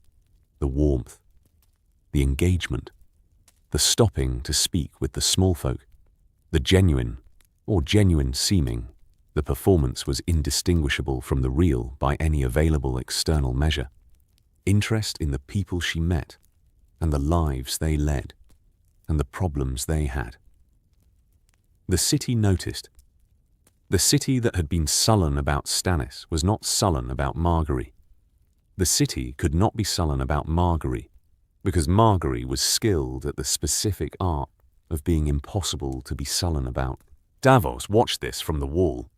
A: The warmth, the engagement, the stopping to speak with the small folk, the genuine, or genuine seeming. The performance was indistinguishable from the real by any available external measure. Interest in the people she met, and the lives they led, and the problems they had. The city noticed. The city that had been sullen about Stannis was not sullen about Margaery. The city could not be sullen about Margaery, because Margaery was skilled at the specific art of being impossible to be sullen about. Davos watched this from the wall.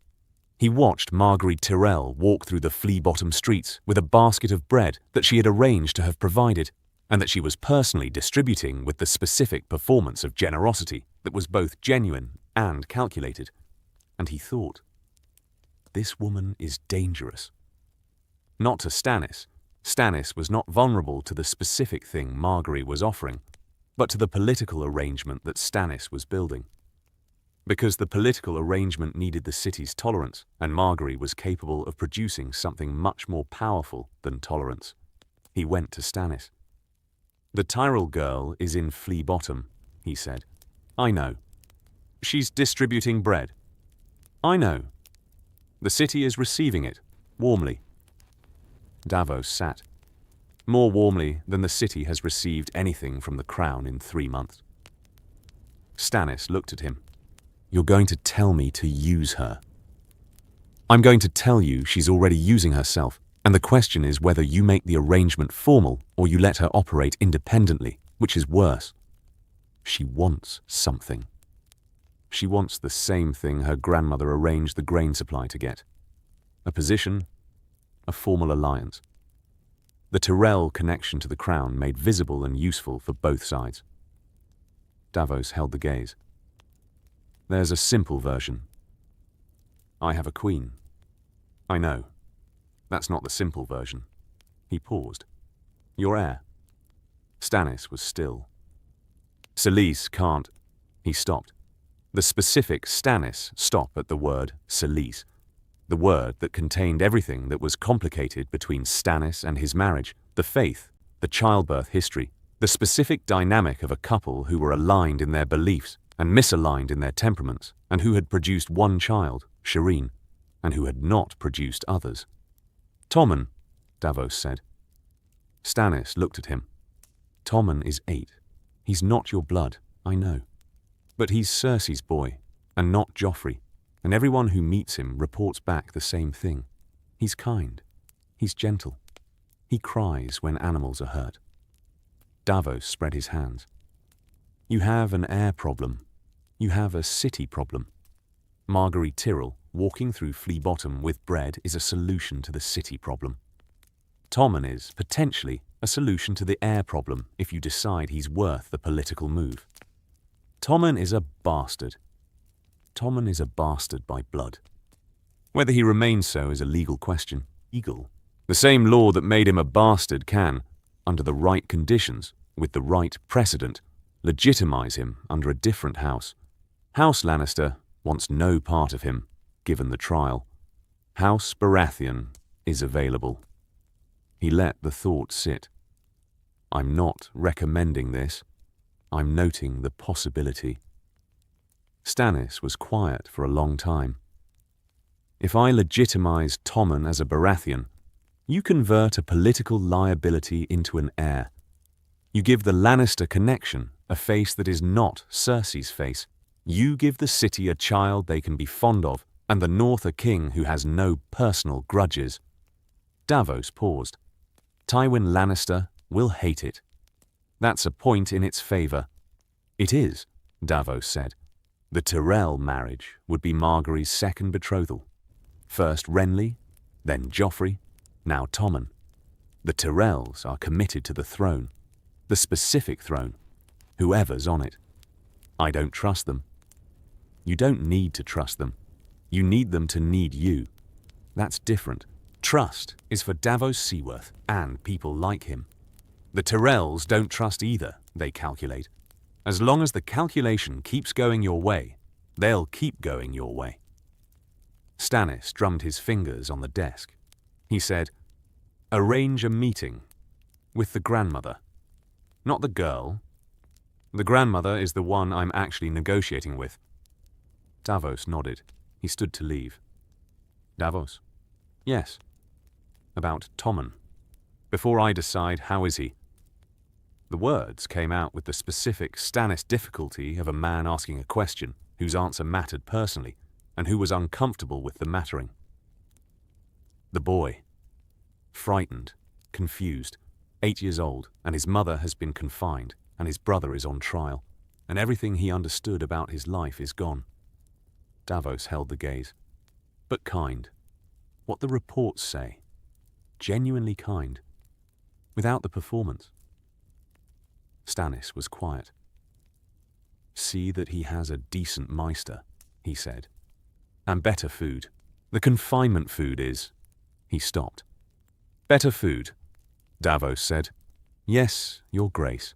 A: He watched Margaery Tyrell walk through the flea-bottom streets with a basket of bread that she had arranged to have provided, and that she was personally distributing with the specific performance of generosity that was both genuine and calculated. And he thought, this woman is dangerous. Not to Stannis. Stannis was not vulnerable to the specific thing Margaery was offering, but to the political arrangement that Stannis was building. Because the political arrangement needed the city's tolerance, and Margaery was capable of producing something much more powerful than tolerance. He went to Stannis. The Tyrell girl is in Flea Bottom, he said. I know. She's distributing bread. I know. The city is receiving it, warmly. Davos sat. More warmly than the city has received anything from the crown in 3 months. Stannis looked at him. You're going to tell me to use her. I'm going to tell you she's already using herself, and the question is whether you make the arrangement formal or you let her operate independently, which is worse. She wants something. She wants the same thing her grandmother arranged the grain supply to get. A position, a formal alliance. The Tyrell connection to the crown made visible and useful for both sides. Davos held the gaze. There's a simple version. I have a queen. I know. That's not the simple version. He paused. Your heir. Stannis was still. Selyse can't. He stopped. The specific Stannis stop at the word Selyse, the word that contained everything that was complicated between Stannis and his marriage, the faith, the childbirth history, the specific dynamic of a couple who were aligned in their beliefs and misaligned in their temperaments, and who had produced one child, Shireen, and who had not produced others. Tommen, Davos said. Stannis looked at him. Tommen is 8. He's not your blood, I know. But he's Cersei's boy, and not Joffrey, and everyone who meets him reports back the same thing. He's kind. He's gentle. He cries when animals are hurt. Davos spread his hands. You have an air problem. You have a city problem. Marguerite Tyrrell, walking through Flea Bottom with bread, is a solution to the city problem. Tommen is, potentially, a solution to the air problem if you decide he's worth the political move. Tommen is a bastard. Tommen is a bastard by blood. Whether he remains so is a legal question. The same law that made him a bastard can, under the right conditions, with the right precedent, legitimize him under a different house. House Lannister wants no part of him, given the trial. House Baratheon is available. He let the thought sit. I'm not recommending this. I'm noting the possibility. Stannis was quiet for a long time. If I legitimize Tommen as a Baratheon, you convert a political liability into an heir. You give the Lannister connection a face that is not Cersei's face. You give the city a child they can be fond of, and the North a king who has no personal grudges. Davos paused. Tywin Lannister will hate it. That's a point in its favor. It is, Davos said. The Tyrell marriage would be Margaery's second betrothal. First Renly, then Joffrey, now Tommen. The Tyrells are committed to the throne, the specific throne, whoever's on it. I don't trust them. You don't need to trust them. You need them to need you. That's different. Trust is for Davos Seaworth and people like him. The Tyrells don't trust either, they calculate. As long as the calculation keeps going your way, they'll keep going your way. Stannis drummed his fingers on the desk. He said, arrange a meeting with the grandmother. Not the girl. The grandmother is the one I'm actually negotiating with. Davos nodded. He stood to leave. Davos? Yes. About Tommen. Before I decide, how is he? The words came out with the specific Stannis difficulty of a man asking a question whose answer mattered personally and who was uncomfortable with the mattering. The boy. Frightened, confused, 8 years old, and his mother has been confined, and his brother is on trial, and everything he understood about his life is gone. Davos held the gaze. But kind. What the reports say. Genuinely kind. Without the performance. Stannis was quiet. See that he has a decent maester, he said. And better food. The confinement food is... He stopped. Better food, Davos said. Yes, your grace.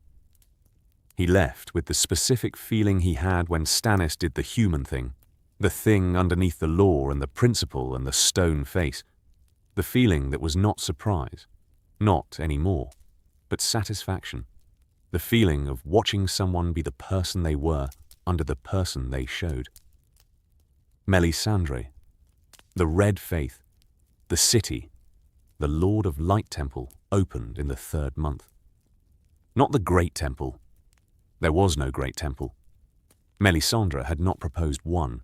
A: He left with the specific feeling he had when Stannis did the human thing, the thing underneath the law and the principle and the stone face, the feeling that was not surprise, not anymore, but satisfaction, the feeling of watching someone be the person they were under the person they showed. Melisandre, the Red Faith, the city, the Lord of Light Temple opened in the 3rd month. Not the Great Temple. There was no Great Temple. Melisandre had not proposed one.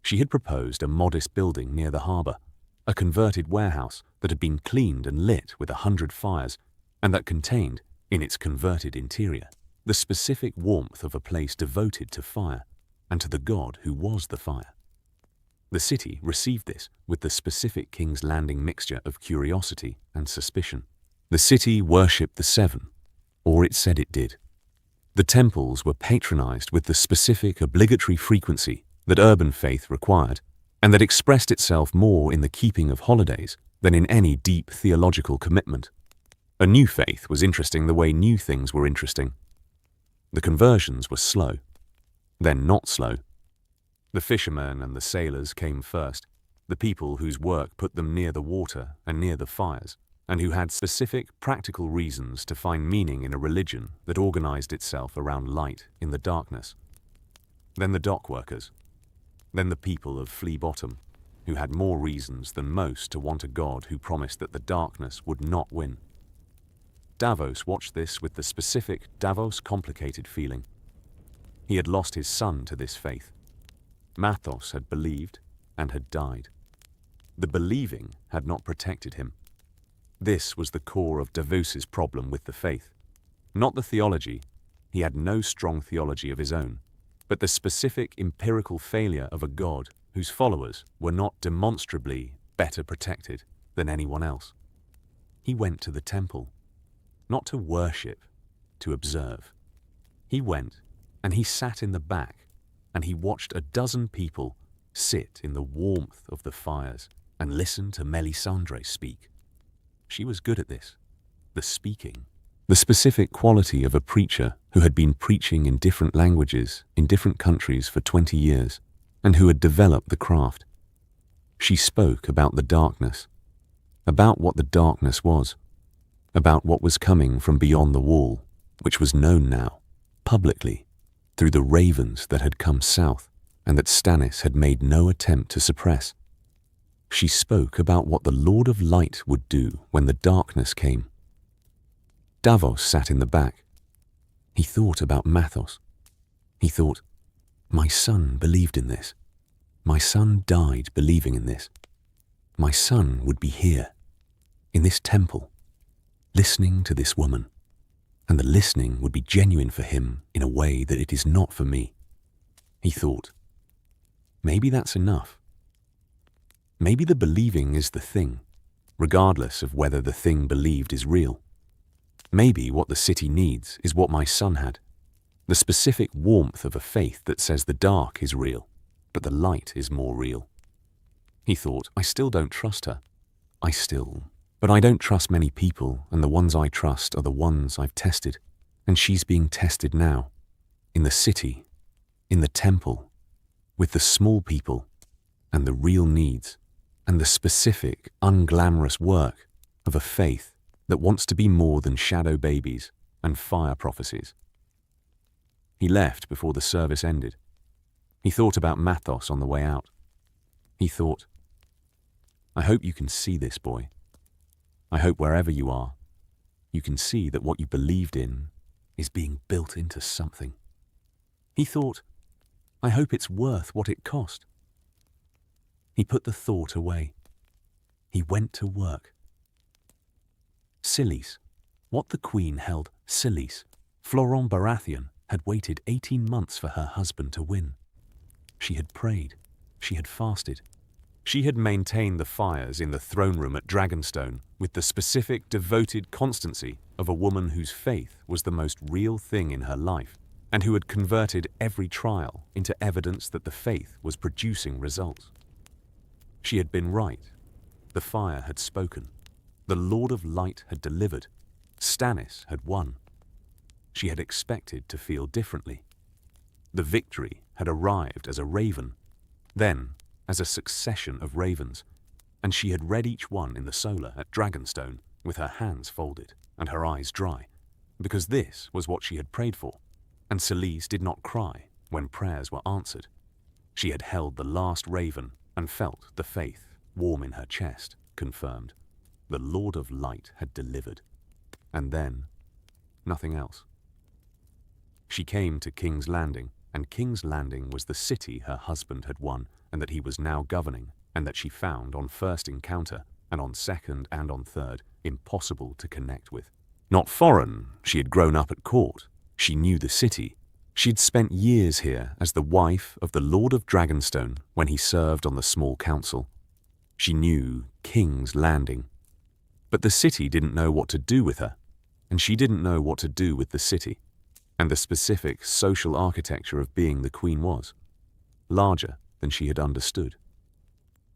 A: She had proposed a modest building near the harbour, a converted warehouse that had been cleaned and lit with 100 fires, and that contained, in its converted interior, the specific warmth of a place devoted to fire and to the god who was the fire. The city received this with the specific King's Landing mixture of curiosity and suspicion. The city worshipped the Seven, or it said it did. The temples were patronized with the specific obligatory frequency that urban faith required, and that expressed itself more in the keeping of holidays than in any deep theological commitment. A new faith was interesting the way new things were interesting. The conversions were slow, then not slow. The fishermen and the sailors came first, the people whose work put them near the water and near the fires, and who had specific practical reasons to find meaning in a religion that organized itself around light in the darkness. Then the dock workers. Then the people of Flea Bottom, who had more reasons than most to want a god who promised that the darkness would not win. Davos watched this with the specific Davos complicated feeling. He had lost his son to this faith. Mathos had believed and had died. The believing had not protected him. This was the core of Davos's problem with the faith. Not the theology, he had no strong theology of his own, but the specific empirical failure of a god whose followers were not demonstrably better protected than anyone else. He went to the temple, not to worship, to observe. He went and he sat in the back and he watched a dozen people sit in the warmth of the fires and listen to Melisandre speak. She was good at this, the speaking. The specific quality of a preacher who had been preaching in different languages in different countries for 20 years and who had developed the craft. She spoke about the darkness, about what the darkness was, about what was coming from beyond the wall, which was known now, publicly, through the ravens that had come south and that Stannis had made no attempt to suppress. She spoke about what the Lord of Light would do when the darkness came. Davos sat in the back. He thought about Mathos. He thought, my son believed in this. My son died believing in this. My son would be here, in this temple, listening to this woman, and the listening would be genuine for him in a way that it is not for me. He thought, maybe that's enough. Maybe the believing is the thing, regardless of whether the thing believed is real. Maybe what the city needs is what my son had, the specific warmth of a faith that says the dark is real, but the light is more real. He thought, I still don't trust her. But I don't trust many people, and the ones I trust are the ones I've tested. And she's being tested now, in the city, in the temple, with the small people, and the real needs, and the specific, unglamorous work of a faith that wants to be more than shadow babies and fire prophecies. He left before the service ended. He thought about Mathos on the way out. He thought, I hope you can see this, boy. I hope wherever you are, you can see that what you believed in is being built into something. He thought, I hope it's worth what it cost. He put the thought away. He went to work. Sillies. What the Queen held sillies. Florent Baratheon had waited 18 months for her husband to win. She had prayed. She had fasted. She had maintained the fires in the throne room at Dragonstone with the specific, devoted constancy of a woman whose faith was the most real thing in her life and who had converted every trial into evidence that the faith was producing results. She had been right. The fire had spoken. The Lord of Light had delivered. Stannis had won. She had expected to feel differently. The victory had arrived as a raven, then as a succession of ravens, and she had read each one in the solar at Dragonstone with her hands folded and her eyes dry, because this was what she had prayed for, and Celise did not cry when prayers were answered. She had held the last raven and felt the faith warm in her chest, confirmed. The Lord of Light had delivered. And then, nothing else. She came to King's Landing, and King's Landing was the city her husband had won and that he was now governing, and that she found on first encounter, and on second and on third, impossible to connect with. Not foreign, she had grown up at court. She knew the city. She had spent years here as the wife of the Lord of Dragonstone when he served on the small council. She knew King's Landing. But the city didn't know what to do with her, and she didn't know what to do with the city, and the specific social architecture of being the queen was larger than she had understood.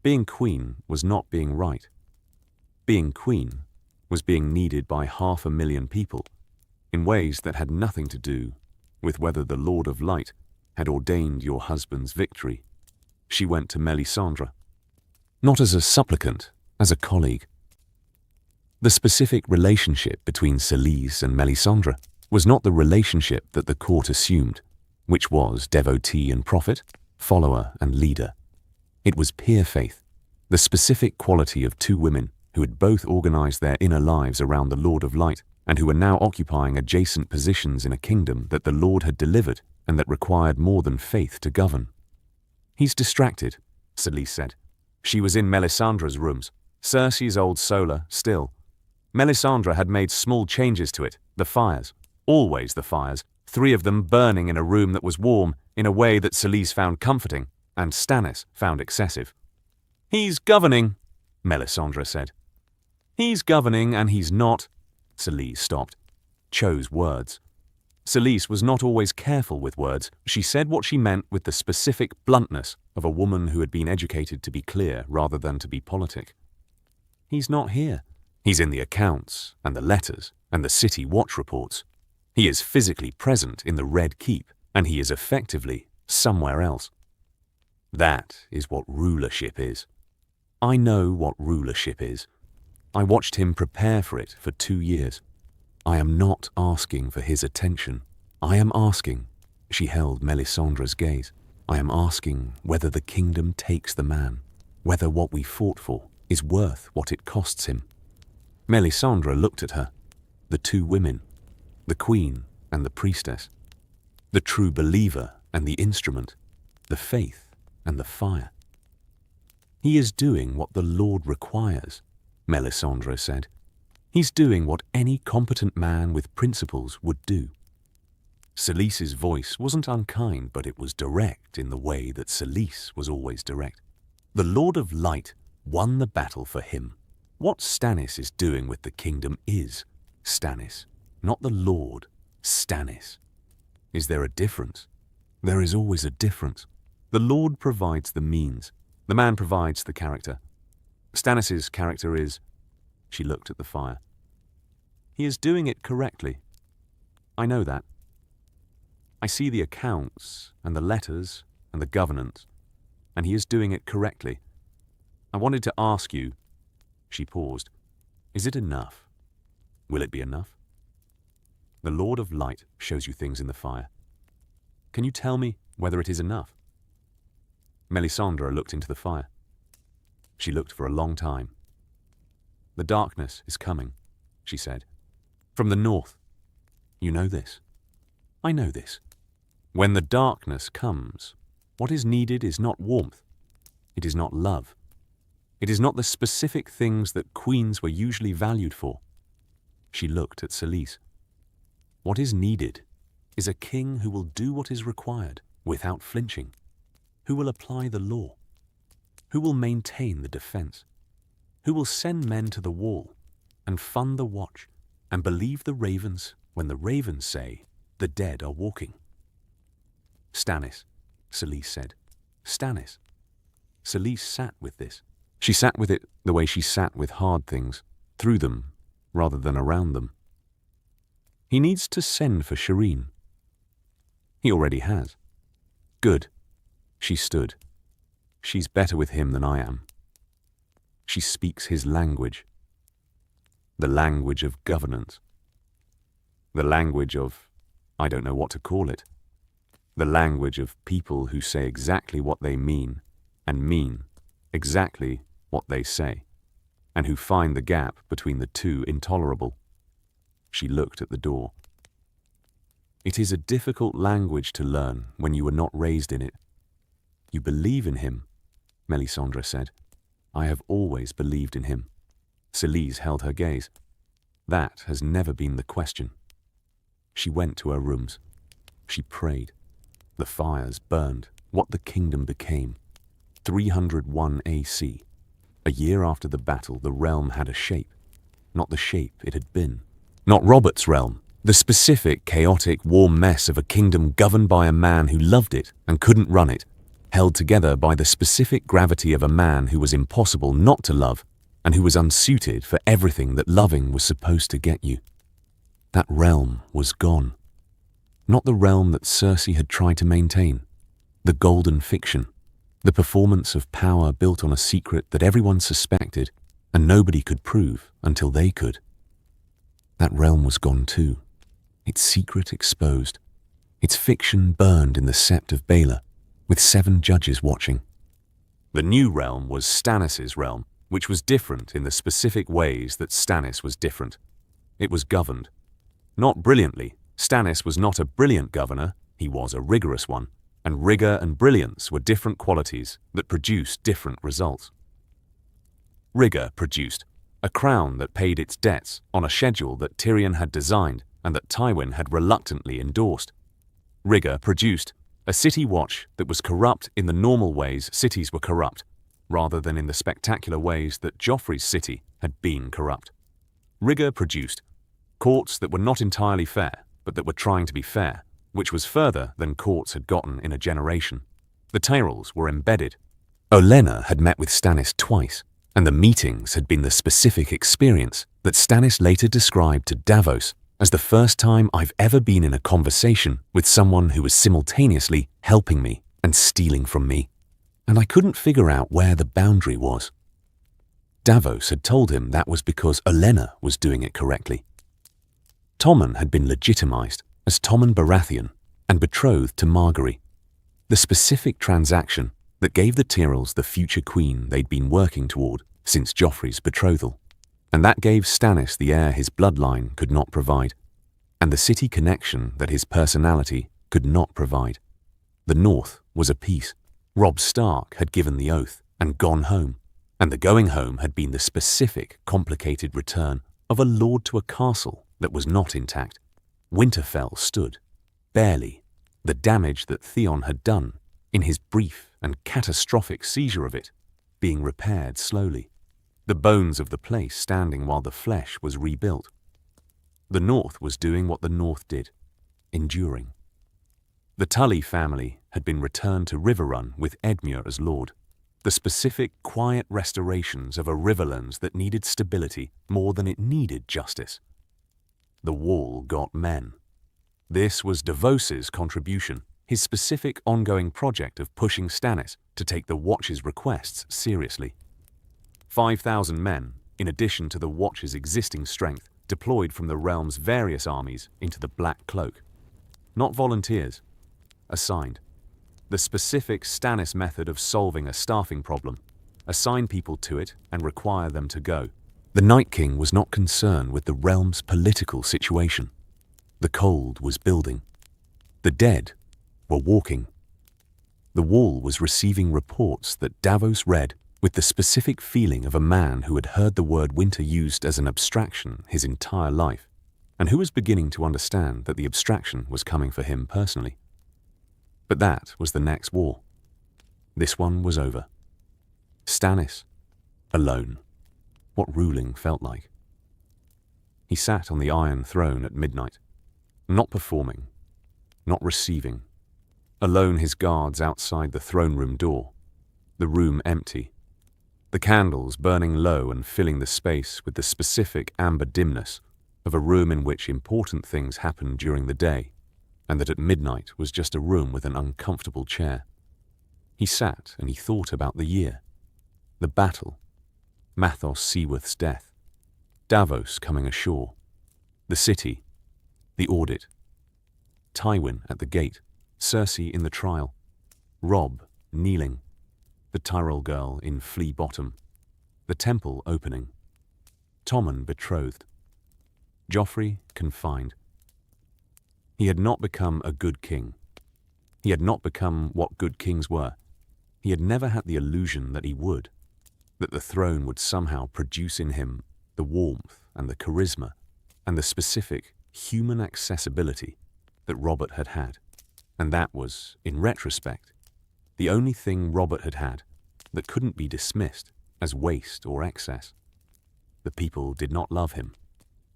A: Being queen was not being right. Being queen was being needed by 500,000 people in ways that had nothing to do with whether the Lord of Light had ordained your husband's victory. She went to Melisandre, not as a supplicant, as a colleague. The specific relationship between Celise and Melisandre was not the relationship that the court assumed, which was devotee and prophet, follower and leader. It was peer faith, the specific quality of two women who had both organized their inner lives around the Lord of Light and who were now occupying adjacent positions in a kingdom that the Lord had delivered and that required more than faith to govern. "He's distracted," Selyse said. She was in Melisandre's rooms, Cersei's old solar, still. Melisandre had made small changes to it, the fires, always the fires, 3 of them burning in a room that was warm in a way that Selyse found comforting and Stannis found excessive. "He's governing," Melisandre said. "He's governing and he's not." Selyse stopped, chose words. Selyse was not always careful with words. She said what she meant with the specific bluntness of a woman who had been educated to be clear rather than to be politic. "He's not here. He's in the accounts and the letters and the city watch reports. He is physically present in the Red Keep, and he is effectively somewhere else. That is what rulership is. I know what rulership is. I watched him prepare for it for 2 years. I am not asking for his attention. I am asking," she held Melisandre's gaze, "I am asking whether the kingdom takes the man, whether what we fought for is worth what it costs him." Melisandre looked at her, the 2 women, the queen and the priestess, the true believer and the instrument, the faith and the fire. "He is doing what the Lord requires," Melisandre said. "He's doing what any competent man with principles would do." Selyse's voice wasn't unkind, but it was direct in the way that Selyse was always direct. The Lord of Light won the battle for him. What Stannis is doing with the kingdom is Stannis, not the Lord, Stannis. Is there a difference? There is always a difference. The Lord provides the means. The man provides the character. Stannis's character is... She looked at the fire. "He is doing it correctly. I know that. I see the accounts and the letters and the governance, and he is doing it correctly. I wanted to ask you..." She paused. "Is it enough? Will it be enough? The Lord of Light shows you things in the fire. Can you tell me whether it is enough?" Melisandre looked into the fire. She looked for a long time. "The darkness is coming," she said. "From the north. You know this. I know this. When the darkness comes, what is needed is not warmth. It is not love. It is not the specific things that queens were usually valued for." She looked at Selyse. "What is needed is a king who will do what is required without flinching, who will apply the law, who will maintain the defense, who will send men to the wall and fund the watch and believe the ravens when the ravens say the dead are walking." "Stannis," Selyse said. "Stannis." Selyse sat with this. She sat with it the way she sat with hard things, through them rather than around them. "He needs to send for Shireen." "He already has." "Good." She stood. "She's better with him than I am. She speaks his language. The language of governance. The language of, I don't know what to call it. The language of people who say exactly what they mean and mean exactly what they say, and who find the gap between the two intolerable." She looked at the door. "It is a difficult language to learn when you were not raised in it." "You believe in him," Melisandre said. "I have always believed in him." Selyse held her gaze. "That has never been the question." She went to her rooms. She prayed. The fires burned. What the kingdom became. 301 AC. A year after the battle, the realm had a shape. Not the shape it had been. Not Robert's realm. The specific, chaotic, warm mess of a kingdom governed by a man who loved it and couldn't run it, held together by the specific gravity of a man who was impossible not to love and who was unsuited for everything that loving was supposed to get you. That realm was gone. Not the realm that Cersei had tried to maintain. The golden fiction. The performance of power built on a secret that everyone suspected and nobody could prove until they could. That realm was gone too. Its secret exposed. Its fiction burned in the sept of Baelor, with 7 judges watching. The new realm was Stannis' realm, which was different in the specific ways that Stannis was different. it was governed. Not brilliantly. Stannis was not a brilliant governor, he was a rigorous one, and rigor and brilliance were different qualities that produced different results. Rigor produced a crown that paid its debts on a schedule that Tyrion had designed and that Tywin had reluctantly endorsed. Rigor produced a city watch that was corrupt in the normal ways cities were corrupt, rather than in the spectacular ways that Joffrey's city had been corrupt. Rigor produced courts that were not entirely fair, but that were trying to be fair, which was further than courts had gotten in a generation. The Tyrells were embedded. Olenna had met with Stannis twice, and the meetings had been the specific experience that Stannis later described to Davos as the first time I've ever been in a conversation with someone who was simultaneously helping me and stealing from me, and I couldn't figure out where the boundary was. Davos had told him that was because Olenna was doing it correctly. Tommen had been legitimized as Tommen Baratheon and betrothed to Margaery, the specific transaction that gave the Tyrells the future queen they'd been working toward since Joffrey's betrothal, and that gave Stannis the heir his bloodline could not provide, and the city connection that his personality could not provide. The North was a peace. Robb Stark had given the oath and gone home, and the going home had been the specific, complicated return of a lord to a castle that was not intact. Winterfell stood, barely, the damage that Theon had done, in his brief and catastrophic seizure of it, being repaired slowly, the bones of the place standing while the flesh was rebuilt. The North was doing what the North did, enduring. The Tully family had been returned to Riverrun with Edmure as lord, the specific, quiet restorations of a Riverlands that needed stability more than it needed justice. The Wall got men. This was Davos's contribution, his specific ongoing project of pushing Stannis to take the Watch's requests seriously. 5,000 men, in addition to the Watch's existing strength, deployed from the realm's various armies into the Black Cloak. Not volunteers, assigned. The specific Stannis method of solving a staffing problem. Assign people to it and require them to go. The Night King was not concerned with the realm's political situation. The cold was building. The dead were walking. The Wall was receiving reports that Davos read with the specific feeling of a man who had heard the word winter used as an abstraction his entire life, and who was beginning to understand that the abstraction was coming for him personally. But that was the next war. This one was over. Stannis, alone. What ruling felt like. He sat on the Iron Throne at midnight, not performing, not receiving, alone, his guards outside the throne room door, the room empty, the candles burning low and filling the space with the specific amber dimness of a room in which important things happened during the day, and that at midnight was just a room with an uncomfortable chair. He sat and he thought about the year, the battle, Mathos Seaworth's death, Davos coming ashore, the city, the audit, Tywin at the gate, Cersei in the trial, Robb kneeling, the Tyrell girl in Flea Bottom, the temple opening, Tommen betrothed, Joffrey confined. He had not become a good king. He had not become what good kings were. He had never had the illusion that he would, that the throne would somehow produce in him the warmth and the charisma and the specific human accessibility that Robert had had. And that was, in retrospect, the only thing Robert had had that couldn't be dismissed as waste or excess. The people did not love him.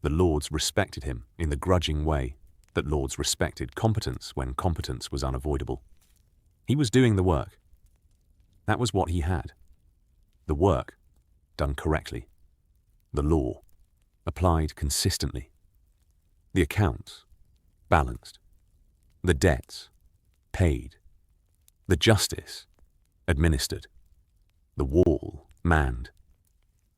A: The lords respected him in the grudging way that lords respected competence when competence was unavoidable. He was doing the work. That was what he had. The work, done correctly. The law, applied consistently. The accounts, balanced. The debts, paid. The justice, administered. The wall, manned.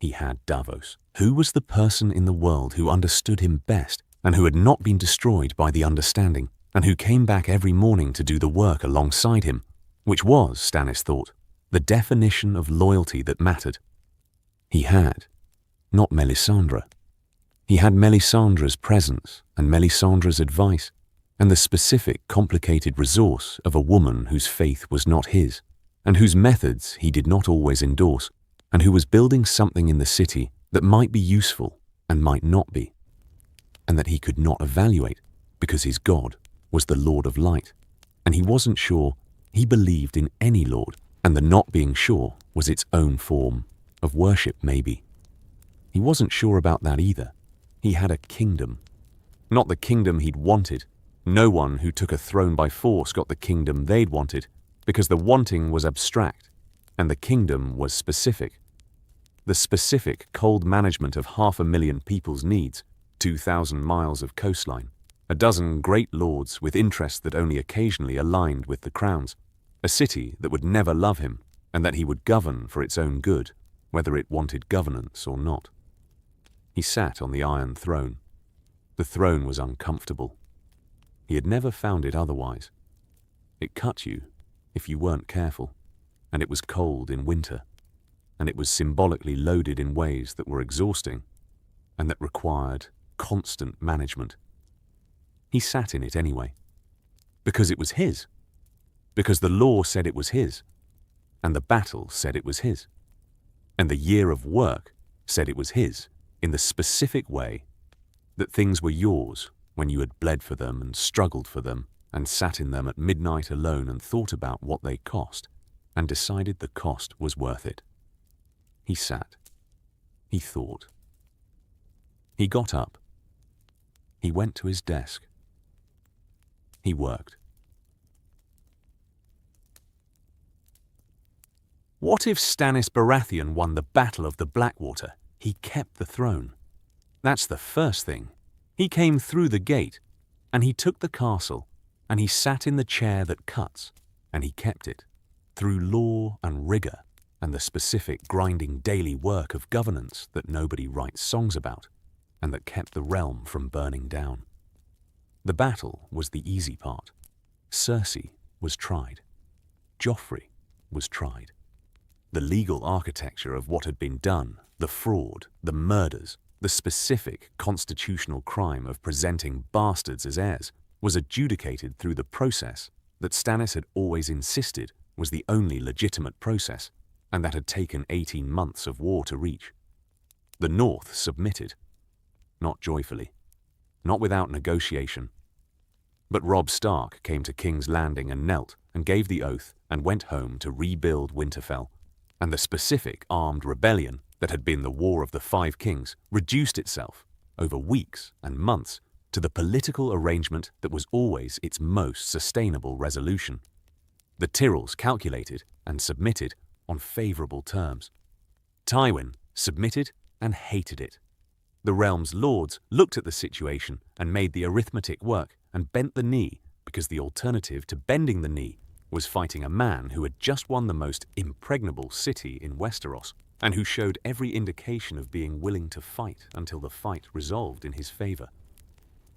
A: He had Davos. Who was the person in the world who understood him best and who had not been destroyed by the understanding and who came back every morning to do the work alongside him, which was, Stannis thought, the definition of loyalty that mattered. He had, not Melisandre. He had Melisandre's presence and Melisandre's advice, and the specific, complicated resource of a woman whose faith was not his, and whose methods he did not always endorse, and who was building something in the city that might be useful and might not be, and that he could not evaluate because his God was the Lord of Light, and he wasn't sure he believed in any Lord, and the not being sure was its own form of worship, maybe. He wasn't sure about that either. He had a kingdom. Not the kingdom he'd wanted. No one who took a throne by force got the kingdom they'd wanted, because the wanting was abstract, and the kingdom was specific. The specific, cold management of 500,000 people's needs, 2,000 miles of coastline, a dozen great lords with interests that only occasionally aligned with the crown's, a city that would never love him, and that he would govern for its own good, whether it wanted governance or not. He sat on the Iron Throne. The throne was uncomfortable. He had never found it otherwise. It cut you if you weren't careful, and it was cold in winter, and it was symbolically loaded in ways that were exhausting and that required constant management. He sat in it anyway, because it was his, because the law said it was his, and the battle said it was his, and the year of work said it was his, in the specific way that things were yours when you had bled for them and struggled for them and sat in them at midnight alone and thought about what they cost and decided the cost was worth it. He sat. He thought. He got up. He went to his desk. He worked. What if Stannis Baratheon won the Battle of the Blackwater? He kept the throne. That's the first thing. He came through the gate, and he took the castle, and he sat in the chair that cuts, and he kept it, through law and rigor, and the specific grinding daily work of governance that nobody writes songs about, and that kept the realm from burning down. The battle was the easy part. Cersei was tried. Joffrey was tried. The legal architecture of what had been done, the fraud, the murders, the specific constitutional crime of presenting bastards as heirs, was adjudicated through the process that Stannis had always insisted was the only legitimate process, and that had taken 18 months of war to reach. The North submitted, not joyfully, not without negotiation. But Robb Stark came to King's Landing and knelt and gave the oath and went home to rebuild Winterfell, and the specific armed rebellion that had been the War of the Five Kings reduced itself, over weeks and months, to the political arrangement that was always its most sustainable resolution. The Tyrells calculated and submitted on favourable terms. Tywin submitted and hated it. The realm's lords looked at the situation and made the arithmetic work and bent the knee, because the alternative to bending the knee was fighting a man who had just won the most impregnable city in Westeros, and who showed every indication of being willing to fight until the fight resolved in his favour.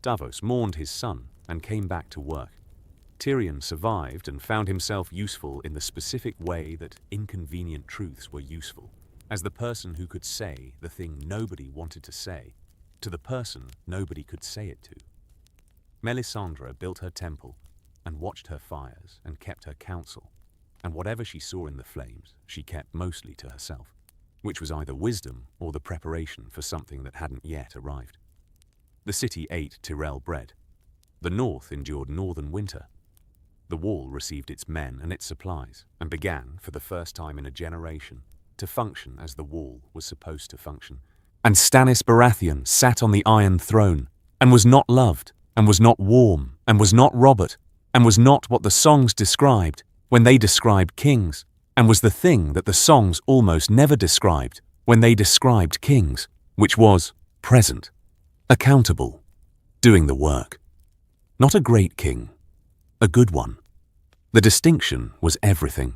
A: Davos mourned his son and came back to work. Tyrion survived and found himself useful in the specific way that inconvenient truths were useful, as the person who could say the thing nobody wanted to say, to the person nobody could say it to. Melisandre built her temple and watched her fires and kept her counsel, and whatever she saw in the flames she kept mostly to herself, which was either wisdom or the preparation for something that hadn't yet arrived. The city ate Tyrell bread. The north endured northern winter. The wall received its men and its supplies, and began, for the first time in a generation, to function as the wall was supposed to function. And Stannis Baratheon sat on the Iron Throne, and was not loved, and was not warm, and was not Robert, and was not what the songs described when they described kings, and was the thing that the songs almost never described when they described kings, which was present, accountable, doing the work. Not a great king, a good one. The distinction was everything.